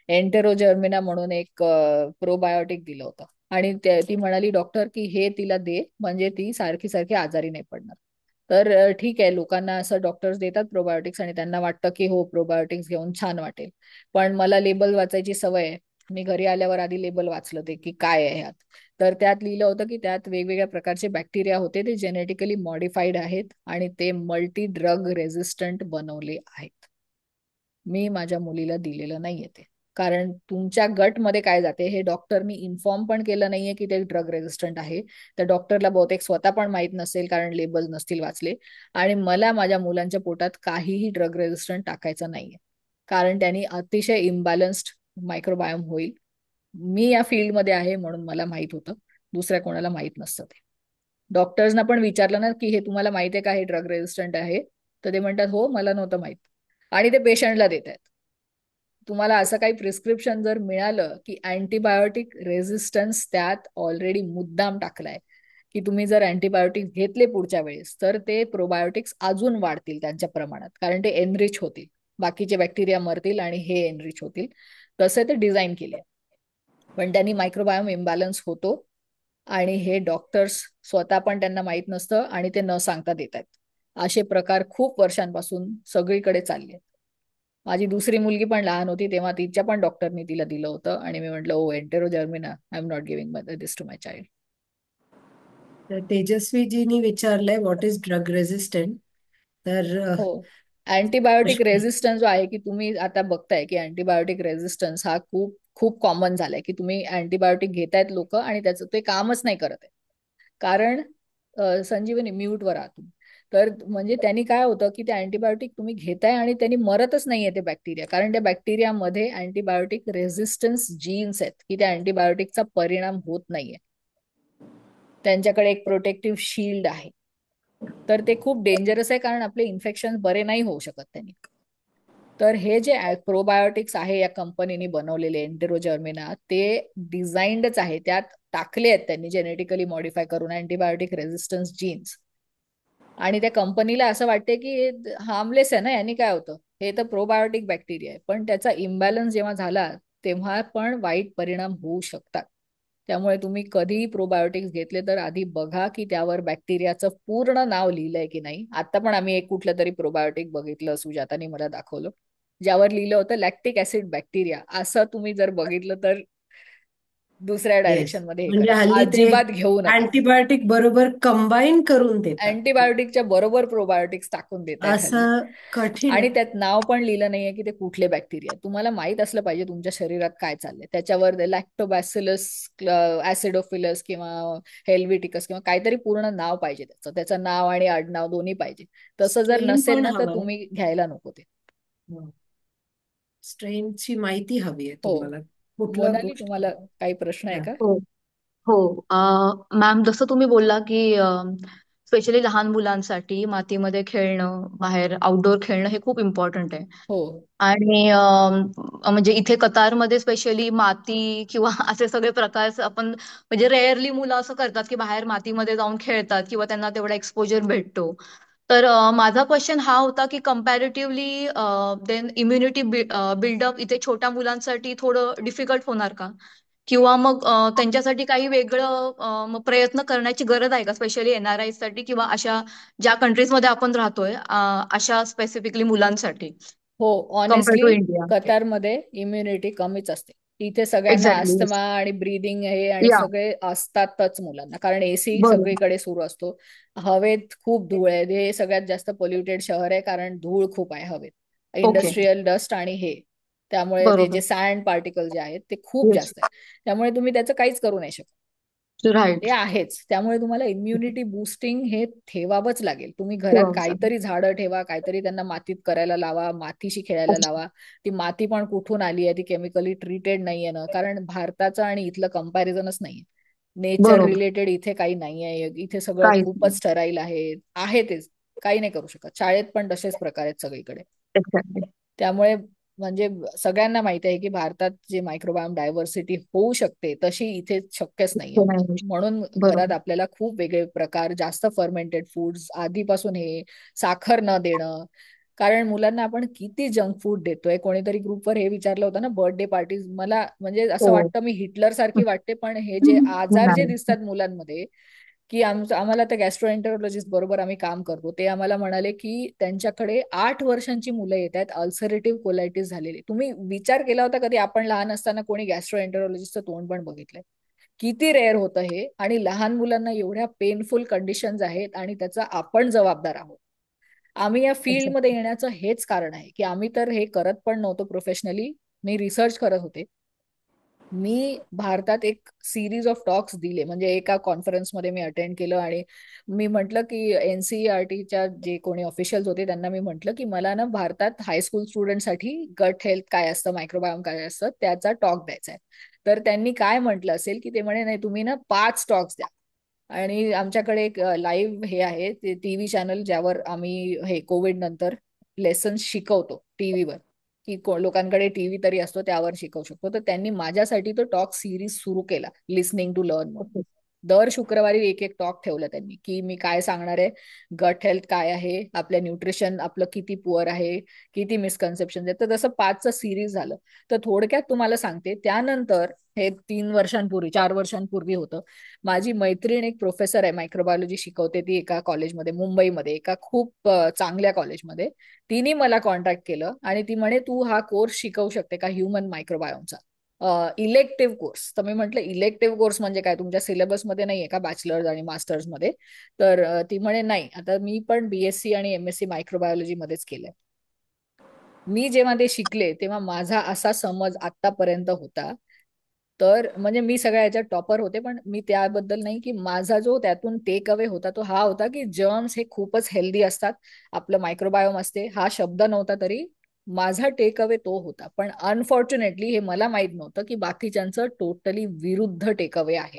एन्टेरोजर्मिना म्हणून एक प्रोबायोटिक दिलं होतं. आणि ती म्हणाली, डॉक्टर, की हे तिला दे, म्हणजे ती सारखी सारखी आजारी नाही पडणार. तर ठीक आहे, लोकांना असं डॉक्टर्स देतात प्रोबायोटिक्स, आणि त्यांना वाटतं की हो, प्रोबायोटिक्स घेऊन छान वाटेल. पण मला लेबल वाचायची सवय आहे. मी घरी आल्यावर आधी लेबल वाचलं ते, की काय आहे ह्यात. तर त्यात लिहिलं होतं की त्यात वेगवेगळ्या प्रकारचे बॅक्टेरिया होते, ते जेनेटिकली मॉडिफाईड आहेत, आणि ते मल्टी ड्रग रेझिस्टंट बनवले आहेत. मी माझ्या मुलीला दिलेलं नाहीये ते, कारण तुमच्या गटमध्ये काय जाते हे डॉक्टरनी इन्फॉर्म पण केलं नाहीये की ते ड्रग रेझिस्टंट आहे. तर डॉक्टरला बहुतेक स्वतः पण माहित नसेल, कारण लेबल नसतील वाचले. आणि मला माझ्या मुलांच्या पोटात काहीही ड्रग रेझिस्टंट टाकायचं नाहीये, कारण त्यांनी अतिशय इम्बॅलन्स्ड मायक्रोबायोम होईल. मी या फील्डमध्ये आहे म्हणून मला माहित होतं, दुसऱ्या कोणाला माहित नसतं ते. डॉक्टर्सना पण विचारलं ना की हे तुम्हाला माहिती आहे का, हे ड्रग रेझिस्टंट आहे, तर ते म्हणतात हो, मला नव्हतं माहित, आणि ते पेशंटला देत आहेत. तुम्हाला असं काही प्रिस्क्रिप्शन जर मिळालं की अँटीबायोटिक रेझिस्टन्स त्यात ऑलरेडी मुद्दाम टाकलाय, की तुम्ही जर अँटीबायोटिक्स घेतले पुढच्या वेळेस, तर ते प्रोबायोटिक्स अजून वाढतील त्यांच्या प्रमाणात, कारण ते एनरिच होतील, बाकीचे बॅक्टेरिया मरतील आणि हे एनरिच होतील, तसे ते डिझाईन केले. पण त्यांनी मायक्रोबायोम इम्बॅलन्स होतो, आणि हे डॉक्टर्स स्वतः पण त्यांना माहित नसतं, आणि ते न सांगता देत आहेत. असे प्रकार खूप वर्षांपासून सगळीकडे चालले आहेत. माझी दुसरी मुलगी पण लहान होती तेव्हा तिच्या पण डॉक्टरनी तिला दिलं होतं, आणि मी म्हटलं, oh, Enterogermina, I am not giving this to my child. तर तेजस्वीजीनी विचारलंय व्हॉट इज ड्रग रेझिस्टंट. तर हो, अँटीबायोटिक रेझिस्टन्स जो आहे, की तुम्ही आता बघताय की अँटीबायोटिक रेझिस्टन्स हा खूप खूप कॉमन झालाय, की तुम्ही अँटीबायोटिक घेतायत लोक, आणि त्याचं ते कामच नाही करत आहे. कारण संजीवनी, म्यूटवर आहात तुम्ही. तर म्हणजे त्यांनी काय होतं की ते अँटीबायोटिक तुम्ही घेताय आणि त्यांनी मरतच नाहीये ते बॅक्टेरिया, कारण त्या बॅक्टेरियामध्ये अँटीबायोटिक रेझिस्टन्स जीन्स आहेत, की त्या अँटीबायोटिकचा परिणाम होत नाहीये, त्यांच्याकडे एक प्रोटेक्टिव्ह शील्ड आहे. तर ते खूप डेंजरस आहे, कारण आपले इन्फेक्शन बरे नाही होऊ शकत त्यांनी. तर हे जे प्रोबायोटिक्स आहे या कंपनीने बनवलेले एन्टेरोजर्मिना, ते डिझाईन्डच आहे, त्यात टाकले आहेत त्यांनी जेनेटिकली मॉडिफाय करून अँटीबायोटिक रेझिस्टन्स जीन्स. आणि त्या कंपनीला असं वाटते की हार्मलेस आहे ना, यांनी काय होतं, हे तर प्रोबायोटिक बॅक्टेरिया आहे, पण त्याचा इम्बॅलन्स जेव्हा झाला तेव्हा पण वाईट परिणाम होऊ शकतात. त्यामुळे तुम्ही कधीही प्रोबायोटिक्स घेतले तर आधी बघा की त्यावर बॅक्टेरियाचं पूर्ण नाव लिहिलंय की नाही. आता पण आम्ही एक कुठलं तरी प्रोबायोटिक बघितलं, सुजातानी मला दाखवलं, ज्यावर लिहिलं होतं लॅक्टिक ऍसिड बॅक्टेरिया. असं तुम्ही जर बघितलं तर दुसऱ्या येस, डायरेक्शन मध्ये हे म्हणजे करा, हल्ली ते अजिबात घेऊ नका. अँटीबायोटिक बरोबर कंबाईन करून देतात. अँटीबायोटिकच्या बरोबर प्रोबायोटिक्स टाकून देत आहेत हल्ली. असं कठीण आणि आहे. त्यात नाव पण लिहिलं नाहीये की ते कुठले बॅक्टेरिया. तुम्हाला माहित असलं पाहिजे तुमच्या शरीरात काय चाललंय. त्याच्यावर लॅक्टोबॅसिलस ऍसिडोफिलस किंवा हेल्विटिकस किंवा काहीतरी पूर्ण नाव पाहिजे त्याचं नाव आणि आडनाव दोन्ही पाहिजे. तसं जर स्ट्रेन नसेल पण ना तर हवंय. तुम्ही घ्यायला नको ते. स्ट्रेनची माहिती हवी आहे हो. तुम्हाला, कुठलं मोनाली, गोष्ट. तुम्हाला काही प्रश्न आहे या. का? हो हो. मॅम, जसं तुम्ही बोलला की स्पेशली लहान मुलांसाठी मातीमध्ये खेळणं, बाहेर आउटडोर खेळणं हे खूप इम्पॉर्टंट आहे. हो आणि म्हणजे इथे कतारमध्ये स्पेशली माती किंवा असे सगळे प्रकार आपण म्हणजे रेअरली मुलं असं करतात की बाहेर मातीमध्ये जाऊन खेळतात किंवा त्यांना तेवढा एक्सपोजर भेटतो. तर माझा क्वेश्चन हा होता की कम्पॅरेटिव्हली देन इम्युनिटी बिल्डअप इथे छोट्या मुलांसाठी थोडं डिफिकल्ट होणार का? किंवा मग त्यांच्यासाठी काही वेगळं मग प्रयत्न करण्याची गरज आहे का, स्पेशली एनआरआय साठी किंवा अशा ज्या कंट्रीजमध्ये आपण राहतोय अशा स्पेसिफिकली मुलांसाठी हो. Compare honestly to India? कतारमध्ये इम्युनिटी कमीच असते. इथे सगळ्यांना एक्झॅक्टली. अस्थमा आणि ब्रीदिंग हे आणि या. सगळे असतातच मुलांना, कारण एसी बरोबर. सगळीकडे सुरू असतो. हवेत खूप धूळ आहे. हे सगळ्यात जास्त पोल्युटेड शहर आहे कारण धूळ खूप आहे हवेत. ओके. इंडस्ट्रीयल डस्ट आणि हे, त्यामुळे ते बरोबर. जे सँड पार्टिकल जे आहेत ते खूप येस. जास्त आहे. त्यामुळे तुम्ही त्याचं काहीच करू नाही शकत. ते राईट. आहेच. त्यामुळे तुम्हाला इम्युनिटी बुस्टिंग हे ठेवावंच लागेल. तुम्ही घरात काहीतरी झाडं ठेवा, काहीतरी त्यांना मातीत करायला लावा, मातीशी खेळायला लावा. ती माती पण कुठून आली आहे, ती केमिकली ट्रीटेड नाहीये ना, कारण भारताचं आणि इथलं कंपॅरिझनच नाहीये. नेचर बरोबर. रिलेटेड इथे काही नाहीये. इथे सगळं काहीच नाही. खूपच स्टराईल आहे तेच. काही नाही करू शकत. शाळेत पण तसेच प्रकार आहेत सगळीकडे. एक्झॅक्टली. त्यामुळे म्हणजे सगळ्यांना माहिती आहे की भारतात जे मायक्रोबायोम डायव्हर्सिटी होऊ शकते तशी इथे शक्यच नाहीये होणं. म्हणून घरात बरोबर. आपल्याला खूप वेगळे प्रकार, जास्त फर्मेंटेड फूड्स आधीपासून, हे साखर न देणं. कारण मुलांना आपण किती जंक फूड देतोय. कोणीतरी ग्रुपवर हे विचारलं होतं ना, बर्थडे पार्टीज. मला म्हणजे असं हो. वाटतं मी हिटलर सारखी वाटते, पण हे जे आजार जे नाही. दिसतात मुलांमध्ये, की आम्हाला त्या गॅस्ट्रोएंटरोलॉजिस्ट बरोबर आम्ही काम करतो, ते आम्हाला म्हणाले की त्यांच्याकडे 8 वर्षांची मुलं येत आहेत अल्सरेटिव्ह कोलायटिस झालेली. तुम्ही विचार केला होता कधी, आपण लहान असताना कोणी गॅस्ट्रोएंटरोलॉजिस्टचं तोंड पण बघितलंय? किती रेअर होतं हे. आणि लहान मुलांना एवढ्या पेनफुल कंडिशन्स आहेत आणि त्याचा आपण जबाबदार आहोत. आम्ही या फील्डमध्ये एक्झॅक्टली. येण्याचं हेच कारण आहे की आम्ही तर हे करत पण नव्हतो प्रोफेशनली. मी रिसर्च करत होते. मी भारतात एक सिरीज ऑफ टॉक्स दिले, म्हणजे एका कॉन्फरन्समध्ये मी अटेंड केलं आणि मी म्हटलं की एनसीईआरटीच्या जे कोणी ऑफिशियल्स होते त्यांना मी म्हटलं की मला ना भारतात हायस्कूल स्टुडंटसाठी गट हेल्थ काय असतं, मायक्रोबायोम काय असतं, त्याचा टॉक द्यायचा आहे. तर त्यांनी काय म्हटलं असेल की ते म्हणे नाही, तुम्ही ना 5 टॉक्स द्या. आणि आमच्याकडे एक लाईव्ह हे आहे, ते टीव्ही चॅनल ज्यावर आम्ही हे कोविड नंतर लेसन्स शिकवतो टीव्हीवर, की लोकांकडे टीव्ही तरी असतो त्यावर शिकवू शकतो. तर त्यांनी माझ्यासाठी तो टॉक सिरीज सुरू केला, लिसनिंग टू लर्न म्हणून. ओके. दर शुक्रवारी एक एक टॉक ठेवला त्यांनी, की मी काय सांगणार आहे, गट हेल्थ काय आहे, आपल्या न्यूट्रिशन आपलं किती पुअर आहे, किती मिसकन्सेप्शन आहेत. तर तसं 5चं सिरीज झालं. तर थोडक्यात तुम्हाला सांगते, त्यानंतर हे 3 वर्षांपूर्वी 4 वर्षांपूर्वी होतं. माझी मैत्रीण एक प्रोफेसर आहे, मायक्रोबायोलॉजी शिकवते ती एका कॉलेजमध्ये, मुंबईमध्ये एका खूप चांगल्या कॉलेजमध्ये. तिने मला कॉन्टॅक्ट केलं आणि ती म्हणे तू हा कोर्स शिकवू शकते का, ह्युमन मायक्रोबायोमचा इलेक्टिव्ह कोर्स. तर मी म्हटलं इलेक्टिव्ह कोर्स म्हणजे काय, तुमच्या सिलेबसमध्ये नाहीये का बॅचलर्स आणि मास्टर्स मध्ये? तर ती म्हणे नाही, आता मी पण बीएससी आणि एमएससी मायक्रोबायोलॉजी मध्येच केलंय. मी जेव्हा ते शिकले तेव्हा माझा असा समज आतापर्यंत होता, तर म्हणजे मी सगळ्या याच्यात टॉपर होते, पण मी त्याबद्दल नाही, की माझा जो त्यातून टेक अवे होता तो हा होता की जर्म्स हे खूपच हेल्दी असतात, आपलं मायक्रोबायोम असते. हा शब्द नव्हता तरी माझा टेक अवे तो होता. पण अनफॉर्च्युनेटली हे मला माहित नव्हतं की बाकीच्यांचं टोटली विरुद्ध टेक अवे आहे.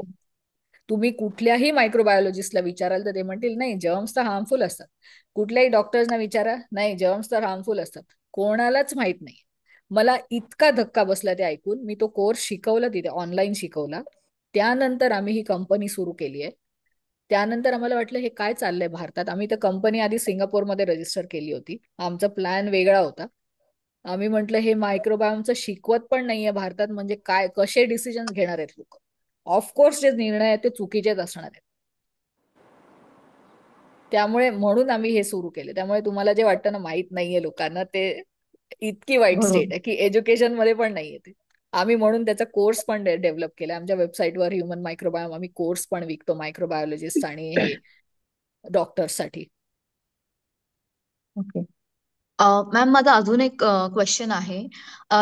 तुम्ही कुठल्याही मायक्रोबायोलॉजिस्टला विचाराल तर ते म्हणतील नाही, जर्म्स तर हार्मफुल असतात. कुठल्याही डॉक्टर्सना विचारा, नाही जर्म्स तर हार्मफुल असतात. कोणालाच माहित नाही. मला इतका धक्का बसला ते ऐकून. मी तो कोर्स शिकवला तिथे, ऑनलाईन शिकवला. त्यानंतर आम्ही ही कंपनी सुरू केली आहे. त्यानंतर आम्हाला वाटलं हे काय चाललंय भारतात. आम्ही तर कंपनी आधी सिंगापूरमध्ये रजिस्टर केली होती. आमचा प्लॅन वेगळा होता. आम्ही म्हटलं हे मायक्रोबायोमचं शिकवत पण नाहीये भारतात, म्हणजे काय, कसे डिसिजन घेणार आहेत लोक. ऑफकोर्स जे निर्णय आहेत ते चुकीचेच असणार आहेत. त्यामुळे म्हणून आम्ही हे सुरू केले. त्यामुळे तुम्हाला जे वाटतं ना माहित नाहीये लोकांना, ते इतकी वाईट स्टेट बरोबर. आहे की एज्युकेशन मध्ये पण नाहीये ते. आम्ही म्हणून त्याचा कोर्स पण डेव्हलप केला आमच्या वेबसाईटवर. ह्युमन मायक्रोबायोम आम्ही कोर्स पण विकतो मायक्रोबायोलॉजिस्ट आणि हे डॉक्टर्ससाठी. ओके. मॅम, माझा अजून एक क्वेश्चन आहे.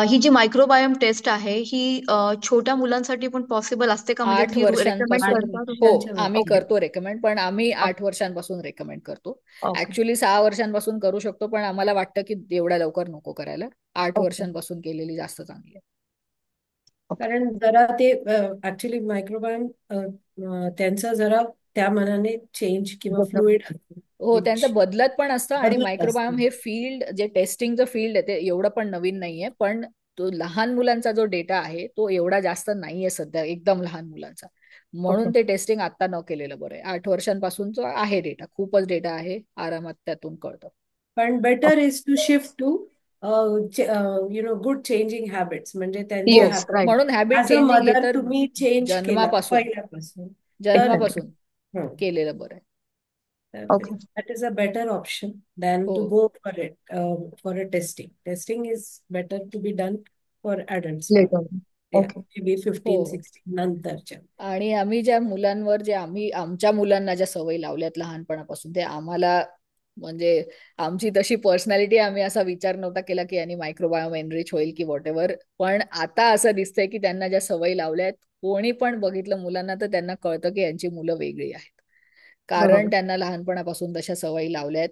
ही जी मायक्रोबायोम टेस्ट आहे ही छोट्या मुलांसाठी पण पॉसिबल असते का? म्हणजे 8 तुम्ही रेकमेंड वर्षांपासून 8 करता हो, तुम्ही? वर्षांच्या आम्ही वरती. ओके. करतो रेकमेंड, पण आम्ही ओके. 8 वर्षांपासून रेकमेंड करतो. ओके. ऍक्च्युली 6 वर्षांपासून करू शकतो, पण आम्हाला वाटतं की एवढ्या लवकर नको करायला. 8 ओके. वर्षांपासून केलेली जास्त चांगली आहे. ओके. कारण जरा ते ऍक्च्युली मायक्रोबायोम त्यांचं जरा त्या मनाने चेंज किंवा फ्लुइड हो, त्यांचं बदलत पण असतं. आणि बदलत मायक्रोबायोम असतं. हे फील्ड जे टेस्टिंगचं फील्ड आहे ते एवढं पण नवीन नाहीये, पण तो लहान मुलांचा जो डेटा आहे तो एवढा जास्त नाहीये सध्या, एकदम लहान मुलांचा. ओके. म्हणून ते टेस्टिंग आता न केलेलं बरं आहे. 8 वर्षांपासूनचा आहे डेटा, खूपच डेटा आहे, आरामात त्यातून कळतं. पण better is to shift to good changing habits, म्हणजे त्यांचे येस, हॅबिट राईट. म्हणून हॅबिट ऍज अ चेंजिंग हे मदर तर तुम्ही चेंज केलं जन्मापासून पहिल्यापासून, तर जन्मापासून केलेलं बरं आहे. Okay. that is a better option than हो to go for it, for a testing. Testing is better to be done for adults. Later. Yeah, okay. maybe हो. 15-16 नंतरच्या. आणि आम्ही ज्या मुलांवर जे आम्ही आमच्या मुलांना ज्या सवयी लावल्यात लहानपणापासून, ते आम्हाला म्हणजे आमची तशी पर्सनॅलिटी, आम्ही असा विचार नव्हता केला की यांनी मायक्रोबायोम एनरिच होईल की व्हॉट एव्हर. पण आता असं दिसतंय की त्यांना ज्या सवयी लावल्यात, कोणी पण बघितलं मुलांना तर त्यांना कळतं की यांची मुलं वेगळी आहेत, कारण बरोबर. त्यांना लहानपणापासून तशा सवयी लावल्यात.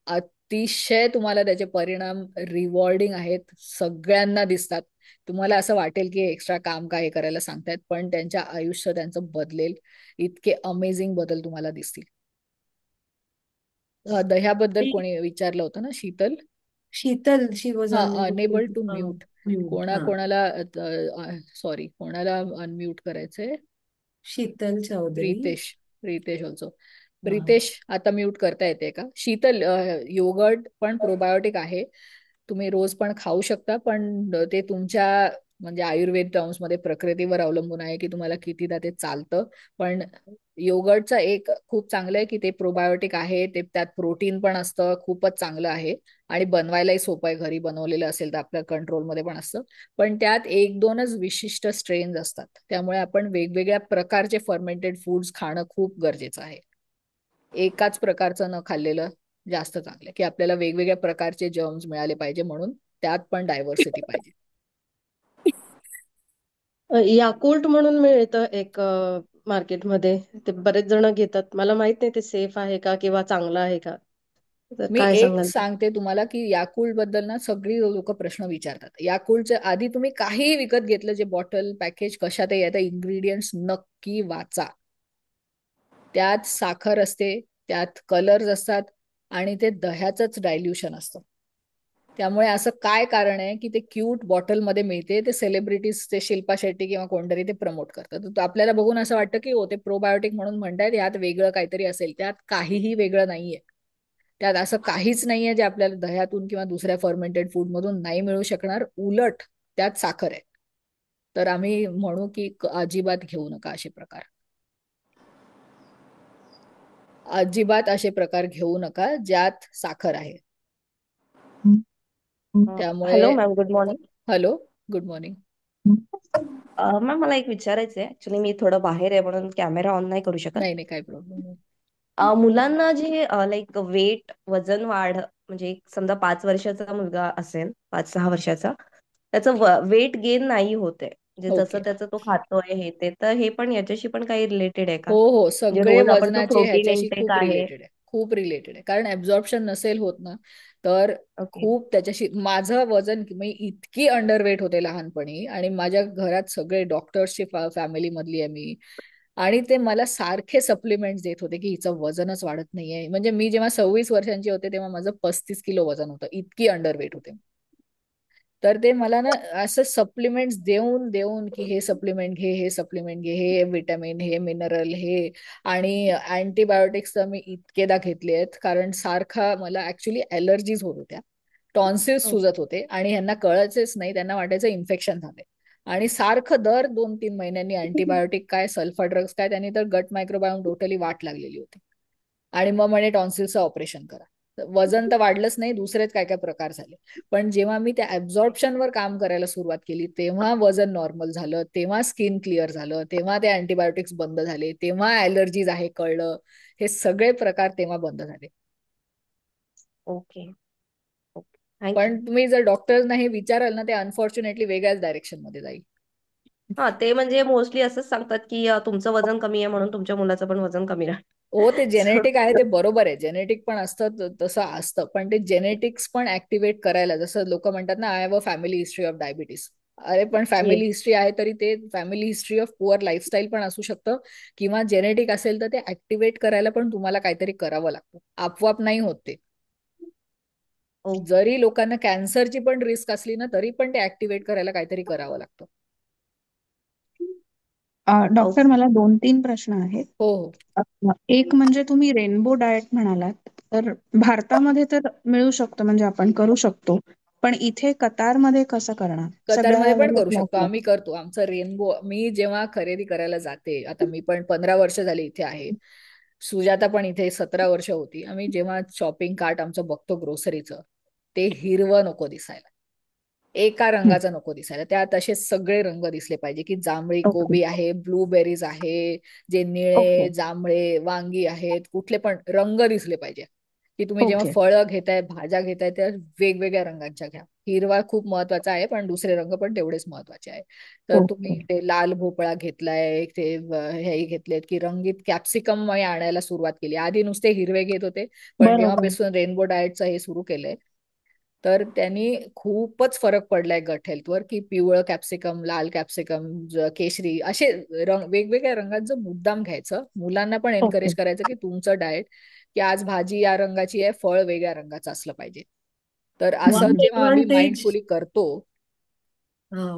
अतिशय तुम्हाला त्याचे परिणाम रिवॉर्डिंग आहेत, सगळ्यांना दिसतात. तुम्हाला असं वाटेल की एक्स्ट्रा काम काय करायला सांगतायत, पण त्यांच्या आयुष्य त्यांचं बदलेल. इतके अमेझिंग बदल तुम्हाला दिसतील. दह्याबद्दल कोणी विचारलं होतं ना, शीतल? शीतल, शी वॉज हा, unable enable to to mute. Mute. कोणाला सॉरी, कोणाला अनम्यूट करायचंय? शीतल चौधरी. प्रितेश ऑल्सो. प्रितेश, आता म्यूट करता येते का? शीतल, योगर्ट पण प्रोबायोटिक आहे, तुम्ही रोज पण खाऊ शकता, पण ते तुमच्या म्हणजे आयुर्वेद टर्म्स मध्ये प्रकृतीवर अवलंबून आहे की तुम्हाला कितीदा ते चालतं. पण योगर्टचं एक खूप चांगलं आहे की ते प्रोबायोटिक आहे, ते त्यात प्रोटीन पण असतं, खूपच चांगलं आहे. आणि बनवायलाही सोपं आहे, घरी बनवलेलं असेल तर आपल्या कंट्रोलमध्ये पण असतं. पण त्यात 1-2च विशिष्ट स्ट्रेन्स असतात, त्यामुळे आपण वेगवेगळ्या प्रकारचे फर्मेंटेड फूड्स खाणं खूप गरजेचं आहे. एकाच प्रकारचं न खाल्लेलं जास्त चांगलं, की आपल्याला वेगवेगळ्या प्रकारचे जर्म्स मिळाले पाहिजे, म्हणून त्यात पण डायव्हर्सिटी पाहिजे. याकुल्ट म्हणून मिळतं एक मार्केटमध्ये, ते बरेच जण घेतात. मला माहित नाही ते सेफ आहे का किंवा चांगलं आहे का, तर मी काय एक सांगाल? सांगते तुम्हाला की याकुल्ट बद्दल ना सगळी लोक प्रश्न विचारतात. याकुल्टच्या आधी तुम्ही काही विकत घेतलं, जे बॉटल पॅकेज कशातही येतं, इंग्रेडियंट्स नक्की वाचा. त्यात साखर असते, त्यात कलर्स असतात, आणि ते दह्याचंच डायल्युशन असतं. त्यामुळे असं काय कारण आहे की ते क्यूट बॉटलमध्ये मिळते, ते सेलिब्रिटीज, ते शिल्पा शेट्टी किंवा कोणतरी ते प्रमोट करतात, तर आपल्याला बघून असं वाटतं की हो ते प्रोबायोटिक म्हणून म्हणतायत, यात वेगळं काहीतरी असेल. त्यात काहीही वेगळं नाहीये. त्यात असं काहीच नाहीये जे आपल्याला दह्यातून किंवा दुसऱ्या फर्मेंटेड फूड मधून नाही मिळू शकणार. उलट त्यात साखर आहे. तर आम्ही म्हणू की अजिबात घेऊ नका असे प्रकार. अजिबात असे प्रकार घेऊ नका ज्यात साखर आहे. त्यामुळे hello ma'am, good morning. Hello, good morning. Ma'am, मला एक विचारायचं आहे. ऍक्च्युली मी थोडं बाहेर आहे म्हणून कॅमेरा ऑन नाही करू शकत. नाही नाही, काही प्रॉब्लेम नाही. मुलांना जे लाईक वेट, वजन वाढ, म्हणजे एक समजा 5 वर्षाचा मुलगा असेल, 5-6 वर्षाचा, त्याचं वेट गेन नाही होते, म्हणजे जसं ओके. त्याचं तो खातोय हे ते, तर हे पण याच्याशी पण काही रिलेटेड आहे का? हो हो, म्हणजे सगळे रोज आपण जो वजनाचे प्रोटीन ह्याच्याशी इनटेक खूप आहे. रिलेटेड आहे, खूप रिलेटेड आहे. कारण ऍब्झॉर्प्शन नसेल होत ना, तर ओके. खूप त्याच्याशी. माझं वजन मी इतकी अंडरवेट होते लहानपणी, आणि माझ्या घरात सगळे डॉक्टर्सची फॅमिली मधली आहे मी, आणि ते मला सारखे सप्लिमेंट्स देत होते की हिचं वजनच वाढत नाहीये. म्हणजे मी जेव्हा 26 वर्षांची होते तेव्हा माझं 35 किलो वजन होतं, इतकी अंडरवेट होते. तर ते मला ना असं सप्लिमेंट्स देऊन देऊन की हे सप्लिमेंट घे, हे सप्लिमेंट घे, हे विटॅमिन, हे मिनरल, हे. आणि अँटीबायोटिक्स तर मी इतकेदा घेतले आहेत, कारण सारखा मला ऍक्च्युली ॲलर्जीज होत होत्या, टॉन्सिल्स ओके. सुजत होते, आणि ह्यांना कळायचेच नाही, त्यांना वाटायचं इन्फेक्शन झालंय. आणि सारखं दर 2-3 महिन्यांनी अँटीबायोटिक काय, सल्फा ड्रग्स काय, त्यांनी तर गट मायक्रोबायोम टोटली वाट लागलेली होती. आणि मग म्हणे टॉन्सिल्सचं ऑपरेशन करा. वजन तर वाढलंच नाही, दुसरेच काय काय प्रकार झाले. पण जेव्हा मी त्या ऍब्झॉर्प्शनवर काम करायला सुरुवात केली, तेव्हा वजन नॉर्मल झालं, तेव्हा स्किन क्लिअर झालं, तेव्हा ते अँटीबायोटिक्स बंद झाले, तेव्हा ऍलर्जीज आहे कळलं. हे सगळे प्रकार तेव्हा बंद झाले. ओके. ओके. थँक्यू. पण तुम्ही जर डॉक्टरना हे विचाराल ना, ते अनफॉर्च्युनेटली वेगळ्याच डायरेक्शन मध्ये जाईल. हा, ते म्हणजे मोस्टली असंच सांगतात की तुमचं वजन कमी आहे म्हणून तुमच्या मुलाचं पण वजन कमी राहतं. हो, ते So, जेनेटिक आहे, ते बरोबर आहे, जेनेटिक पण असतं, तसं असतं. पण ते जेनेटिक्स पण ऍक्टिव्हेट करायला, जसं लोक म्हणतात ना, I have a family history of diabetes. अरे पण फॅमिली yes. हिस्ट्री आहे तरी ते family history of poor lifestyle पण असू शकतं, किंवा जेनेटिक असेल तर ते ऍक्टिव्हेट करायला पण तुम्हाला काहीतरी करावं लागतं. आपोआप नाही होत ते. ओके. जरी लोकांना कॅन्सरची पण रिस्क असली ना, तरी पण ते ऍक्टिव्हेट करायला काहीतरी करावं लागतं. Doctor, okay. मला 2-3 प्रश्न आहेत. हो हो. एक म्हणजे तुम्ही रेनबो डाएट म्हणालात, तर भारतामध्ये तर मिळू शकतो, म्हणजे आपण करू शकतो. पण इथे कतारमध्ये कसं करणार? कतारमध्ये सगळ्या पण करू वेळेला शकतो, आम्ही करतो. आमचं रेनबो, मी जेव्हा खरेदी करायला जाते, आता मी पण 15 वर्ष झाली इथे आहे, सुजाता पण इथे 17 वर्ष होती. आम्ही जेव्हा शॉपिंग कार्ट आमचं बघतो ग्रोसरीचं, ते हिरवं नको दिसायला, एका हं, रंगाचा नको दिसायला, त्यात असे सगळे रंग दिसले पाहिजे, की जांभळी ओके, कोबी आहे, ब्लूबेरीज आहे, जे ओके, निळे जांभळे वांगी आहेत, कुठले पण रंग दिसले पाहिजे. की तुम्ही जेव्हा ओके. फळं घेताय, भाज्या घेताय, त्या वेगवेगळ्या रंगांच्या घ्या. हिरवा खूप महत्वाचा आहे, पण दुसरे रंग पण तेवढेच महत्वाचे आहे. तर ओके. तुम्ही ते लाल भोपळा घेतलाय, ते हेही घेतलेत, की रंगीत कॅप्सिकम मी आणायला सुरुवात केली. आधी नुसते हिरवे घेत होते, पण बरोबर. जेव्हापासून रेनबो डाएटचं हे सुरू केलंय, तर त्यांनी खूपच फरक पडलाय गट हेल्थवर, की पिवळं कॅप्सिकम, लाल कॅप्सिकम, केशरी असे रंग, वेगवेगळ्या रंगांचं मुद्दाम घ्यायचं. मुलांना पण ओके. एनकरेज करायचं की तुमचं डाएट, की आज भाजी या रंगाची आहे, फळ वेगळ्या रंगाचं असलं पाहिजे. तर असं वन जेव्हा आम्ही एडव्हान्टेज माइंडफुली करतो.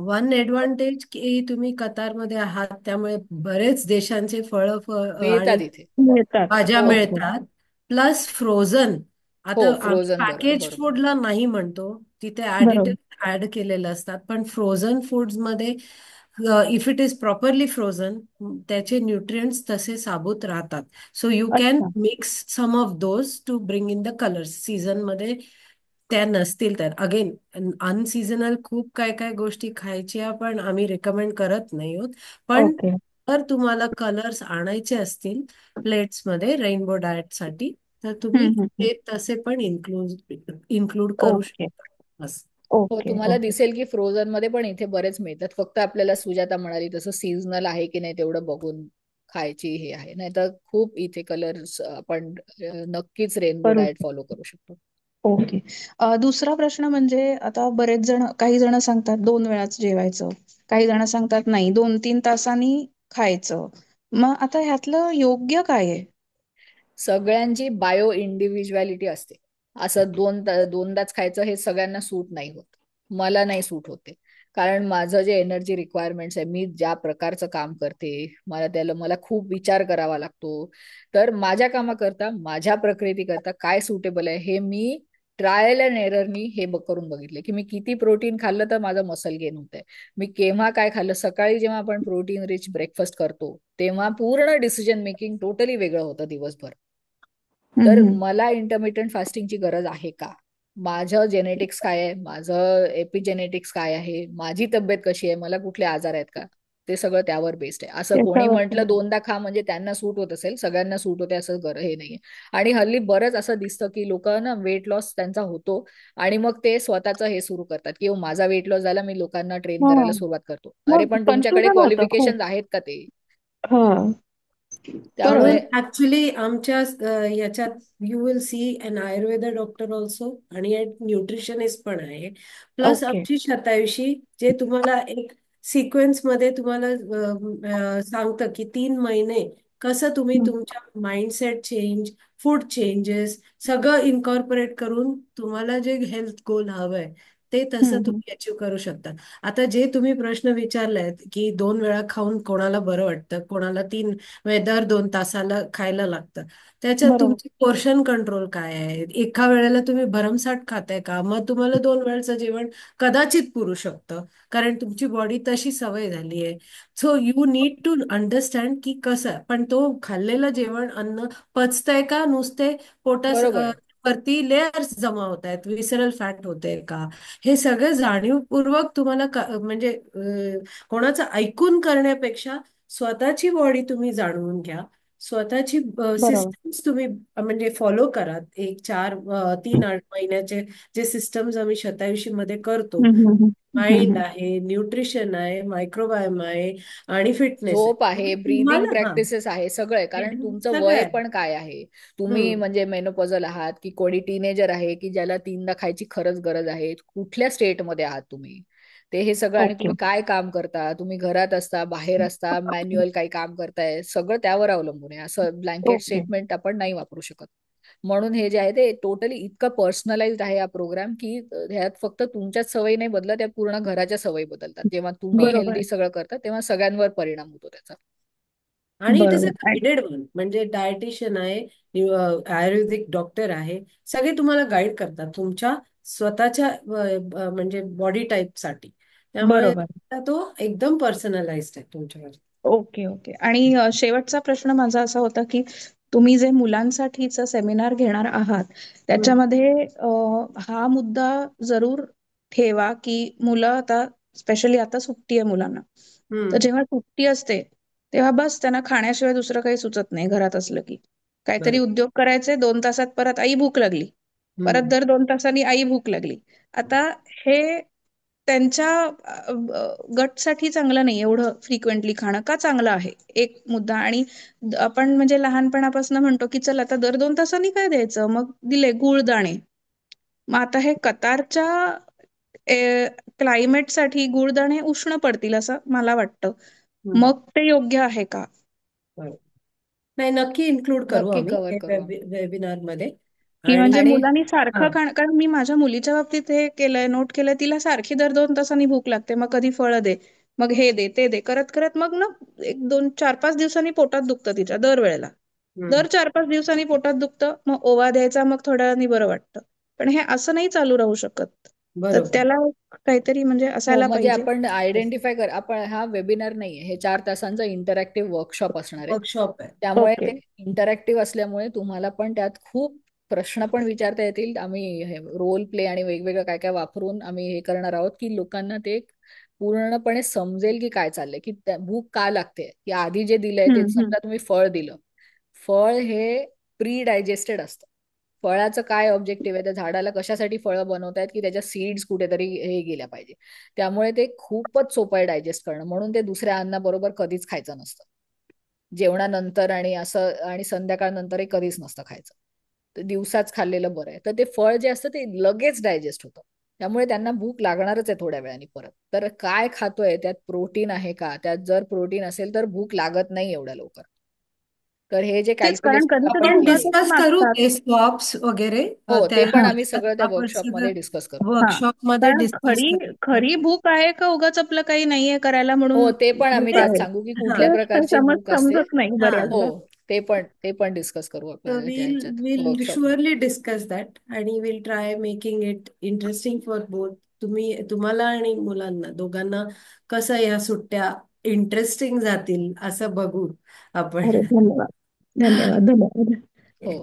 वन एडव्हान्टेज की तुम्ही कतारमध्ये आहात, त्यामुळे बरेच देशांचे आणि मिळतात इथे. मिळतात. भाज्या हो हो. ओके. मिळतात. Plus frozen. हो, आता आम्ही फ्रोझन, पॅकेज बरोबर. फूडला नाही म्हणतो, तिथे बरोबर. ऍडिटिव्ह ऍड केलेले असतात. पण फ्रोझन फूड्स मध्ये if it is properly frozen, त्याचे न्यूट्रिएंट्स तसे साबूत राहतात. सो यू कॅन अच्छा. Mix some of those to bring in the colours. Season मध्ये त्या नसतील तर अगेन, अनसीझनल खूप काय काय गोष्टी खायच्या पण आम्ही रिकमेंड करत नाही आहोत. पण ओके. जर तुम्हाला कलर्स आणायचे असतील प्लेट्समध्ये रेनबो डाएट साठी, तर तुम्ही हं, हं, हं. ते तसे पण इन्क्लूड करू ओके. शकता बस. हो, ओके. तुम्हाला ओके. दिसेल की फ्रोझन मध्ये पण इथे बरेच मिळतात. फक्त आपल्याला सुजाता म्हणाली तसं सीझनल आहे की नाही तेवढं बघून खायची हे आहे. नाही तर खूप इथे कलर्स आपण नक्कीच रेनबो करू. डाएट फॉलो करू शकतो. ओके. दुसरा प्रश्न म्हणजे आता बरेच जण, काही जण सांगतात 2 वेळाच जेवायचं, काही जण सांगतात नाही 2-3 तासांनी खायचं. मग आता ह्यातलं योग्य काय आहे? सगळ्यांची बायो इंडिव्हिज्युअलिटी असते. असं दोनदाच खायचं हे सगळ्यांना सूट नाही होत. मला नाही सूट होते, कारण माझं जे एनर्जी रिक्वायरमेंट्स आहे, मी ज्या प्रकारचं काम करते, मला खूप विचार करावा लागतो. तर माझ्या कामाकरता, माझ्या प्रकृतीकरता काय सुटेबल आहे हे मी ट्रायल अँड एररनी करून बघितले, की मी किती प्रोटीन खाल्लं तर माझं मसल गेन होतंय, मी केव्हा काय खाल्लं. सकाळी जेव्हा आपण प्रोटीन रिच ब्रेकफास्ट करतो, तेव्हा पूर्ण डिसिजन मेकिंग टोटली वेगळं होतं दिवसभर. हं, तर हं. मला इंटरमिटंट फास्टिंगची गरज आहे का? माझं जेनेटिक्स काय आहे, माझं एपिजेनेटिक्स काय आहे, माझी तब्येत कशी आहे, मला कुठले आजार आहेत का, ते सगळं त्यावर बेस्ड आहे. असं कोणी त्याच्यावर म्हटलं 2दा खा म्हणजे त्यांना सूट होत असेल, सगळ्यांना सूट होते असं हे नाहीये. आणि हल्ली बरंच असं दिसतं की लोक ना वेट लॉस त्यांचा होतो, आणि मग ते स्वतःचं हे सुरू करतात की माझा वेट लॉस झाला, मी लोकांना ट्रेन हा, करायला सुरुवात करतो. अरे मग पण तुमच्याकडे कन्फ्युजन होतं खूप. क्वालिफिकेशन आहेत का ते? हा. तर म्हणून त्यामुळे ऍक्च्युली आमच्या याच्यात you will see an Ayurveda doctor also, आणि एक न्यूट्रिशनिस्ट पण आहे. Plus okay. आमची शतायुषी, जे तुम्हाला एक सिक्वेन्स मध्ये तुम्हाला सांगतं की 3 महिने कसं तुम्ही हं, तुमच्या माइंडसेट चेंज, फूड चेंजेस सगळं इन्कॉर्पोरेट करून तुम्हाला जे हेल्थ गोल हवंय ते तसं हं, हं. तुम्ही अचीव करू शकता. आता जे तुम्ही प्रश्न विचारलायत की 2 वेळा खाऊन कोणाला बरं वाटतं, कोणाला 3, दर 2 तासाला खायला लागतं, त्याच्यात बरोबर. तुमची पोर्शन कंट्रोल काय आहे. एका वेळेला तुम्ही भरमसाठ खाताय का, मग तुम्हाला 2 वेळचं जेवण कदाचित पुरू शकतं, कारण तुमची बॉडी तशी सवय झाली आहे. So you need to understand की कसं, पण तो खाल्लेलं जेवण अन्न पचतंय का नुसते पोटास बरोबर आहे. वरती लेयर्स जमा होत आहेत, विसरल फॅट होते का, हे सगळं जाणीवपूर्वक तुम्हाला म्हणजे कोणाचं ऐकून करण्यापेक्षा स्वतःची बॉडी तुम्ही जाणून घ्या. स्वतःची बरोबर. सिस्टम्स तुम्ही म्हणजे फॉलो करा. एक 3-8 महिन्याचे जे सिस्टम्स आम्ही शतायुषी मध्ये करतो, हम्म, हम्म, हम्म, माइंड हम्म. आहे, न्यूट्रिशन आहे, मायक्रोबायोम आहे आणि फिटनेस आहे. झोप आहे, ब्रीदिंग तुम्हाला हा प्रॅक्टिसेस आहे, सगळं आहे. कारण तुमचं सगळं वय आहे. पण काय आहे, तुम्ही हम्म म्हणजे मेनोपॉजल आहात की कोणी टीनेजर आहे की ज्याला 3दा खायची खरंच गरज आहे, कुठल्या स्टेटमध्ये आहात तुम्ही, ते हे सगळं. आणि ओके. तुम्ही काय काम करता, तुम्ही घरात असता, बाहेर असता, मॅन्युअल काही काम करताय, सगळं त्यावर अवलंबून आहे. असं ब्लँकेट ओके. स्टेटमेंट आपण नाही वापरू शकत. म्हणून हे जे आहे ते टोटली इतकं पर्सनलाइज्ड आहे हा प्रोग्राम, की ह्यात फक्त तुमच्याच सवयी नाही बदलत, त्या पूर्ण घराच्या सवयी बदलतात. जेव्हा तुम्ही बरोबर हेल्दी आहे. सगळं करता तेव्हा सगळ्यांवर परिणाम होतो त्याचा. आणि इट इज अ बरोबर. गायडेड वन, म्हणजे डायटिशियन आहे, आयुर्वेदिक डॉक्टर आहे, सगळे तुम्हाला गाईड करतात तुमच्या स्वतःच्या म्हणजे बॉडी टाईपसाठी. त्यामुळे बरोबर. तो एकदम पर्सनलाइज्ड आहे तुमच्यावर. Okay, okay. आणि शेवटचा प्रश्न माझा असा होता, की तुम्ही जे मुलांसाठीचं सेमिनार घेणार आहात, हम्म, त्याच्यामध्ये हा मुद्दा जरूर ठेवा, की मुलं आता स्पेशली आता सुट्टी आहे मुलांना. तर हम्म, जेव्हा सुट्टी असते, तेव्हा बस त्यांना खाण्याशिवाय दुसरं काही सुचत नाही घरात असलं की. काहीतरी बरोबर. उद्योग करायचे, 2 तासात परत आई भूक लागली. परत हम्म, दर 2 तासांनी आई भूक लागली. आता हे त्यांच्या गटसाठी चांगलं नाही एवढं फ्रिक्वेंटली खाणं. का चांगलं आहे? एक मुद्दा. आणि आपण म्हणजे लहानपणापासून म्हणतो, की चल आता दर 2 तासांनी काय द्यायचं? मग दिले गुळदाणे. मग आता हे कतारच्या क्लायमेटसाठी गुळदाणे उष्ण पडतील असं मला वाटतं. हम्म, मग ते योग्य आहे का? बरोबर. नाही, नक्की इन्क्लूड करू नक्की आम्ही कव्हर हे करू आम्ही. वेबिनार मध्ये. की म्हणजे आणि आणि मुलांनी हा सारखं कारण मी माझ्या मुलीच्या बाबतीत हे केलंय, नोट केलंय, तिला सारखी दर 2 तासांनी भूक लागते. मग कधी फळं दे, मग हे दे, ते दे, करत करत मग ना 1-2-4-5 दिवसांनी पोटात दुखतं तिच्या दरवेळेला. हम्म, दर 4-5 दिवसांनी पोटात दुखतं, मग ओवा द्यायचा, मग थोड्या वेळाने बरं वाटतं. पण हे असं नाही चालू राहू शकत. तर बरोबर. त्याला काहीतरी म्हणजे हो, असायला म्हणजे पाहिजे. आपण आयडेंटिफाय कर, आपण हा वेबिनार नाहीये, हे 4 तासांचं इंटरॅक्टिव्ह वर्कशॉप असणार आहे. वर्कशॉप आहे. त्यामुळे ओके. ते इंटरॅक्टिव्ह असल्यामुळे तुम्हाला पण त्यात खूप प्रश्न पण विचारता येतील. आम्ही रोल प्ले आणि वेगवेगळं काय काय वापरून आम्ही हे करणार आहोत, की लोकांना ते पूर्णपणे समजेल की काय चाललंय, की भूक का लागते. की आधी जे दिलंय ते, हम्म. समजा तुम्ही फळ दिलं, फळ हे प्री डायजेस्टेड असतं. फळाचं काय ऑब्जेक्टिव्ह आहे, त्या झाडाला कशासाठी फळं बनवतायत, की त्याच्या सीड्स कुठेतरी हे गेल्या पाहिजे. त्यामुळे ते खूपच सोपं आहे डायजेस्ट करणं. म्हणून ते दुसऱ्या अन्नाबरोबर कधीच खायचं नसतं, जेवणानंतर आणि असं, आणि संध्याकाळ नंतरही कधीच नसतं खायचं. तर दिवसाच खाल्लेलं बरं आहे. तर ते फळ जे असतं ते लगेच डायजेस्ट होतं. त्यामुळे त्यांना भूक लागणारच आहे थोड्या वेळाने परत. तर काय खातोय, त्यात प्रोटीन आहे का, त्यात जर प्रोटीन असेल तर भूक लागत नाही एवढ्या लवकर. तर हे जे तेच कारण कॅल्क्युलेशन कधी कधी आपण आपण मुलं केले, भूक डिस्कस करू मागतात. ते स्वॉप्स वगैरे. हो, त्या ते पण हा. आम्ही सगळं त्या आपण सगळं वर्कशॉपमध्ये डिस्कस करू. हा. वर्कशॉप मध्ये कारण डिस्कस खरी करू. खरी भूक आहे का उगाच आपलं काही नाहीये करायला हो, म्हणून ते पण आम्ही भूक ते त्यात आहे. सांगू की हा कुठल्या तेच प्रकारची भूक असते. समजत नाही हा हो, बऱ्याचदा. ते पण डिस्कस करू So आपल्या त्या we'll ह्याच्यात we'll वर्कशॉपमध्ये. surely discuss that आणि we'll try making it interesting for both. तुम्हाला आणि मुलांना दोघांना कसं या सुट्ट्या इंटरेस्टिंग जातील असं बघू आपण. अरे धन्यवाद. धन्यवाद. धन्यवाद. हो,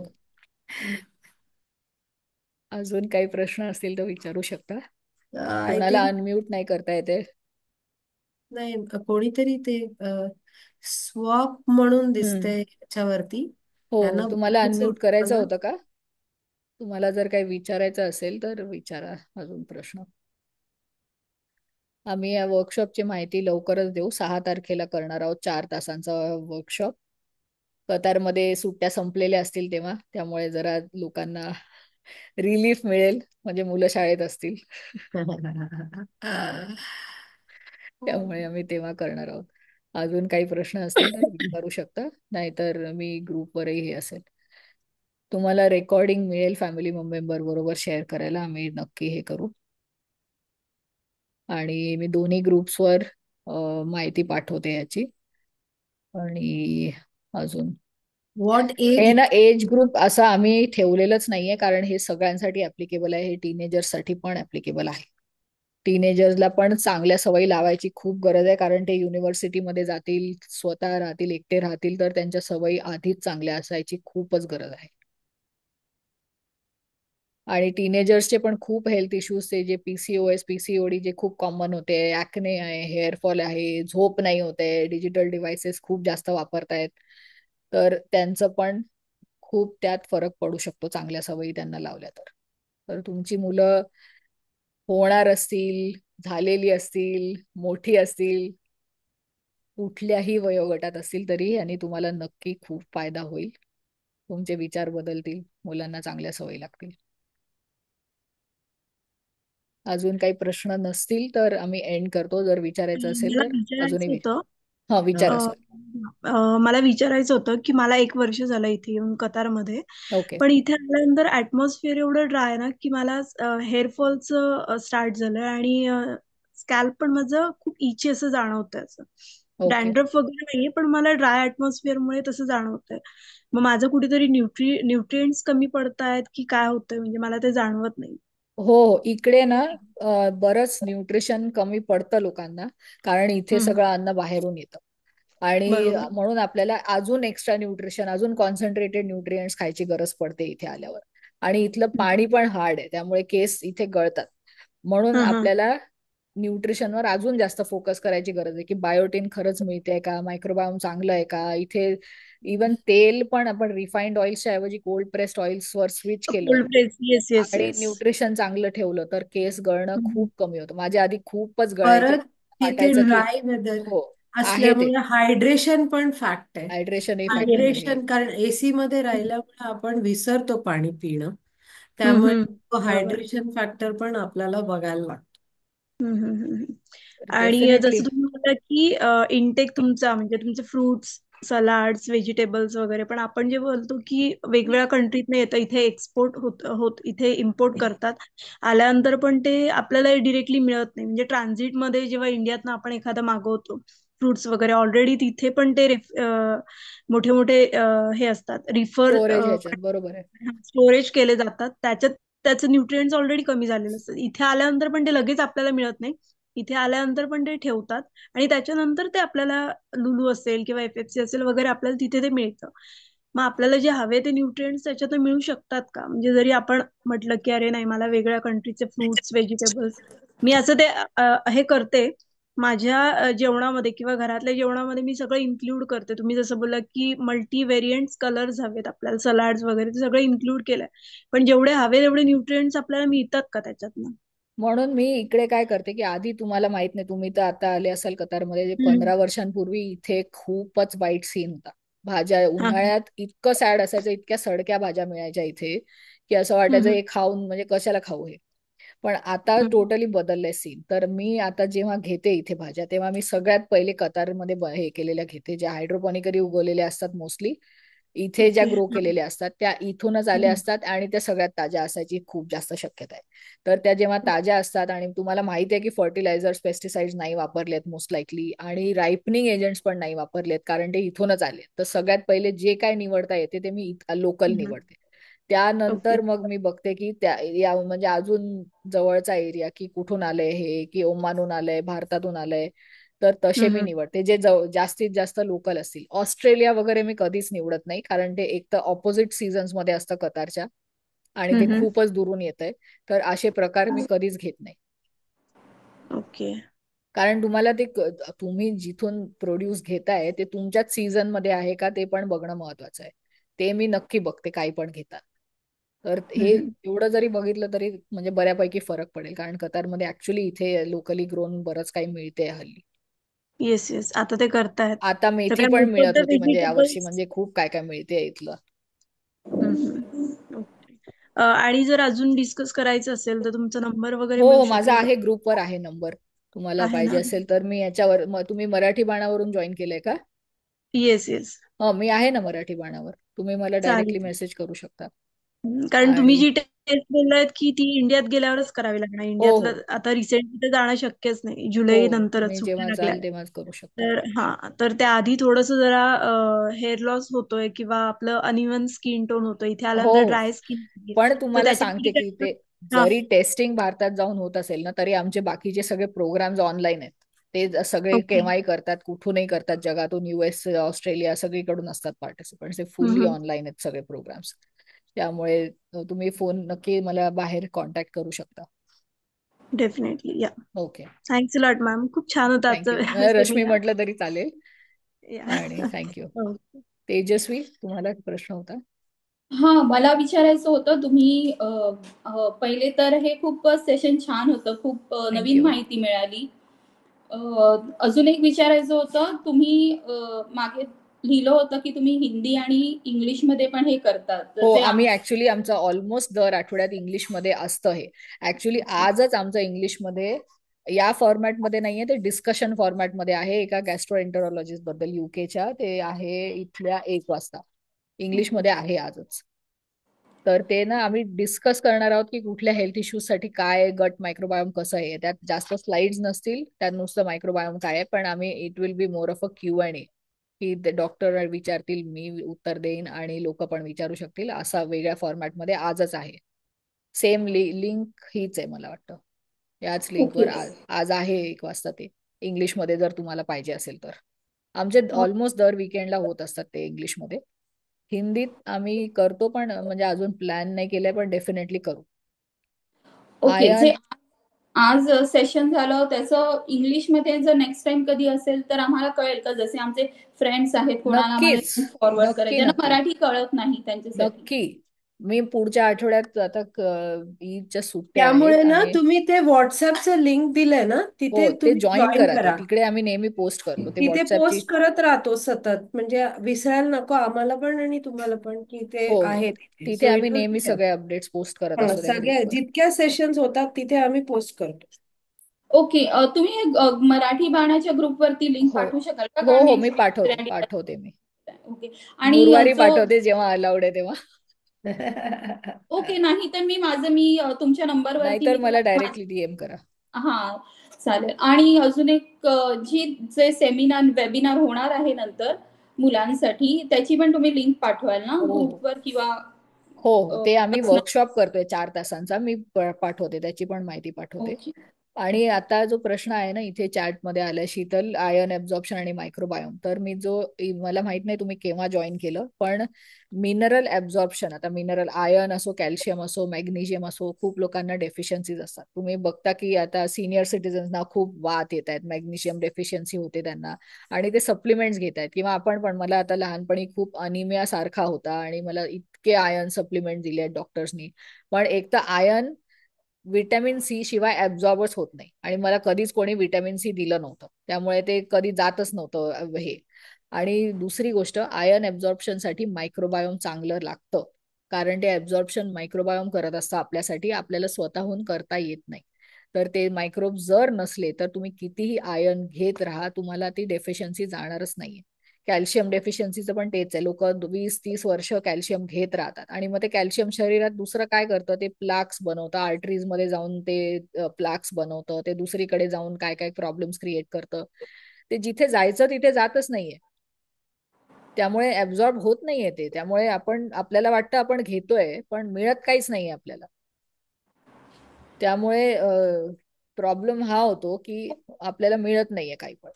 अजून काही प्रश्न असतील तर विचारू शकता. आय कोणाला थिंक अनम्यूट नाही करता येते. नाही, कोणीतरी ते स्वॉप म्हणून हम्म. दिसतंय याच्यावरती. हो, त्यांना तुम्हाला बोलायचं अनम्यूट होतं करायचं मला. होतं का? तुम्हाला जर काही विचारायचं असेल तर विचारा अजून प्रश्न. आम्ही या वर्कशॉपची माहिती लवकरच देऊ. 6 तारखेला करणार आहोत 4 तासांचा वर्कशॉप. कतारमध्ये सुट्ट्या संपलेल्या असतील तेव्हा, त्यामुळे जरा लोकांना रिलीफ मिळेल, म्हणजे मुलं शाळेत असतील. त्यामुळे आम्ही तेव्हा करणार आहोत. अजून काही प्रश्न असतील तर विचारू शकता, नाहीतर मी ग्रुपवरही हे असेल. तुम्हाला रेकॉर्डिंग मिळेल फॅमिली मेंबर बरोबर शेअर करायला, आम्ही नक्की हे करू. आणि मी दोन्ही ग्रुप्सवर माहिती पाठवते याची. आणि अजून व्हॉट एज? हे ना, एज ग्रुप असं आम्ही ठेवलेलंच नाहीये, कारण हे सगळ्यांसाठी ऍप्लिकेबल आहे. हे टीनेजर्ससाठी पण ऍप्लिकेबल आहे. टीनेजर्सला पण चांगल्या सवयी लावायची खूप गरज आहे, कारण ते युनिव्हर्सिटीमध्ये जातील, स्वतः राहतील, एकटे राहतील, तर त्यांच्या सवयी आधीच चांगल्या असायची खूपच गरज आहे. आणि टीनेजर्सचे पण खूप हेल्थ इश्यूज, ते जे PCOS PCOD जे खूप कॉमन होते, ऍक्ने आहे, हेअरफॉल आहे, झोप नाही होते, डिजिटल डिव्हाइसेस खूप जास्त वापरतायत, तर त्यांचं पण खूप त्यात फरक पडू शकतो चांगल्या सवयी त्यांना लावल्या तर. तर तुमची मुलं होणार असतील, झालेली असतील, मोठी असतील, कुठल्याही वयोगटात असतील तरी यांनी तुम्हाला नक्की खूप फायदा होईल. तुमचे विचार बदलतील, मुलांना चांगल्या सवयी लागतील. अजून काही प्रश्न नसतील तर आम्ही एंड करतो. जर विचारायचं असेल मला तर अजूनही विचारायचं होतं हा विचारा अ, सर. मला विचारायचं होतं की मला 1 वर्ष झालं इथे येऊन कतारमध्ये. ओके. पण इथे आल्यानंतर ऍटमॉस्फिअर एवढं ड्राय ना की मला हेअरफॉलचं स्टार्ट झालंय आणि स्कॅल्प पण माझं खूप इची असं जाणवतंय असं. ओके. डॅन्ड्रफ वगैरे नाहीये पण मला ड्राय ऍटमॉस्फिअरमुळे तसं जाणवतंय. मग माझं कुठेतरी न्यूट्रिएंट्स कमी पडतायत की काय होतंय म्हणजे मला ते जाणवत नाही. हो इकडे ना बरंच न्यूट्रिशन कमी पडतं लोकांना, कारण इथे हम्म, सगळं अन्न बाहेरून येतं. आणि बरोबर. म्हणून आपल्याला अजून एक्स्ट्रा न्यूट्रिशन, अजून कॉन्सन्ट्रेटेड न्यूट्रिएंट्स खायची गरज पडते इथे आल्यावर. आणि इथलं पाणी पण हार्ड आहे, त्यामुळे केस इथे गळतात. म्हणून हा हा. आपल्याला न्यूट्रिशनवर अजून जास्त फोकस करायची गरज आहे, की बायोटिन खरंच मिळते का, मायक्रोबायोम चांगलं आहे का इथे. इवन तेल पण आपण रिफाइंड ऑइल्सच्या ऐवजी कोल्ड प्रेस्ड ऑइल्सवर स्विच केलं कोल्ड प्रेस, येस येस आणि येस. न्यूट्रिशन चांगलं ठेवलं तर केस गळणं खूप कमी होतं. माझ्या आधी खूपच गळायचे, परत तिथे वाटायचं की ड्राय वेदर हो आहे ते. असल्यामुळे हायड्रेशन पण फॅक्ट आहे. हायड्रेशन हे फॅक्टर आहे. हायड्रेशन कारण एसी मध्ये राहिल्यामुळे आपण विसरतो पाणी पिणं, हम्म. त्यामुळे बरोबर. हायड्रेशन फॅक्टर पण आपल्याला बघायला लागतो. तर आणि डेफिनेटली. जसं तुम्ही म्हटलं की इंटेक तुमचा म्हणजे तुमचे फ्रुट्स, सलाड्स, व्हेजिटेबल्स वगैरे, पण आपण जे बोलतो की वेगवेगळ्या कंट्रीतनं येतं इथे एक्सपोर्ट होत होत इथे इम्पोर्ट करतात. आल्यानंतर पण ते आपल्याला डिरेक्टली मिळत नाही. म्हणजे ट्रान्झिटमध्ये जेव्हा इंडियातनं आपण एखादा मागवतो फ्रुट्स वगैरे, ऑलरेडी तिथे पण ते मोठे मोठे हे असतात रिफर स्टोरेज ह्याच्यात बरोबर आहे. स्टोरेज केले जातात. त्याच्यात त्याचं न्यूट्रिएंट्स ऑलरेडी कमी झालेलं असतं. इथे आल्यानंतर पण ते लगेच आपल्याला मिळत नाही. इथे आल्यानंतर पण ते ठेवतात आणि त्याच्यानंतर ते आपल्याला लुलू असेल किंवा FFC असेल वगैरे आपल्याला तिथे ते मिळतं. मग आपल्याला जे हवे ते न्यूट्रिएंट्स त्याच्यातून मिळू शकतात का? म्हणजे जरी आपण म्हटलं की अरे नाही मला वेगळ्या कंट्रीचे फ्रुट्स, व्हेजिटेबल्स, मी असं ते हे करते. माझ्या जेवणामध्ये किंवा घरातल्या जेवणामध्ये मी सगळं इन्क्लूड करते. तुम्ही जसं बोलला की मल्टी व्हेरियंट्स कलर्स हवेत आपल्याला, सलाड्स वगैरे ते सगळं इन्क्लूड केलंय. पण जेवढे हवे तेवढे न्यूट्रिएंट्स आपल्याला मिळतात का त्याच्यातनं? म्हणून मी इकडे काय करते, की आधी तुम्हाला माहित नाही, तुम्ही तर आता आले असाल कतारमध्ये, जे हम्म. 15 वर्षांपूर्वी इथे खूपच वाईट सीन होता. भाज्या हा उन्हाळ्यात इतकं सॅड असायचं, इतक्या सडक्या भाज्या मिळायच्या इथे, की असं वाटायचं हम्म. हे खाऊन म्हणजे कशाला खाऊ हे. पण आता हम्म. टोटली बदललंय सीन. तर मी आता जेव्हा घेते इथे भाज्या, तेव्हा मी सगळ्यात पहिले कतारमध्ये हे केलेल्या घेते, ज्या हायड्रोपॉनिकली उगवलेल्या असतात मोस्टली. इथे ज्या ओके. ग्रो केलेल्या असतात त्या इथूनच आल्या हम्म. असतात आणि त्या सगळ्यात ताज्या असायची खूप जास्त शक्यता आहे. तर त्या जेव्हा ताज्या असतात आणि तुम्हाला माहिती आहे की फर्टिलायझर्स, पेस्टिसाइड्स नाही वापरलेत मोस्ट लाईकली, आणि रायपनिंग एजंट्स पण नाही वापरलेत, कारण ते इथूनच आले. तर सगळ्यात पहिले जे काय निवडता येते ते मी लोकल हम्म. निवडते. ओके. त्यानंतर मग मी बघते की त्या या म्हणजे अजून जवळचा एरिया, की कुठून आलंय हे, की ओमानहून आलंय, भारतातून आलंय, तर तसे मी हम्म. निवडते जे जास्तीत जास्त लोकल असतील. ऑस्ट्रेलिया वगैरे मी कधीच निवडत नाही, कारण ते एक तर ऑपोजिट सीझन्स मध्ये असतं कतारच्या, आणि ते हम्म. खूपच दुरून येत आहे. तर असे प्रकार मी कधीच घेत नाही. ओके. कारण तुम्हाला ते तुम्ही जिथून प्रोड्यूस घेताय ते तुमच्याच सीझन मध्ये आहे का ते पण बघणं महत्वाचं आहे. ते मी नक्की बघते काही पण घेतात. तर हे हम्म. एवढं जरी बघितलं तरी म्हणजे बऱ्यापैकी फरक पडेल, कारण कतारमध्ये ऍक्च्युली इथे लोकली ग्रोन बरंच काही मिळते हल्ली. येस येस, आता ते करतायत. आता तर मेथी काय पण मोस्ट ऑफ मिळत द होती, म्हणजे यावर्षी व्हेजिटेबल्स. म्हणजे खूप काय काय मिळते इथलं. ओके. आणि जर अजून डिस्कस करायचं असेल तर तुमचा नंबर वगैरे हो मिळू हो, माझा शकेल का? आहे, ग्रुपवर आहे नंबर. तुम्हाला आहे पाहिजे ना? असेल तर मी याच्यावर तुम्ही मराठी बाणावरून जॉईन केलंय का? Yes yes. हो मी आहे ना मराठी बाणावर, तुम्ही मला डायरेक्टली चालेल. मेसेज करू शकता. कारण तुम्ही आणि जी टेस्ट बोललात की ती इंडियात गेल्यावरच करावी लागणार. हो हो इंडियातलं आता रिसेंटली तर जाणं शक्यच नाही. हो, जुलै तुम्ही नंतरच सुट्ट्या जेव्हा लागल्या. जाल तेव्हाच करू शकता. तर तर त्याआधी थोडस जरा हेअर लॉस होतोय किंवा आपलं अनइव्हन स्किन टोन होतोय. इथे हो आल्यानंतर हो, ड्राय स्किन आहे. पण तर तुम्हाला सांगते त्याच्यासाठी की काय? ते हा. जरी टेस्टिंग भारतात जाऊन होत असेल ना, तरी आमचे बाकीचे सगळे प्रोग्राम्स ऑनलाईन आहेत. ते सगळे ओके. केव्हाही करतात, कुठूनही करतात, जगातून, US, ऑस्ट्रेलिया सगळीकडून असतात पार्टिसिपंट्स. ते फुल्ली हम्म. ऑनलाईन आहेत सगळे प्रोग्राम्स. त्यामुळे तुम्ही फोन नक्की मला बाहेर कॉन्टॅक्ट करू शकता. डेफिनेटली या. Okay, thanks lot ma'am. खूप छान होता आजचा थँक्यू. रश्मी सेमिनार. म्हटलं तरी चालेल. या. आणि थँक्यू. ओके. तेजस्वी, तुम्हाला प्रश्न होता? हा, मला विचारायचं होतं, तुम्ही पहिले तर हे खूप सेशन छान होतं, खूप नवीन थँक्यू. माहिती मिळाली. अजून एक विचारायचं होतं, तुम्ही मागे लिहिलं होतं की तुम्ही हिंदी आणि इंग्लिशमध्ये पण हे करतात, तर हो, ते आम्ही ऍक्च्युली आमचं ऑलमोस्ट दर आठवड्यात इंग्लिशमध्ये असतं हे. ऍक्च्युली आजच आमचं इंग्लिशमध्ये या फॉर्मॅटमध्ये नाहीये, ते डिस्कशन फॉर्मॅटमध्ये आहे एका गॅस्ट्रोएंटरोलॉजिस्ट बद्दल युकेच्या. ते आहे इथल्या 1 वाजता. इंग्लिशमध्ये आहे आजच. तर ते ना आम्ही डिस्कस करणार आहोत की कुठल्या हेल्थ इश्यूज साठी काय, गट मायक्रोबायोम कसं आहे. त्यात जास्त स्लाइड्स नसतील, त्यात नुसतं मायक्रोबायोम काय आहे, पण आम्ही it will be more of a Q&A की ते डॉक्टर विचारतील, मी उत्तर देईन आणि लोक पण विचारू शकतील. असा वेगळ्या फॉर्मॅटमध्ये आजच आहे. सेम लिंक हीच आहे मला वाटतं. याच लिंकवर ओके. आज आहे 1 वाजता ते, इंग्लिशमध्ये जर तुम्हाला पाहिजे असेल तर. आमचे ऑलमोस्ट दर वीकेंडला होत असतात ते इंग्लिशमध्ये. हिंदीत आम्ही करतो, पण म्हणजे अजून प्लॅन नाही केलाय, पण डेफिनेटली करू. ओके, आयन जे आज सेशन झालं त्याचं इंग्लिशमध्ये जर नेक्स्ट टाइम कधी असेल तर आम्हाला कळेल का? जसे आमचे फ्रेंड्स आहेत, कोणाला आम्हाला नक्कीच, फॉरवर्ड करायचे, नक्की ज्यांना नक्की मराठी कळत नाही त्यांच्यासाठी. नक्की. मी पुढच्या आठवड्यात आता ईदच्या सुट्ट्या त्यामुळे आहेत ना आणि तुम्ही ते व्हॉट्सअपचं लिंक दिलंय ना, तिथे हो, ते तुम्ही जॉईन जॉईन करा. ते करा. तिकडे आम्ही नेहमी पोस्ट करतो ते तिथे व्हॉट्सअपची. पोस्ट करत राहतो सतत, म्हणजे विसरायला नको आम्हाला पण आणि तुम्हाला पण, की ते हो, आहे तिथे. तिथे सो आम्ही इट विल नेहमी बी सगळे अपडेट्स पोस्ट करत असतो त्या सगळ्या ग्रुपवर. जितक्या सेशन्स होतात तिथे आम्ही पोस्ट करतो. ओके, तुम्ही मराठी बाणाच्या ग्रुपवरती लिंक हो पाठवू शकाल का? हो कारण हो, मी मी पाठवते मी ओके. आणि गुरुवारी जो पाठवते, जेव्हा अलाउड आहे तेव्हा. ओके, नाही तर मी तुमच्या नंबरवरती नाहीतर मी मला तुम्हाला डायरेक्टली DM करा. हा, चालेल. आणि अजून एक जे सेमिनार वेबिनार होणार आहे नंतर मुलांसाठी, त्याची पण तुम्ही लिंक पाठवाल ना हो हो ग्रुपवर किंवा हो हो, ते आम्ही personal? वर्कशॉप करतोय 4 तासांचा. मी पाठवते, त्याची पण माहिती पाठवते. ओके. आणि आता जो प्रश्न आहे ना इथे चॅटमध्ये आलाय, शीतल, आयर्न ऍब्झॉर्प्शन आणि मायक्रोबायोम. तर मला माहित नाही तुम्ही केव्हा जॉईन केलं, पण मिनरल ऍब्झॉर्प्शन, आता मिनरल आयर्न असो, कॅल्शियम असो, मॅग्नेशियम असो, खूप लोकांना डेफिशियन्सीज असतात. तुम्ही बघता की आता सिनियर सिटीजन्सना खूप वात येत आहेत, मॅग्नेशियम डेफिशियन्सी होते त्यांना, आणि ते सप्लिमेंट्स घेत आहेत. किंवा आपण पण, मला आता लहानपणी खूप अनिमिया सारखा होता आणि मला इतके आयर्न सप्लिमेंट दिले आहेत डॉक्टर्सनी, पण एक तर आयर्न विटॅमिन सी शिवाय ऍब्झॉर्बच होत नाही, आणि मला कधीच कोणी विटॅमिन सी दिलं नव्हतं, त्यामुळे ते कधी जातच नव्हतं हे. आणि दुसरी गोष्ट, आयर्न ऍब्झॉर्प्शन साठी मायक्रोबायोम चांगलं लागतं, कारण ते ऍब्झॉर्प्शन मायक्रोबायोम करत असतं आपल्यासाठी, आपल्याला स्वतःहून करता येत नाही. तर ते मायक्रोब जर नसले तर तुम्ही कितीही आयर्न घेत राहा, तुम्हाला ती डेफिशियन्सी जाणारच नाहीये. कॅल्शियम डेफिशियन्सीचं पण तेच आहे. लोक 20-30 वर्ष कॅल्शियम घेत राहतात, आणि मग ते कॅल्शियम शरीरात दुसरं काय करतं, ते प्लाक्स बनवतं, आर्टरीज मध्ये जाऊन ते प्लाक्स बनवतं, ते दुसरीकडे जाऊन काय काय प्रॉब्लेम्स क्रिएट करतं. ते जिथे जायचं तिथे जातच नाहीये, त्यामुळे ऍब्झॉर्ब होत नाहीये ते. त्यामुळे आपल्याला वाटतं आपण घेतोय, पण मिळत काहीच नाहीये आपल्याला. त्यामुळे प्रॉब्लेम हा होतो की आपल्याला मिळत नाहीये काही पण.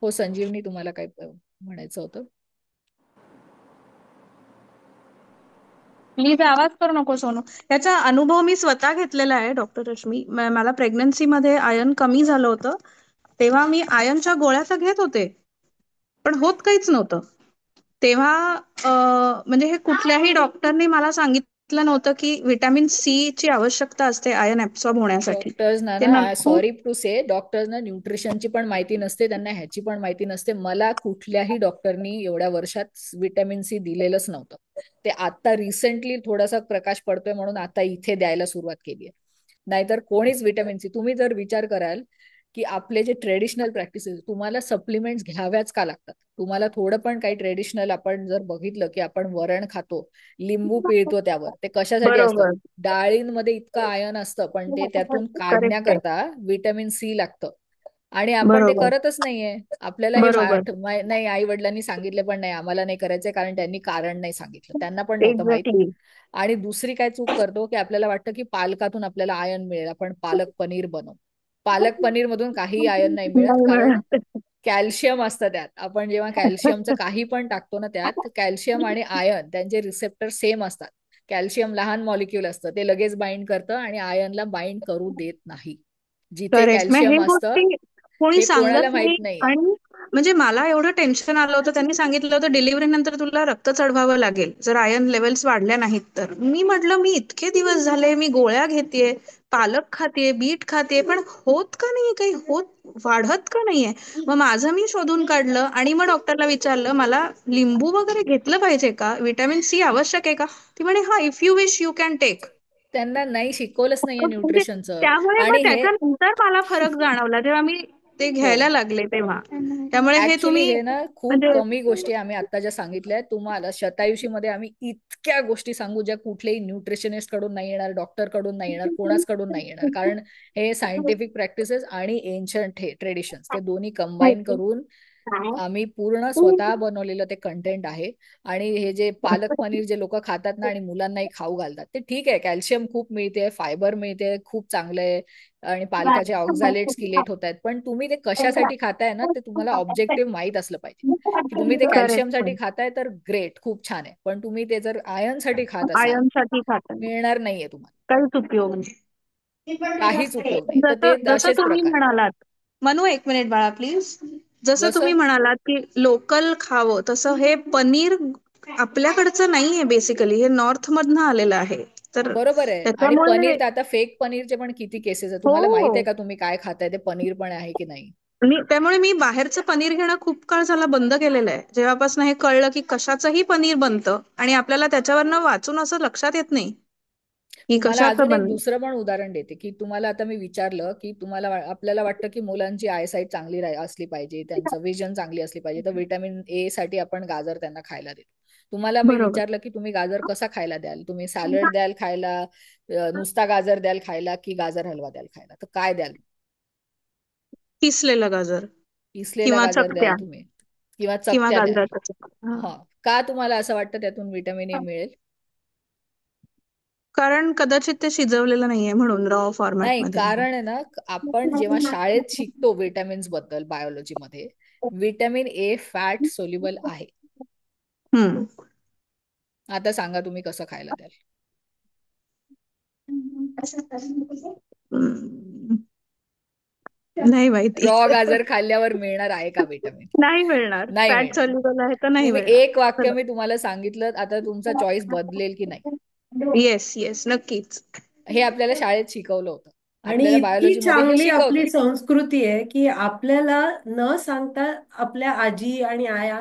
हो संजीवनी, तुम्हाला काय म्हणायचं होतं? प्लीज आवाज करू नको सोनू. याचा अनुभव मी स्वतः घेतलेला आहे डॉक्टर रश्मी. मला प्रेग्नन्सीमध्ये आयर्न कमी झालं होतं, तेव्हा मी आयर्नच्या गोळ्या तर घेत होते, पण होत काहीच नव्हतं. तेव्हा म्हणजे हे कुठल्याही डॉक्टरने मला सांगितलं नव्हतं की व्हिटॅमिन सी ची आवश्यकता असते आयर्न ऍब्सॉर्ब होण्यासाठी. डॉक्टर्सना ते ना, खूप सॉरी टू से, डॉक्टर्सना न्यूट्रिशनची पण माहिती नसते, त्यांना ह्याची पण माहिती नसते. मला कुठल्याही डॉक्टरनी एवढ्या वर्षात विटॅमिन सी दिलेलंच नव्हतं. ते आता रिसेंटली थोडासा प्रकाश पडतोय म्हणून आता इथे द्यायला सुरुवात केली आहे, नाहीतर कोणीच विटॅमिन सी. तुम्ही जर विचार कराल की आपले जे ट्रेडिशनल प्रॅक्टिसेस, तुम्हाला सप्लिमेंट्स घ्याव्याच का लागतात? तुम्हाला थोडं पण काही ट्रेडिशनल, आपण जर बघितलं की आपण वरण खातो, लिंबू पिळतो त्यावर, ते कशासाठी असतं? बरोबर. डाळींमध्ये इतकं आयर्न असतं, पण ते त्यातून करेक्ट आहे. काढण्याकरता विटॅमिन सी लागतं, आणि आपण ते बरोबर करतच नाहीये. आपल्याला हे बरोबर. नाही, आई वडिलांनी सांगितलं पण नाही, आम्हाला नाही करायचंय, कारण त्यांनी कारण नाही सांगितलं, त्यांना पण नव्हतं माहित. एक्झॅक्टली. आणि दुसरी काय चूक करतो की आपल्याला वाटतं की पालकातून आपल्याला आयर्न मिळेल, आपण पालक पनीर बनवू. पालक पनीर मधून काही आयर्न नाही मिळत, नाही कारण मिळत. कॅल्शियम असतं त्यात. आपण जेव्हा कॅल्शियमचं काही पण टाकतो ना, त्यात कॅल्शियम आणि आयर्न त्यांचे रिसेप्टर सेम असतात. कॅल्शियम लहान मॉलिक्यूल असतं, ते लगेच बाइंड करतं आणि आयर्नला बाइंड करू देत नाही. जिथे करेक्ट. मग हे कॅल्शियम असतं गोष्टी कोणी हे कोणाला सांगत माहित नाही. नाहीये. आणि म्हणजे मला एवढं टेन्शन आलं होतं, त्यांनी सांगितलं होतं डिलिव्हरी नंतर तुला रक्त चढवावं लागेल जर आयर्न लेवल्स वाढल्या नाहीत तर. मी म्हटलं मी इतके दिवस झाले मी गोळ्या घेतेय, पालक खातेय, बीट खातेय, पण होत का नाहीये काही, वाढत का नाहीये. मग माझं मी शोधून काढलं आणि मग डॉक्टरला विचारलं मला लिंबू वगैरे घेतलं पाहिजे का, व्हिटॅमिन सी आवश्यक आहे का. ती म्हणे हा, if you wish you can take. त्यांना नाही शिकवलंच नाहीये म्हणजे न्यूट्रिशनचं. त्यामुळे मग आणि हे त्याच्यानंतर मला फरक जाणवला जेव्हा मी ते हो, घ्यायला लागले तेव्हा. त्यामुळे हे ऍक्च्युली तुम्ही हे ना खूप म्हणजे कमी गोष्टी आम्ही आता ज्या सांगितल्या तुम्हाला. शतायुषीमध्ये आम्ही इतक्या गोष्टी सांगू ज्या कुठल्याही न्यूट्रिशनिस्ट कडून नाही येणार, डॉक्टर कडून नाही येणार, कोणाच कडून नाही येणार. कारण हे सायंटिफिक प्रॅक्टिसेस आणि एन्शंट हे ट्रेडिशन्स ते दोन्ही कंबाईन करून आम्ही पूर्ण स्वतः बनवलेलं ते कंटेंट आहे. आणि हे जे पालक पनीर जे लोक खातात ना आणि मुलांनाही खाऊ घालतात, ते ठीक आहे, कॅल्शियम खूप मिळते, फायबर मिळते, खूप चांगलं आहे आणि पालकाचे ऑक्झालेट्स किलेट होत आहेत. पण तुम्ही ते कशासाठी खाताय ना, ते तुम्हाला ऑब्जेक्टिव्ह माहीत असलं पाहिजे. की तुम्ही ते कॅल्शियमसाठी करेक्ट. खाताय तर ग्रेट, खूप छान आहे. पण तुम्ही ते जर आयर्नसाठी खात असाल, आयर्न साठी खाताना मिळणार नाहीये तुम्हाला, काहीच उपयोग नाही. काहीच उपयोग नाही. तर जसं ते जसं असेच तुम्ही प्रकार. म्हणालात, मनू एक मिनिट बाळा प्लीज. जसं तुम्ही जसं म्हणालात की लोकल खावं, तसं हे पनीर आपल्याकडचं नाहीये बेसिकली, हे नॉर्थ मधनं आलेलं आहे. तर बरोबर आहे. आणि त्याच्यामुळे पनीर तर आता फेक पनीरचे पण किती केसेस आहे. तुम्हाला माहित आहे हो, का तुम्ही काय खाताय ते पनीर पण आहे की नाही. त्यामुळे मी बाहेरचं पनीर घेणं खूप काळ झाला बंद केलेलं आहे. जेव्हापासून हे कळलं की कशाचंही पनीर बनतं आणि आपल्याला त्याच्यावरनं वाचून असं लक्षात येत नाही की तुम्हाला कशाचं अजून एक बनलं. दुसरं पण उदाहरण देते. की तुम्हाला आता मी विचारलं की तुम्हाला आपल्याला वाटतं की मुलांची आयसाईट चांगली असली पाहिजे, त्यांचं विजन चांगली असली पाहिजे, तर व्हिटॅमिन ए साठी आपण गाजर त्यांना खायला देतो. तुम्हाला मी बरोबर. विचारलं की तुम्ही गाजर कसा खायला द्याल, तुम्ही सॅलड द्याल खायला, नुसता गाजर द्याल खायला, की गाजर हलवा द्याल खायला, तर काय द्याल. किसलेलं गाजर किसलेला किंवा गाजर द्याल चकत्या तुम्ही किंवा किंवा चकत्या द्याल. गाजराचा चकत्या. हा. हा, का तुम्हाला असं वाटतं त्यातून व्हिटॅमिन ए मिळेल. कारण कदाचित ते शिजवलेलं नाहीये म्हणून रॉ फॉर्मॅट नाही, मध्ये आहे. कारण आहे ना, आपण जेव्हा शाळेत शिकतो विटॅमिन्स बद्दल बायोलॉजीमध्ये, विटॅमिन ए फॅट सोल्युबल आहे. हम्म. आता सांगा तुम्ही कसं खायला द्याल. हम्म. नाही माहिती. रॉ गाजर खाल्ल्यावर मिळणार आहे का विटॅमिन. नाही मिळणार. नाही फॅट मिळणार. सॉल्युबल आहे तर नाही तुम्ही मिळणार. एक वाक्य चला. मी तुम्हाला सांगितलं, आता तुमचा चॉईस बदलेल की नाही. येस येस, नक्कीच. हे आपल्याला शाळेत शिकवलं होतं. आणि आपल्याला इतकी बायोलॉजीमध्ये हे चांगली शिकवतात. आपली संस्कृती आहे की आपल्याला न सांगता आपल्या आजी आणि आया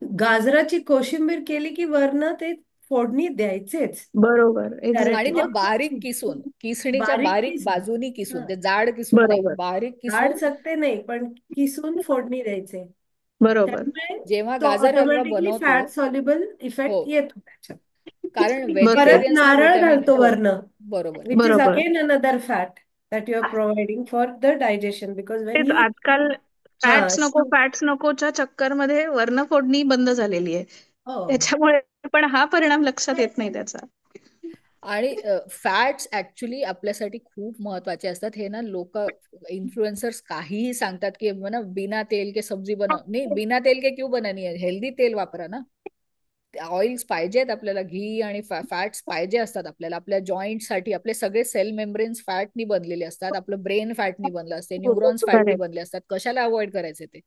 गाजराची कोशिंबीर केली की वरनं ते फोडणी द्यायचेच. बरोबर, कारण आणि ते एक्झॅक्टली. मग बारीक किसून, किसणीच्या बारीक बारीक किसून, बाजूनी हं, किसून, ते जाड किसून नाही, बरोबर बारीक जाड किसून. चकते नाही पण किसून फोडणी द्यायचे. बरोबर त्यामुळे जेव्हा तो गाजर हलवा ऑटोमॅटिकली बनवतो. फॅट सॉल्युबल हो, इफेक्ट येतो त्याच्यात. कारण परत बरोबर व्हेजिटेरियन्सला नारळ व्हिटॅमिन घालतो हो, वरनं, बरोबर आहे. which is बरोबर. again another fat that you are providing for the digestion because when तेच you आजकाल हा फॅट्स नकोच्या चक्करमध्ये वर्ण फोडणी बंद झालेली आहे. हो त्याच्यामुळे पण हा परिणाम लक्षात येत नाही त्याचा. आणि फॅट्स ऍक्च्युली आपल्यासाठी खूप महत्वाचे असतात. हे ना लोक इन्फ्लुएन्सर्स काहीही सांगतात की ना बिना तेल के सब्जी बनव, नाही बिना तेल के क्यों बनानी है, हेल्दी तेल वापरा ना. ऑइल्स पाहिजेत आपल्याला, घी आणि फॅट्स पाहिजे असतात आपल्याला. आपल्या जॉईंटसाठी आपले सगळे सेल मेम्ब्रेन्स फॅटनी बनलेले असतात, आपलं ब्रेन फॅटनी बनलं असते, न्यूरॉन्स फॅटनी करेक्ट बनले असतात. कशाला अवॉइड करायचे ते.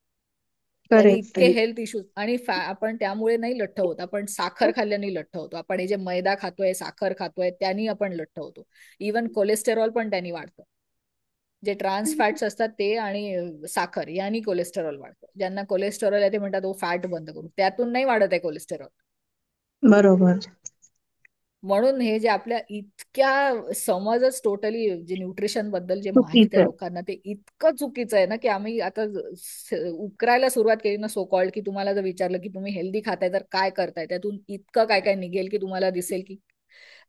त्याने करेक्ट. इतके हेल्थ इश्यूज. आणि आपण त्यामुळे नाही लठ्ठ होत, आपण साखर खाल्ल्याने लठ्ठ होतो, आपण हे जे मैदा खातोय, साखर खातोय, त्यांनी आपण लठ्ठ होतो. इवन कोलेस्टेरॉल पण त्यांनी वाढतं. जे ट्रान्स फॅट्स असतात ते आणि साखर यांनी कोलेस्टेरॉल वाढतं. ज्यांना कोलेस्टेरॉल आहे ते म्हणतात ओ फॅट बंद करू, त्यातून नाही वाढत आहे कोलेस्टेरॉल. बरोबर. म्हणून हे जे आपल्या इतक्या समजच टोटली जे न्यूट्रिशन बद्दल जे माहित आहे चुकीचं. लोकांना, ते इतकं चुकीचं आहे ना की आम्ही आता उकरायला सुरुवात केली ना सो कॉल्ड, की तुम्हाला जर विचारलं की तुम्ही हेल्दी खाताय तर काय करताय, त्यातून इतकं काय काय निघेल की तुम्हाला दिसेल की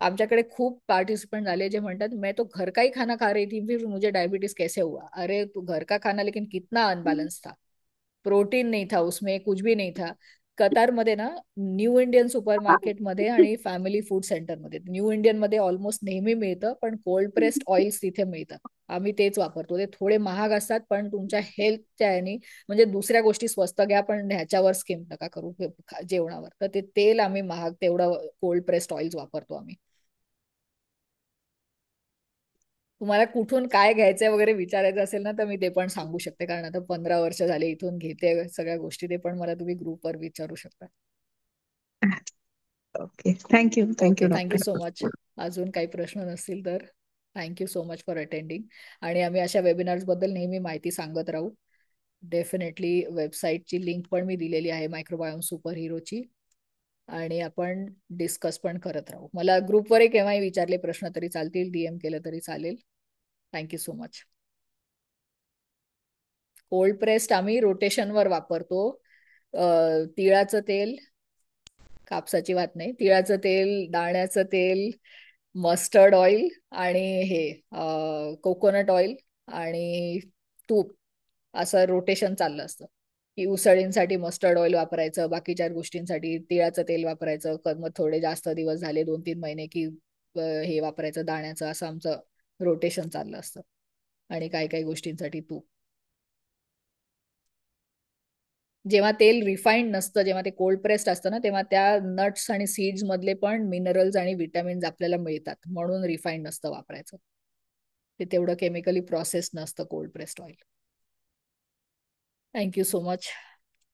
आमच्याकडे खूप पार्टिसिपेंट झाले जे म्हणतात मैं तो घर का ही खाना खा रही थी फिर मुझे डायबिटीज कैसे हुआ. अरे तू घर का खाना लेकिन कितना अनबैलेंस था, प्रोटीन नहीं था उसमें, कुछ भी नहीं था. कतारमध्ये ना न्यू इंडियन सुपर मार्केटमध्ये आणि फॅमिली फूड सेंटरमध्ये, न्यू इंडियन मध्ये ऑलमोस्ट नेहमी मिळतं, पण कोल्ड प्रेस्ड ऑइल्स तिथे मिळतात. आम्ही तेच वापरतो. ते थोडे महाग असतात, पण तुमच्या हेल्थच्या यानी, म्हणजे दुसऱ्या गोष्टी स्वस्त घ्या पण ह्याच्यावर स्किम नका करू जेवणावर. तर ते तेल आम्ही महाग तेवढं कोल्ड प्रेस्ड ऑइल्स वापरतो आम्ही. तुम्हाला कुठून काय घ्यायचंय वगैरे विचारायचं असेल ना, तर मी ते पण सांगू शकते, कारण आता 15 वर्ष झाले इथून घेते सगळ्या गोष्टी. ते पण मला तुम्ही ग्रुपवर विचारू शकता. Okay, thank you okay, thank you doctor. So much. अजून काही प्रश्न नसतील तर thank you so much for attending. आणि आम्ही अशा वेबिनार्स बद्दल नेहमी माहिती सांगत राहू. डेफिनेटली वेबसाईटची लिंक पण मी दिलेली आहे मायक्रोबायोम सुपर हिरोची, आणि आपण डिस्कस पण करत राहू. मला ग्रुपवर केव्हाही विचारले प्रश्न तरी चालतील, DM केलं तरी चालेल. Thank you so much. Cold pressed आम्ही रोटेशनवर वापरतो. तिळाचं तेल, कापसाची वात नाही, तिळाचं तेल, दाण्याचं तेल, मस्टर्ड ऑइल आणि हे कोकोनट ऑइल आणि तूप, असं रोटेशन चाललं असतं. की उसळींसाठी मस्टर्ड ऑइल वापरायचं, बाकीच्या गोष्टींसाठी तिळाचं तेल वापरायचं. मग थोडे जास्त दिवस झाले 2-3 महिने की हे वापरायचं दाण्याचं, असं आमचं रोटेशन चाललं असतं. आणि काही काही गोष्टींसाठी तूप. जेव्हा तेल रिफाईंड नसतं, जेव्हा ते कोल्ड प्रेस्ड असतं ना, तेव्हा त्या नट्स आणि सीड्स मधले पण मिनरल्स आणि विटॅमिन्स आपल्याला मिळतात, म्हणून रिफाईंड नसतं वापरायचं. ते तेवढं केमिकली प्रोसेस नसतं cold pressed oil. Thank you so much.